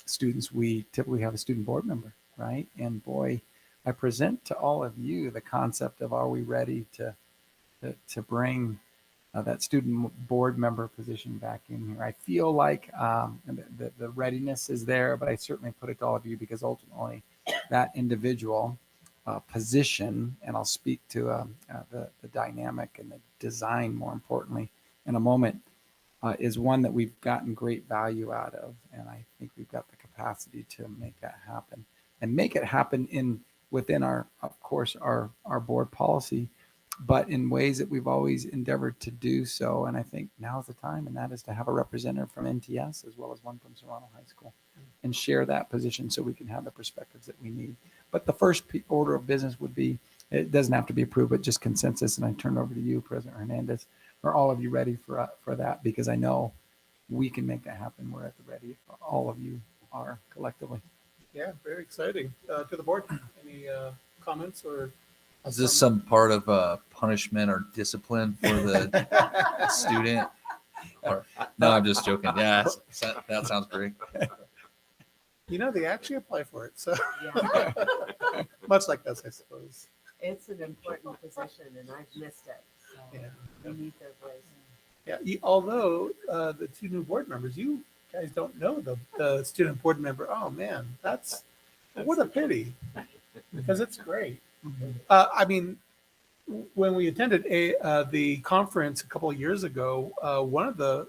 Speaker 8: students, we typically have a student board member, right? And boy, I present to all of you the concept of, are we ready to bring that student board member position back in here? I feel like the readiness is there, but I certainly put it to all of you, because ultimately that individual position, and I'll speak to the dynamic and the design more importantly in a moment, is one that we've gotten great value out of. And I think we've got the capacity to make that happen, and make it happen within our board policy, but in ways that we've always endeavored to do so. And I think now's the time, and that is to have a representative from NTS as well as one from Serrano High School, and share that position so we can have the perspectives that we need. But the first order of business would be, it doesn't have to be approved, but just consensus. And I turn over to you, President Hernandez. Are all of you ready for that? Because I know we can make that happen. We're at the ready. If all of you are collectively.
Speaker 1: Yeah, very exciting. To the board, any comments or?
Speaker 19: Is this some part of punishment or discipline for the student? Or, no, I'm just joking. Yeah, that sounds great.
Speaker 1: You know, they actually apply for it, so much like us, I suppose.
Speaker 18: It's an important position and I've missed it. So
Speaker 1: Yeah.
Speaker 18: we need their voice.
Speaker 1: Yeah, although the two new board members, you guys don't know the student board member. Oh man, what a pity, because it's great. I mean, when we attended the conference a couple of years ago, one of the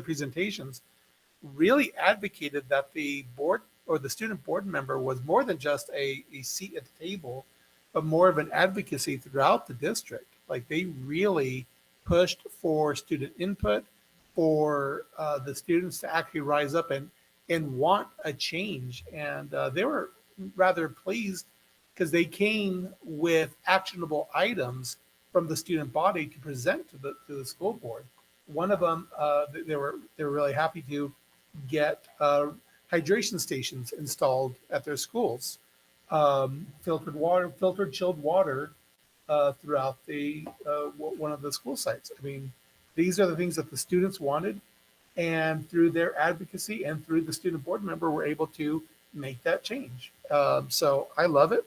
Speaker 1: presentations really advocated that the board or the student board member was more than just a seat at the table, but more of an advocacy throughout the district. Like they really pushed for student input, for the students to actually rise up and want a change. And they were rather pleased because they came with actionable items from the student body to present to the school board. One of them, they were really happy to get hydration stations installed at their schools, filtered chilled water throughout the one of the school sites. I mean, these are the things that the students wanted, and through their advocacy and through the student board member, we're able to make that change. So I love it.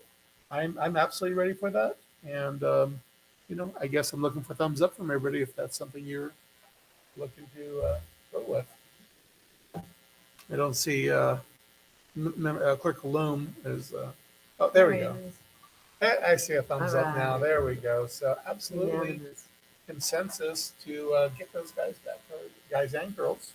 Speaker 1: I'm absolutely ready for that, and I guess I'm looking for thumbs up from everybody if that's something you're looking to go with. I don't see Clerk Loom is. Oh, there we go. I see a thumbs up now. There we go. So absolutely consensus to get those guys back, guys and girls,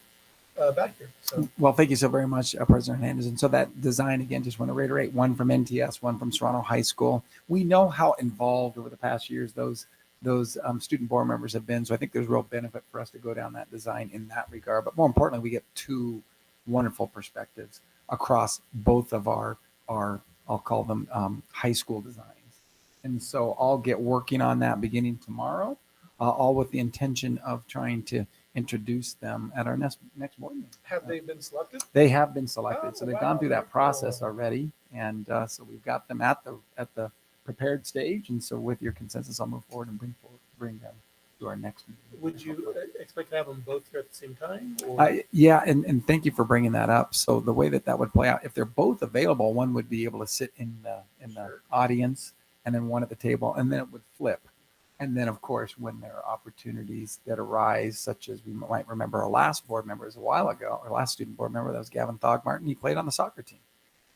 Speaker 1: back here. So
Speaker 8: Well, thank you so very much, President Hernandez. And so that design, again, just want to reiterate, one from NTS, one from Serrano High School. We know how involved over the past years those student board members have been. So I think there's real benefit for us to go down that design in that regard. But more importantly, we get two wonderful perspectives across both of our I'll call them high school designs. And so I'll get working on that beginning tomorrow, all with the intention of trying to introduce them at our next board meeting.
Speaker 1: have they been selected?
Speaker 8: They have been selected,
Speaker 1: Oh,
Speaker 8: so they've
Speaker 1: wow,
Speaker 8: gone through
Speaker 1: very
Speaker 8: that process
Speaker 1: cool.
Speaker 8: already, and so we've got them at the prepared stage. And so, with your consensus, I'll move forward and bring them to our next meeting.
Speaker 1: Would you expect to have them both here at the same time? Or?
Speaker 8: Yeah, and thank you for bringing that up. So the way that would play out, if they're both available, one would be able to sit in the audience, and then one at the table, and then it would flip. And then, of course, when there are opportunities that arise, such as we might remember our last board member a while ago, our last student board member, that was Gavin Thogmartin. He played on the soccer team.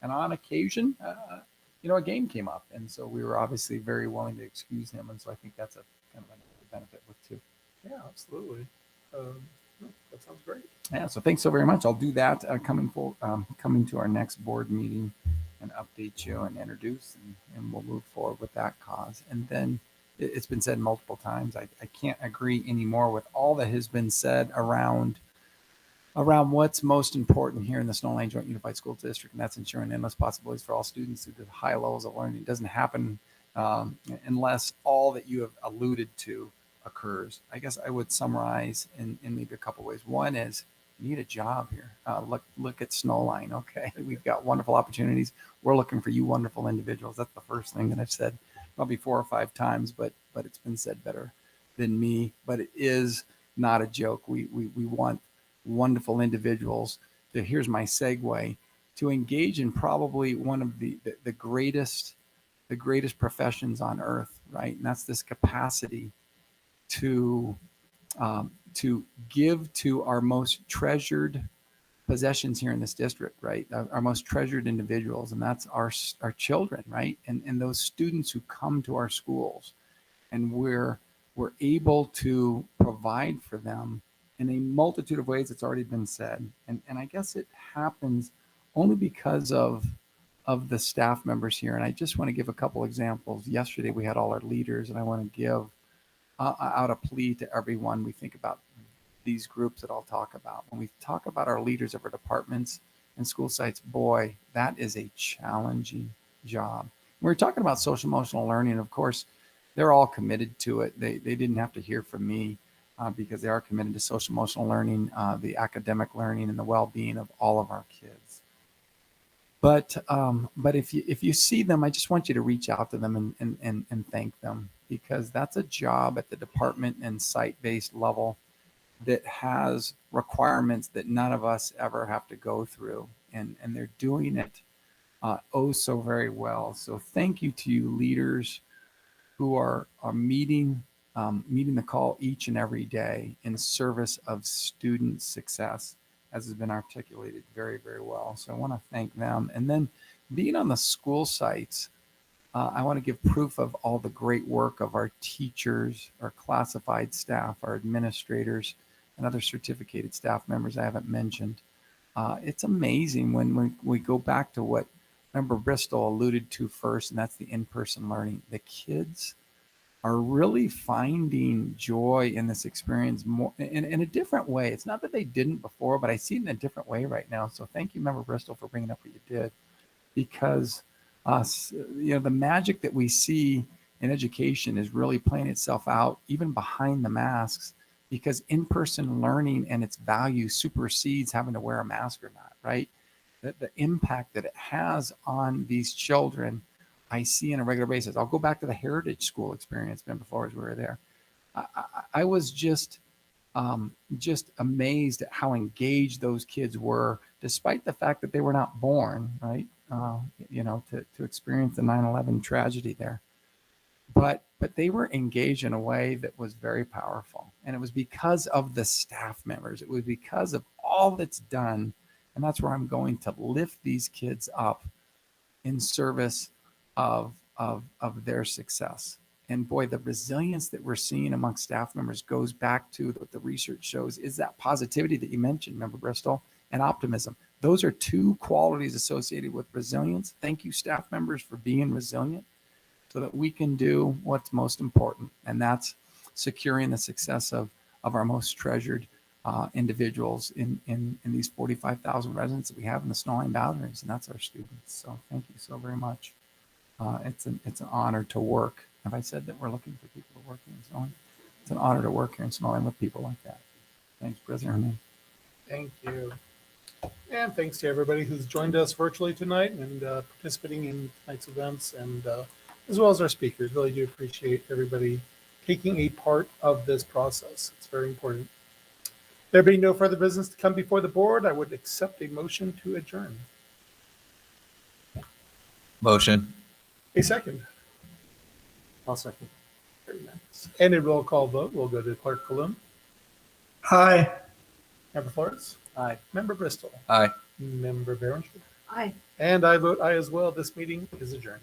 Speaker 8: And on occasion, a game came up. And so we were obviously very willing to excuse him. And so I think that's a kind of a benefit with too.
Speaker 1: Yeah, absolutely. That sounds great.
Speaker 8: Yeah, so thanks so very much. I'll do that coming to our next board meeting and update you and introduce, and we'll move forward with that cause. And then it's been said multiple times. I can't agree anymore with all that has been said around what's most important here in the Snowline Joint Unified School District, and that's ensuring endless possibilities for all students through the high levels of learning. It doesn't happen unless all that you have alluded to occurs. I guess I would summarize in maybe a couple ways. One is you need a job here. Look at Snowline. Okay, we've got wonderful opportunities. We're looking for you wonderful individuals. That's the first thing that I've said probably 4 or 5 times, but it's been said better than me. But it is not a joke. We want wonderful individuals to, here's my segue, to engage in probably one of the greatest professions on earth, right? And that's this capacity to give to our most treasured possessions here in this district, right? Our most treasured individuals, and that's our children, right? And those students who come to our schools, and we're able to provide for them in a multitude of ways. It's already been said, and I guess it happens only because of the staff members here. And I just want to give a couple examples. Yesterday we had all our leaders, and I want to give out a plea to everyone. We think about these groups that I'll talk about. When we talk about our leaders of our departments and school sites, boy, that is a challenging job. We're talking about social emotional learning. Of course, they're all committed to it. They didn't have to hear from me. because they are committed to social emotional learning, the academic learning, and the well-being of all of our kids. But if you see them, I just want you to reach out to them and thank them, because that's a job at the department and site-based level that has requirements that none of us ever have to go through, and they're doing it oh so very well. So thank you to you leaders who are meeting the call each and every day in service of student success, as has been articulated very, very well. So I want to thank them. And then being on the school sites, I want to give proof of all the great work of our teachers, our classified staff, our administrators, and other certificated staff members I haven't mentioned. It's amazing when we go back to what Member Bristol alluded to first, and that's the in-person learning. The kids are really finding joy in this experience more in a different way. It's not that they didn't before, but I see it in a different way right now. So thank you, Member Bristol, for bringing up what you did, because the magic that we see in education is really playing itself out even behind the masks, because in-person learning and its value supersedes having to wear a mask or not, right? The impact that it has on these children, I see on a regular basis. I'll go back to the Heritage School experience before as we were there. I was just amazed at how engaged those kids were, despite the fact that they were not born, right? To experience the 9/11 tragedy there. But they were engaged in a way that was very powerful. And it was because of the staff members. It was because of all that's done. And that's where I'm going to lift these kids up in service of their success. And boy, the resilience that we're seeing amongst staff members goes back to what the research shows is that positivity that you mentioned, Member Bristol, and optimism. Those are two qualities associated with resilience. Thank you, staff members, for being resilient so that we can do what's most important, and that's securing the success of our most treasured individuals in these 45,000 residents that we have in the Snowline boundaries, and that's our students. So thank you so very much. It's an honor to work. Have I said that we're looking for people to work here in Snowline? It's an honor to work here in Snowline with people like that. Thanks, President Hernandez.
Speaker 1: Thank you. And thanks to everybody who's joined us virtually tonight and participating in tonight's events, and as well as our speakers. Really do appreciate everybody taking a part of this process. It's very important. There being no further business to come before the board, I would accept a motion to adjourn.
Speaker 19: Motion.
Speaker 1: A second.
Speaker 20: I'll second.
Speaker 1: Very nice. And a roll call vote. We'll go to Clerk Colum.
Speaker 21: Aye.
Speaker 1: Member Flores.
Speaker 20: Aye.
Speaker 1: Member Bristol.
Speaker 19: Aye.
Speaker 1: Member Behringer.
Speaker 18: Aye.
Speaker 1: And I vote aye as well. This meeting is adjourned.